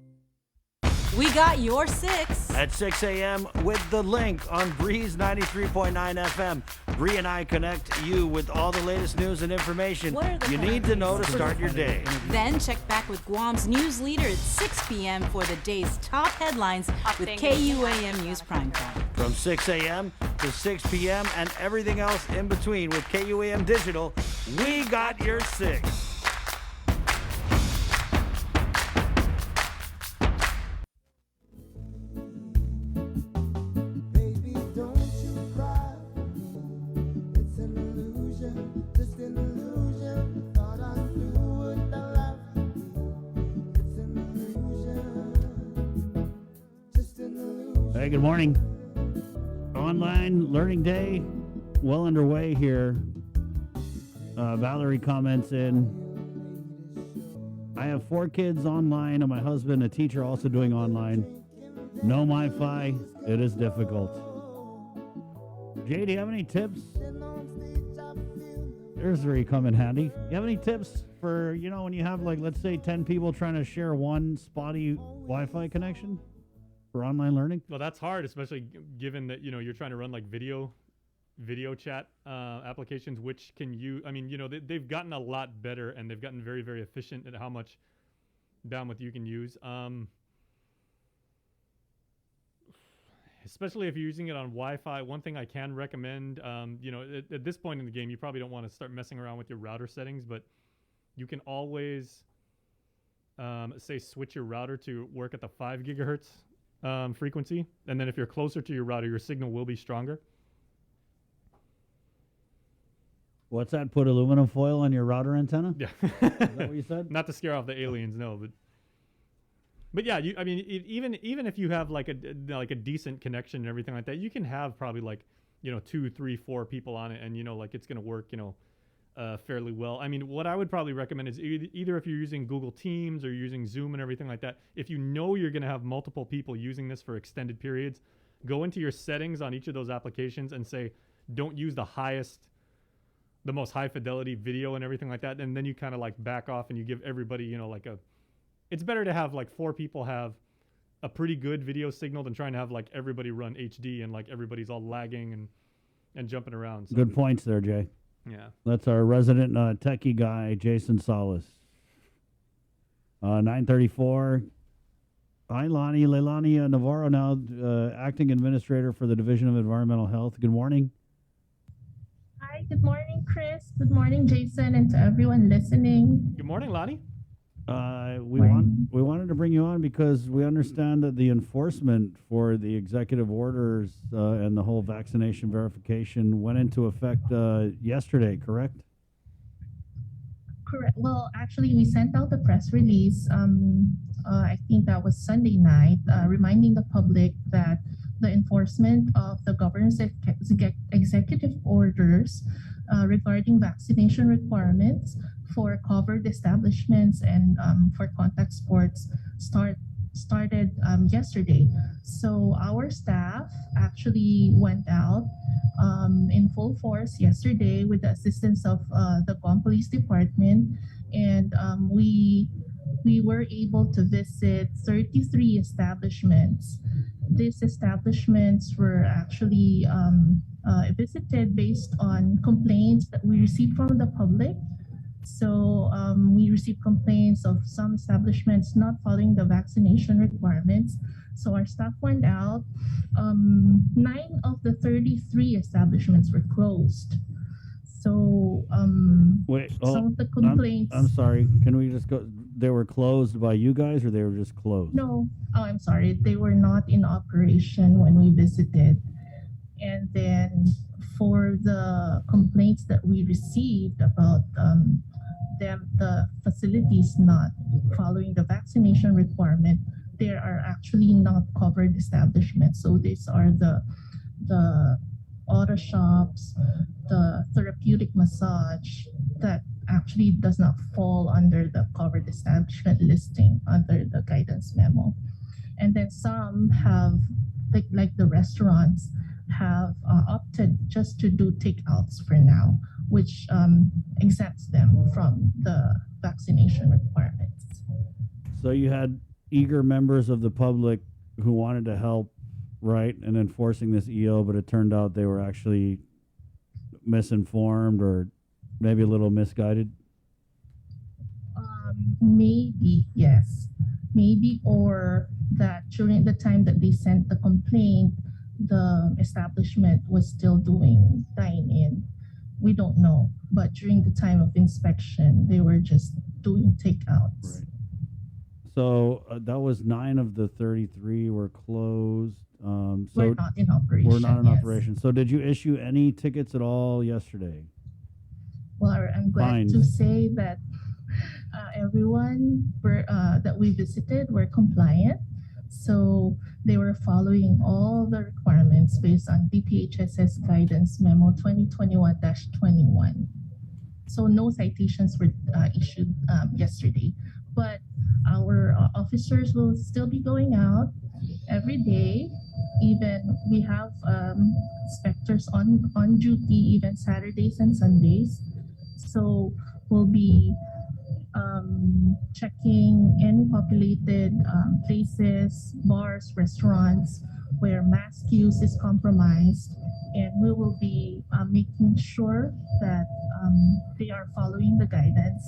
We got your 6 at 6 a.m. with The Link on Breeze 93.9 FM. Bree and I connect you with all the latest news and information What are the you need to know to start your day. Then check back with Guam's news leader at 6 p.m. for the day's top headlines with KUAM News Primetime. From 6 a.m. to 6 p.m. and everything else in between with KUAM Digital, we got your 6. Hey, good morning. Online learning day, well underway here. Valerie comments in, I have 4 kids online and my husband, a teacher, also doing online. No MiFi, it is difficult. Jay, do you have any tips? There's where you come in handy. You have any tips for, when you have, like, let's say 10 people trying to share one spotty Wi-Fi connection for online learning? Well, that's hard, especially given that, you're trying to run like video chat applications, which can you, they've gotten a lot better and they've gotten very, very efficient at how much bandwidth you can use. Especially if you're using it on Wi-Fi. One thing I can recommend, at this point in the game, you probably don't want to start messing around with your router settings, but you can always say switch your router to work at the 5 gigahertz frequency, and then if you're closer to your router, your signal will be stronger. What's that? Put aluminum foil on your router antenna? Yeah. Is that what you said? Not to scare off the aliens, no, but yeah, even if you have like a decent connection and everything like that, you can have probably like 2, 3, 4 people on it, and it's gonna work fairly well. What I would probably recommend is either if you're using Google Teams or using Zoom and everything like that, if you know you're going to have multiple people using this for extended periods, go into your settings on each of those applications and say, don't use the most high fidelity video and everything like that. And then you kind of like back off and you give everybody, it's better to have like 4 people have a pretty good video signal than trying to have like everybody run HD and like everybody's all lagging and jumping around. So. Good points there, Jay. Yeah. That's our resident techie guy, Jason Salas. 9:34. Hi, Lonnie. Leilani Navarro, now acting administrator for the Division of Environmental Health. Good morning. Hi, good morning, Chris. Good morning, Jason, and to everyone listening. Good morning, Lonnie. We wanted to bring you on because we understand that the enforcement for the executive orders and the whole vaccination verification went into effect yesterday, correct? Correct. Well, actually, we sent out the press release. I think that was Sunday night, reminding the public that the enforcement of the governor's executive orders regarding vaccination requirements for covered establishments and for contact sports started yesterday. So our staff actually went out in full force yesterday with the assistance of the Guam Police Department, and we were able to visit 33 establishments. These establishments were actually visited based on complaints that we received from the public. So we received complaints of some establishments not following the vaccination requirements. So our staff went out. 9 of the 33 establishments were closed. So some of the complaints. I'm sorry. Can we just go? They were closed by you guys, or they were just closed? No. Oh, I'm sorry. They were not in operation when we visited. And then for the complaints that we received about the facilities not following the vaccination requirement, there are actually not covered establishments. So these are the auto shops, the therapeutic massage that actually does not fall under the covered establishment listing under the guidance memo. And then some have, like the restaurants, have opted just to do takeouts for now, which exempts them from the vaccination requirements. So you had eager members of the public who wanted to help, right, in enforcing this EO, but it turned out they were actually misinformed or maybe a little misguided? Maybe, yes. Maybe, or that during the time that they sent the complaint, the establishment was still doing dine-in. We don't know. But during the time of inspection, they were just doing takeouts. So that was 9 of the 33 were closed. So We're not in operation. We're not in yes. operation. So did you issue any tickets at all yesterday? Well, I'm glad to say that everyone that we visited were compliant. So they were following all the requirements based on DPHSS Guidance Memo 2021-21. So no citations were issued yesterday. But our officers will still be going out every day. Even we have inspectors on duty even Saturdays and Sundays. So we'll be checking any populated places, bars, restaurants where mask use is compromised, and we will be making sure that they are following the guidance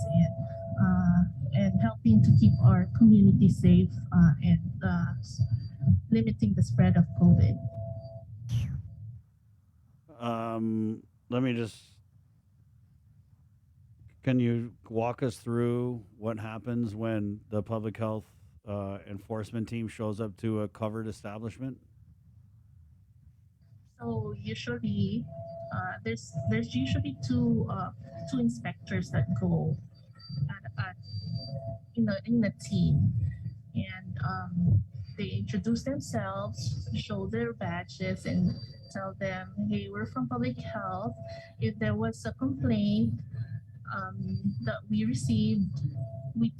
and helping to keep our community safe and limiting the spread of COVID. Let me just. Can you walk us through what happens when the public health enforcement team shows up to a covered establishment? So usually, there's usually two inspectors that go in a team, and they introduce themselves, show their badges, and tell them, "Hey, we're from public health. If there was a complaint that we received, we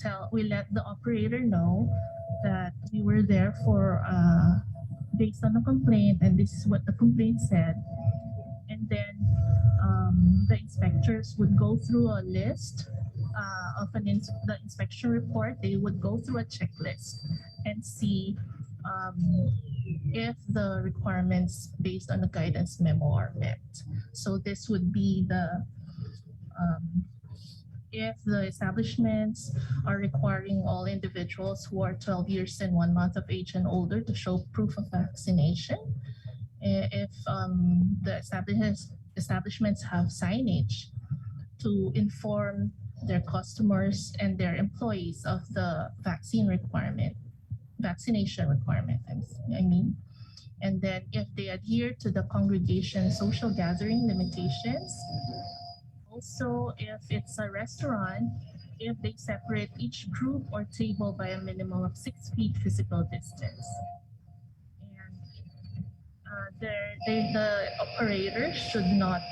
let the operator know that we were there for based on a complaint, and this is what the complaint said." And then the inspectors would go through a list of the inspection report. They would go through a checklist and see if the requirements based on the guidance memo are met. So this would be the if the establishments are requiring all individuals who are 12 years and 1 month of age and older to show proof of vaccination. If the establishments have signage to inform their customers and their employees of the vaccination requirement, I mean. And then if they adhere to the congregation social gathering limitations. Also, if it's a restaurant, if they separate each group or table by a minimum of 6 feet physical distance. And the operators should not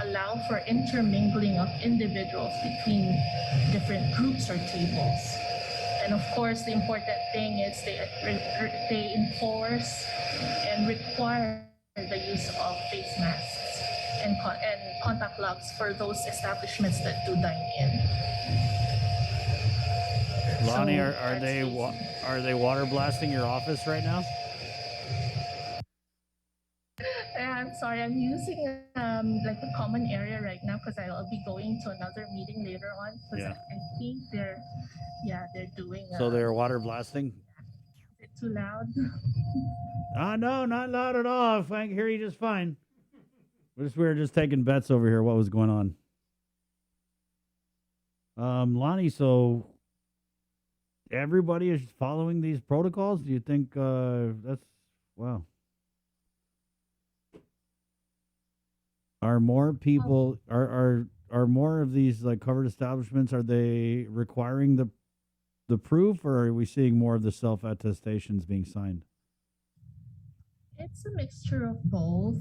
allow for intermingling of individuals between different groups or tables. And of course, the important thing is they enforce and require the use of face masks and contact logs for those establishments that do dine in. Lonnie, are they water blasting your office right now? I'm sorry, I'm using like a common area right now because I'll be going to another meeting later on. Yeah. I think they're doing. So they're water blasting? Is it too loud? No, not loud at all. I can hear you just fine. We were just taking bets over here. What was going on? Lonnie, so everybody is following these protocols? Do you think that's wow? Are more people are more of these like covered establishments? Are they requiring the proof, or are we seeing more of the self-attestations being signed? It's a mixture of both.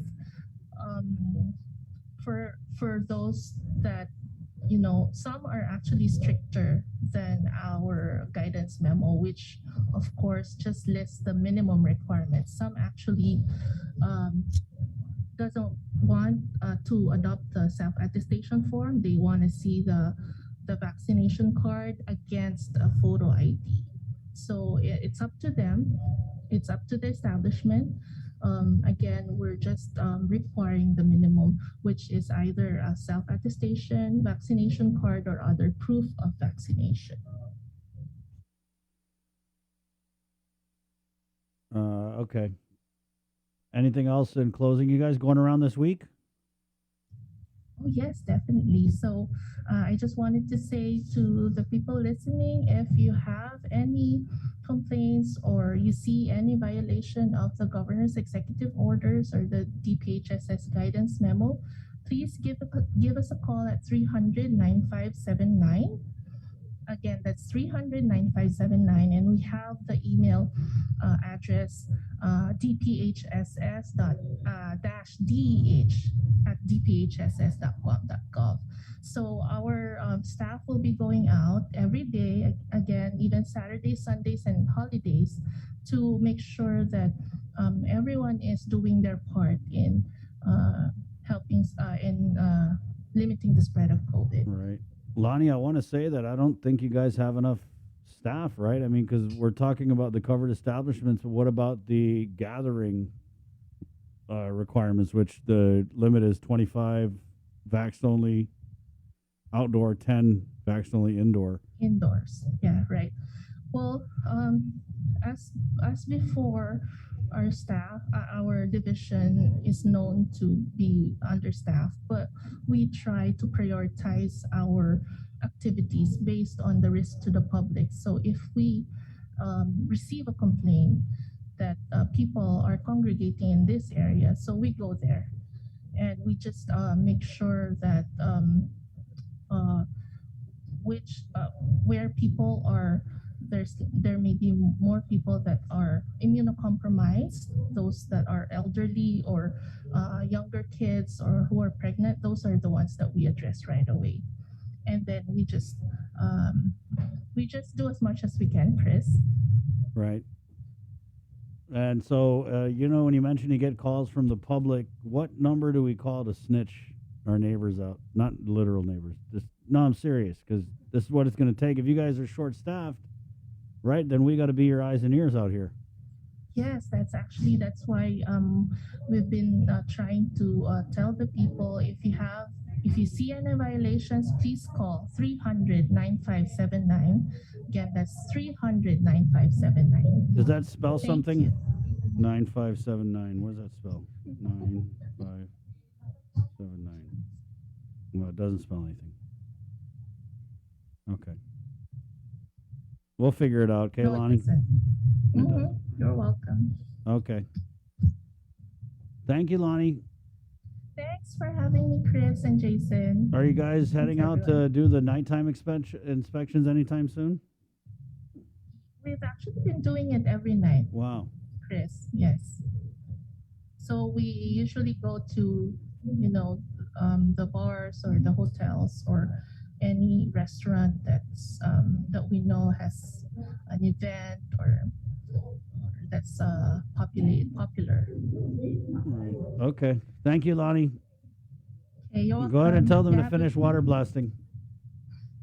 For those that, some are actually stricter than our guidance memo, which of course just lists the minimum requirements. Some actually doesn't want to adopt the self-attestation form. They want to see the vaccination card against a photo ID. So it's up to them. It's up to the establishment Again, we're just requiring the minimum, which is either a self-attestation, vaccination card, or other proof of vaccination. Okay. Anything else in closing? You guys going around this week? Oh, yes, definitely. So I just wanted to say to the people listening, if you have any complaints or you see any violation of the governor's executive orders or the DPHSS guidance memo, please give us a call at 300-9579. Again, that's 300-9579, and we have the email address dphss-deh@dphss.guam.gov. So our staff will be going out every day, again, even Saturdays, Sundays, and holidays, to make sure that everyone is doing their part in helping in limiting the spread of COVID. Right. Lonnie, I want to say that I don't think you guys have enough staff, right? I mean, because we're talking about the covered establishments, but what about the gathering requirements, which the limit is 25 vaxxed only outdoor, 10 vaxxed only indoor? Indoors, yeah, right. Well, as before, our staff, our division is known to be understaffed, but we try to prioritize our activities based on the risk to the public. So if we receive a complaint that people are congregating in this area, so we go there and we just make sure that where people are, there may be more people that are immunocompromised, those that are elderly or younger kids or who are pregnant. Those are the ones that we address right away. And then we just do as much as we can, Chris. Right. And so, when you mentioned you get calls from the public, what number do we call to snitch our neighbors out? Not literal neighbors. No, I'm serious, because this is what it's going to take. If you guys are short-staffed, right, then we got to be your eyes and ears out here. Yes, that's why we've been trying to tell the people, if you see any violations, please call 300-9579. Again, that's 300-9579. Does that spell something? 9579. What does that spell? 9579. No, it doesn't spell anything. Okay. We'll figure it out, okay, Lonnie? You're welcome. Okay. Thank you, Lonnie. Thanks for having me, Chris and Jason. Are you guys heading out to do the nighttime inspections anytime soon? We've actually been doing it every night. Wow. Chris, yes. So we usually go to, the bars or the hotels or any restaurant that's that we know has an event or that's popular. Okay. Thank you, Lonnie. Okay, you're Go ahead and tell them to Yeah, finish water blasting.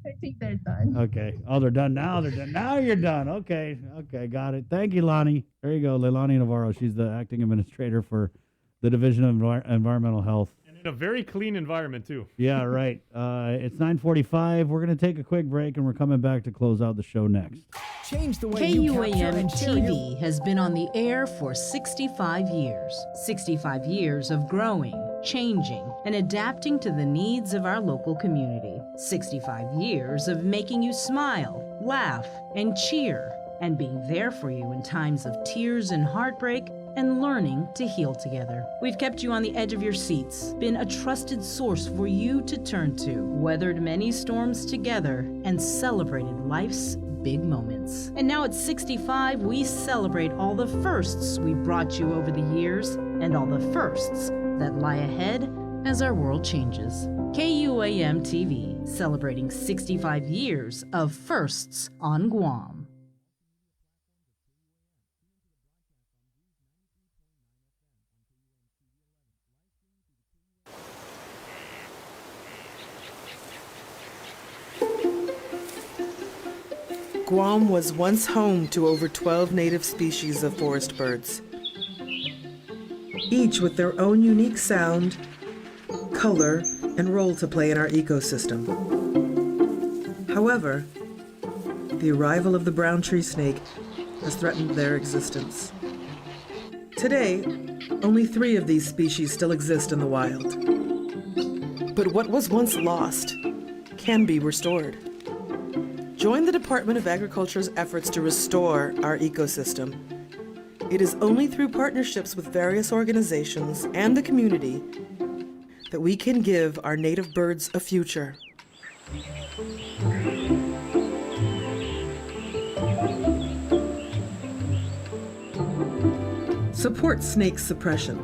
I think they're done. Okay. Oh, they're done now. They're done. Now you're done. Okay. Okay. Got it. Thank you, Lonnie. There you go. Leilani Navarro. She's the acting administrator for the Division of Environmental Health. And in a very clean environment, too. Yeah, right. It's 9:45. We're going to take a quick break, and we're coming back to close out the show next. Change the way KUAM TV has been on the air for 65 years. 65 years of growing, changing, and adapting to the needs of our local community. 65 years of making you smile, laugh, and cheer, and being there for you in times of tears and heartbreak, and learning to heal together. We've kept you on the edge of your seats, been a trusted source for you to turn to, weathered many storms together, and celebrated life's big moments. And now at 65, we celebrate all the firsts we brought you over the years, and all the firsts that lie ahead as our world changes. KUAM TV, celebrating 65 years of firsts on Guam. Guam was once home to over 12 native species of forest birds. each with their own unique sound, color, and role to play in our ecosystem. However, the arrival of the brown tree snake has threatened their existence. Today, only 3 of these species still exist in the wild. But what was once lost can be restored. Join the Department of Agriculture's efforts to restore our ecosystem. It is only through partnerships with various organizations and the community that we can give our native birds a future. Support snake suppression.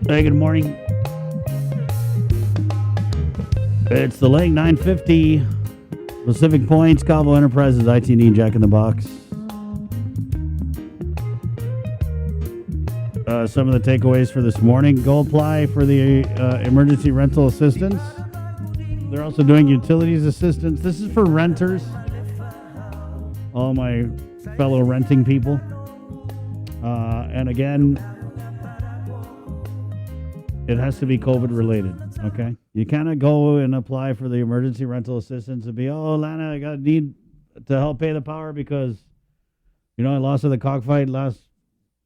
Hey, good morning. It's the late 9:50 Pacific Points, Cabo Enterprises, IT&E, Jack in the Box. Some of the takeaways for this morning. Go apply for the emergency rental assistance. They're also doing utilities assistance. This is for renters. All my fellow renting people. And again, it has to be COVID related, okay? You cannot go and apply for the emergency rental assistance and be, oh, Lana, I need to help pay the power because, I lost in the cockfight last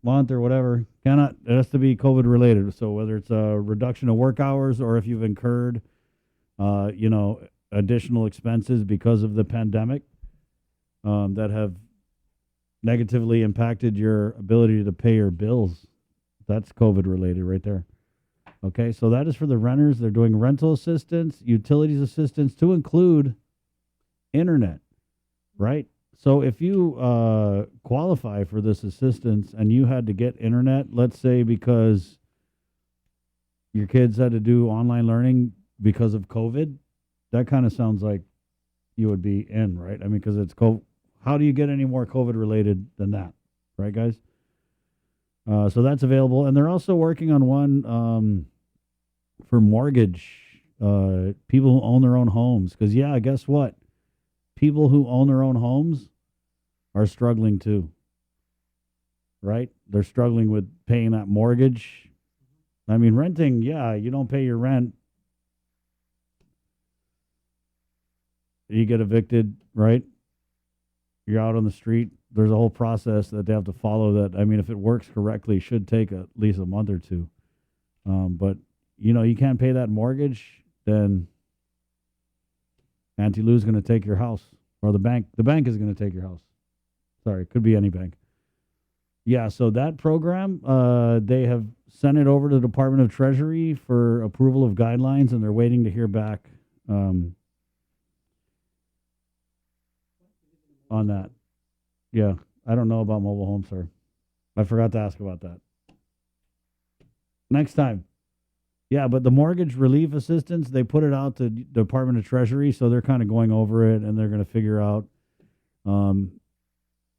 month or whatever. Cannot. It has to be COVID related. So whether it's a reduction of work hours or if you've incurred, additional expenses because of the pandemic that have negatively impacted your ability to pay your bills, that's COVID related right there. Okay, so that is for the renters. They're doing rental assistance, utilities assistance to include internet, right? So if you qualify for this assistance and you had to get internet, let's say because your kids had to do online learning because of COVID, that kind of sounds like, you would be in, right? I mean, because it's how do you get any more COVID related than that, right, guys? So that's available, and they're also working on one for mortgage people who own their own homes. Because guess what? People who own their own homes are struggling too, right? They're struggling with paying that mortgage. I mean, renting, you don't pay your rent, you get evicted, right? You're out on the street. There's a whole process that they have to follow that, I mean, if it works correctly, should take at least a month or two. But, you can't pay that mortgage, then Auntie Lou's going to take your house, or the bank is going to take your house. Sorry, it could be any bank. Yeah, so that program, they have sent it over to the Department of Treasury for approval of guidelines, and they're waiting to hear back on that. Yeah, I don't know about mobile homes, sir. I forgot to ask about that. Next time. Yeah, but the mortgage relief assistance, they put it out to the Department of Treasury, so they're kind of going over it, and they're going to figure out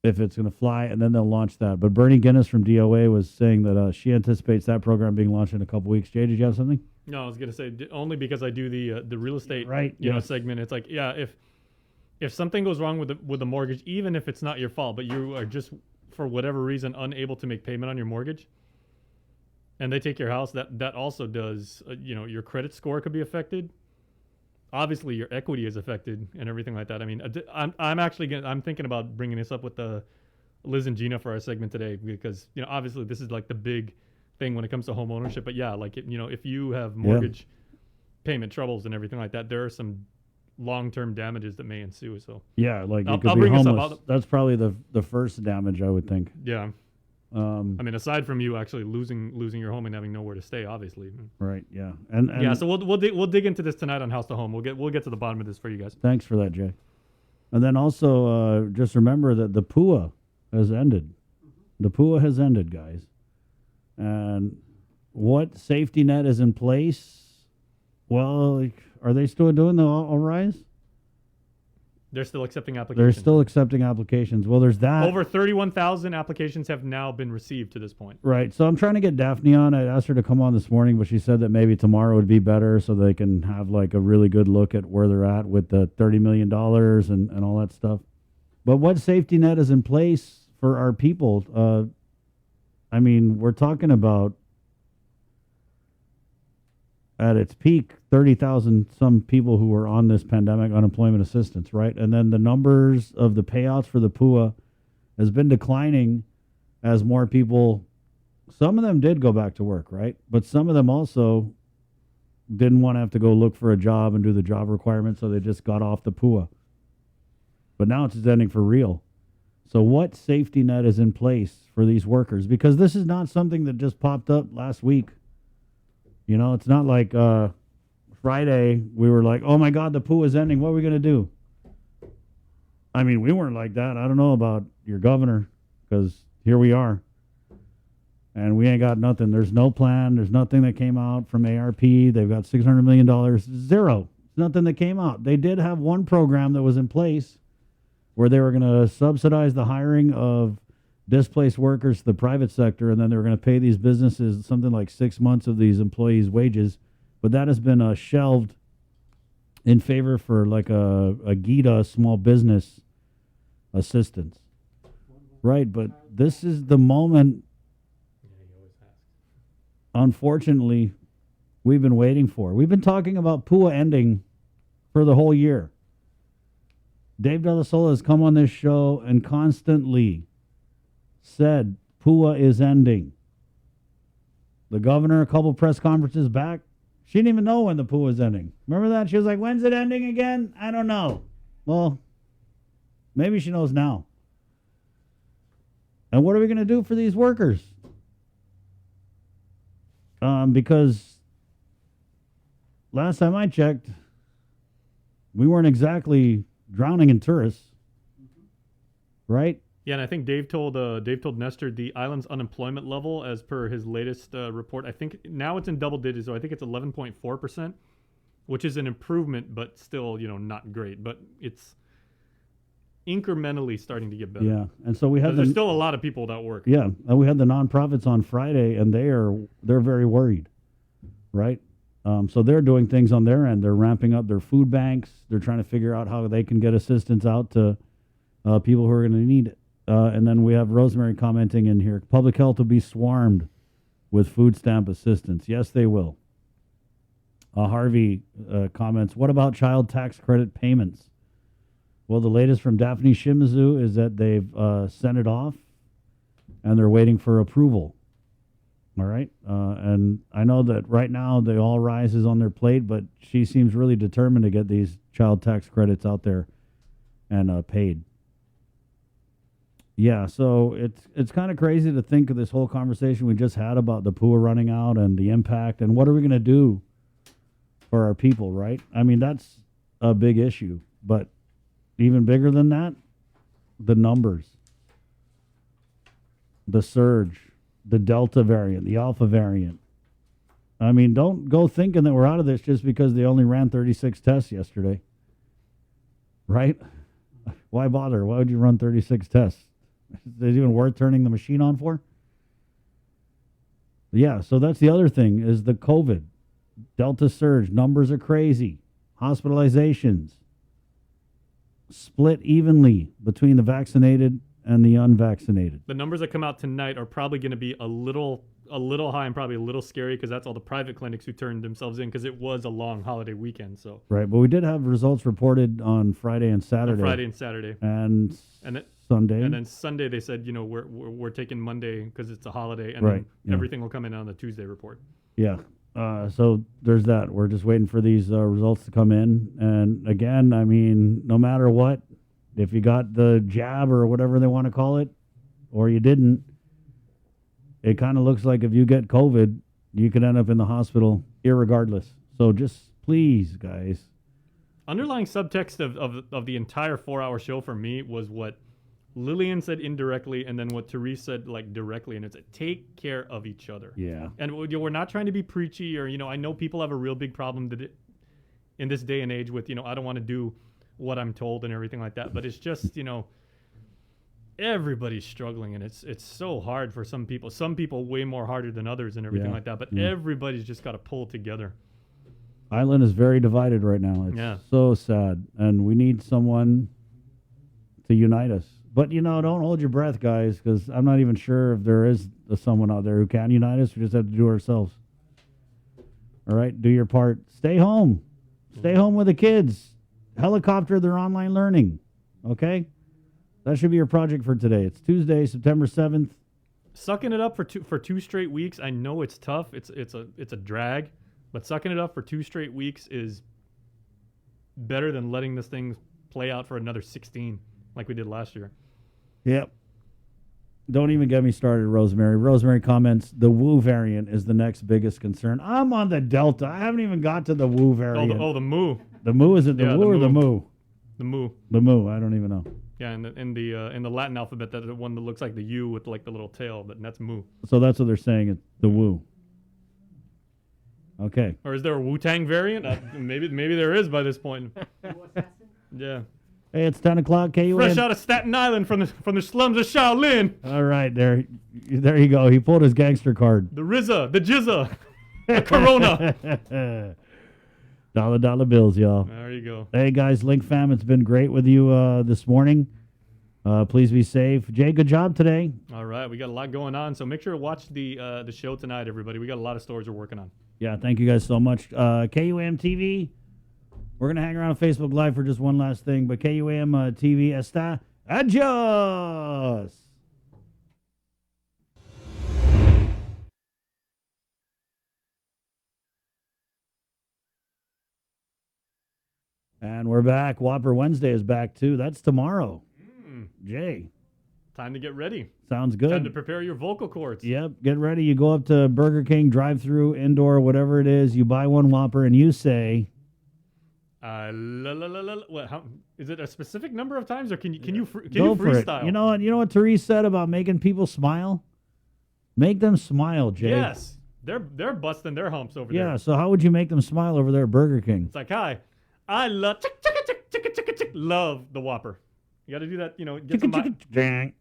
if it's going to fly, and then they'll launch that. But Bernie Guinness from DOA was saying that she anticipates that program being launched in a couple weeks. Jay, did you have something? No, I was going to say only because I do the real estate segment. It's like, if something goes wrong with the mortgage, even if it's not your fault, but you are just for whatever reason unable to make payment on your mortgage, and they take your house, that also does, your credit score could be affected. Obviously, your equity is affected and everything like that. I mean, I'm thinking about bringing this up with the Liz and Gina for our segment today, because obviously this is like the big thing when it comes to home ownership. But if you have mortgage payment troubles and everything like that, there are some long-term damages that may ensue. So like you could I'll be bring homeless. this up. That's probably the first damage, I would think. Yeah. I mean, aside from you actually losing your home and having nowhere to stay, obviously. Right. Yeah. And so we'll dig into this tonight on House to Home. We'll get to the bottom of this for you guys. Thanks for that, Jay. And then also just remember that the PUA has ended. The PUA has ended, guys. And what safety net is in place? Well, are they still doing the All Rise? They're still accepting applications. They're still accepting applications. Well, there's that. Over 31,000 applications have now been received to this point. Right. So I'm trying to get Daphne on. I asked her to come on this morning, but she said that maybe tomorrow would be better so they can have like a really good look at where they're at with the $30 million and all that stuff. But what safety net is in place for our people? I mean, we're talking about at its peak, 30,000 some people who were on this pandemic unemployment assistance, right? And then the numbers of the payouts for the PUA has been declining as more people, some of them did go back to work, right? But some of them also didn't want to have to go look for a job and do the job requirements, so they just got off the PUA. But now it's ending for real. So what safety net is in place for these workers? Because this is not something that just popped up last week. It's not like Friday we were like, oh my God, the PUA is ending. What are we going to do? I mean, we weren't like that. I don't know about your governor, because here we are. And we ain't got nothing. There's no plan. There's nothing that came out from ARP. They've got $600 million. Zero. Nothing that came out. They did have one program that was in place where they were going to subsidize the hiring of displaced workers to the private sector, and then they were going to pay these businesses something like 6 months of these employees' wages. But that has been shelved in favor for like a GITA, small business assistance. Right, but this is the moment, unfortunately, we've been waiting for. We've been talking about PUA ending for the whole year. Dave De La Sola has come on this show and constantly said PUA is ending. The governor, a couple press conferences back, she didn't even know when the PUA is ending. Remember that? She was like, when's it ending again? I don't know. Well, maybe she knows now. And what are we going to do for these workers? Because last time I checked, we weren't exactly drowning in tourists, right? Yeah, and I think Dave told Nestor the island's unemployment level, as per his latest report, I think now it's in double digits, so I think it's 11.4%, which is an improvement, but still, not great. But it's incrementally starting to get better. Yeah, and so we had There's still a lot of people that work. Yeah, and we had the nonprofits on Friday, and they're very worried, right? So they're doing things on their end. They're ramping up their food banks. They're trying to figure out how they can get assistance out to people who are going to need it. And then we have Rosemary commenting in here. Public health will be swarmed with food stamp assistance. Yes, they will. Harvey comments, what about child tax credit payments? Well, the latest from Daphne Shimizu is that they've sent it off, and they're waiting for approval. All right. And I know that right now the All Rise is on their plate, but she seems really determined to get these child tax credits out there and paid. Yeah, so it's kind of crazy to think of this whole conversation we just had about the PUA running out and the impact and what are we going to do for our people, right? I mean, that's a big issue, but even bigger than that, the numbers, the surge, the Delta variant, the Alpha variant. I mean, don't go thinking that we're out of this just because they only ran 36 tests yesterday, right? Why bother? Why would you run 36 tests? Is it even worth turning the machine on for? Yeah, so that's the other thing is the COVID. Delta surge, numbers are crazy. Hospitalizations split evenly between the vaccinated and the unvaccinated. The numbers that come out tonight are probably going to be a little high and probably a little scary because that's all the private clinics who turned themselves in because it was a long holiday weekend. So right, but we did have results reported on Friday and Saturday. And Sunday. And then Sunday they said, we're taking Monday because it's a holiday, and right, then everything will come in on the Tuesday report. Yeah. So there's that. We're just waiting for these results to come in. And again, I mean, no matter what, if you got the jab or whatever they want to call it, or you didn't, it kind of looks like if you get COVID, you could end up in the hospital irregardless. So just please, guys. Underlying subtext of the entire 4-hour show for me was what Lillian said indirectly, and then what Therese said directly, and it's take care of each other. Yeah. And we're not trying to be preachy, or I know people have a real big problem in this day and age with I don't want to do what I'm told and everything like that, but it's just everybody's struggling, and it's so hard for some people. Some people way more harder than others and everything like that, but everybody's just got to pull together. Island is very divided right now. It's so sad, and we need someone to unite us. But, don't hold your breath, guys, because I'm not even sure if there is someone out there who can unite us. We just have to do it ourselves. All right? Do your part. Stay home. Stay home with the kids. Helicopter their online learning. Okay? That should be your project for today. It's Tuesday, September 7th. Sucking it up for two straight weeks. I know it's tough. It's a drag. But sucking it up for 2 straight weeks is better than letting this thing play out for another 16 like we did last year. Yep. Don't even get me started, Rosemary. Rosemary comments, the Wu variant is the next biggest concern. I'm on the Delta. I haven't even got to the Wu variant. The Mu. The Mu, is it the Wu or the Mu? The Mu. The Mu, I don't even know. Yeah, in the Latin alphabet, that's the one that looks like the U with the little tail, but that's Mu. So that's what they're saying, it's the Wu. Okay. Or is there a Wu-Tang variant? Maybe there is by this point. Yeah. Hey, it's 10 o'clock. KUAM. Fresh out of Staten Island from the slums of Shaolin. All right, there you go. He pulled his gangster card. The RZA, the Jizza, the Corona. Dollar bills, y'all. There you go. Hey, guys, Link Fam, it's been great with you this morning. Please be safe. Jay, good job today. All right, we got a lot going on, so make sure to watch the show tonight, everybody. We got a lot of stories we're working on. Yeah, thank you guys so much. KUAM TV. We're going to hang around on Facebook Live for just one last thing, but KUAM TV está adios. And we're back. Whopper Wednesday is back, too. That's tomorrow. Jay. Time to get ready. Sounds good. Time to prepare your vocal cords. Yep, get ready. You go up to Burger King, drive-through, indoor, whatever it is. You buy one Whopper, and you say... What? How, is it a specific number of times, or can you Go for freestyle? it. You know what Therese said about making people smile? Make them smile, Jay. Yes. They're busting their humps over Yeah, there. so how would you make them smile over there at Burger King? It's like, hi, I love the Whopper. You got to do that, you know. Get some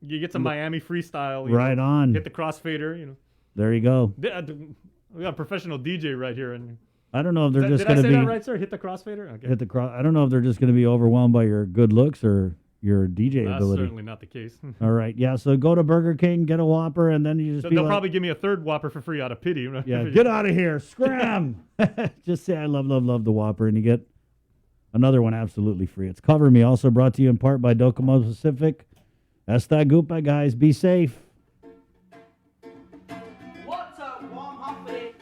you get some Miami freestyle. Right on. Hit the crossfader, you know. There you go. We got a professional DJ right here, and I don't know if they're just did going I to say be that right, sir? Hit the crossfader. Okay. hit the cross. I don't know if they're just going to be overwhelmed by your good looks or your DJ That's ability. certainly not the case. All right, yeah. So go to Burger King, get a Whopper, and then you just be They'll like, probably give me a third Whopper for free out of pity. yeah, get out of here, scram. Just say I love the Whopper, and you get another one absolutely free. It's Cover Me, also brought to you in part by Docomo Pacific. Esta Gupa, guys. Be safe. What's up, warm Humphrey?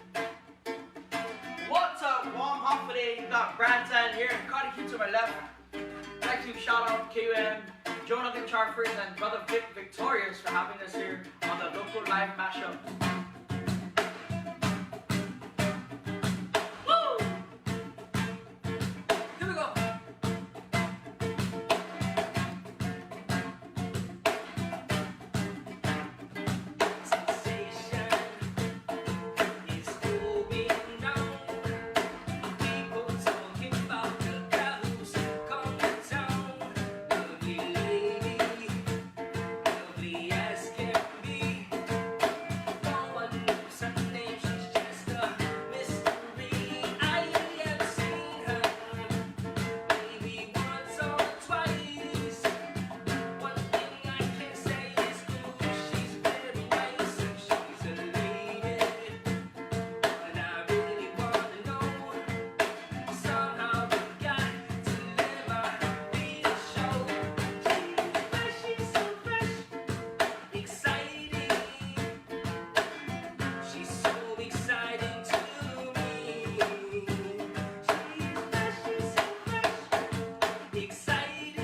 What's up, warm Humphrey? You got Branton here and Cardi Q to my left. I'd like to shout out KUM, Jonathan Charford, and Brother Vic Victorious for having us here on the local live mashup. Woo! Here we go. Exciting.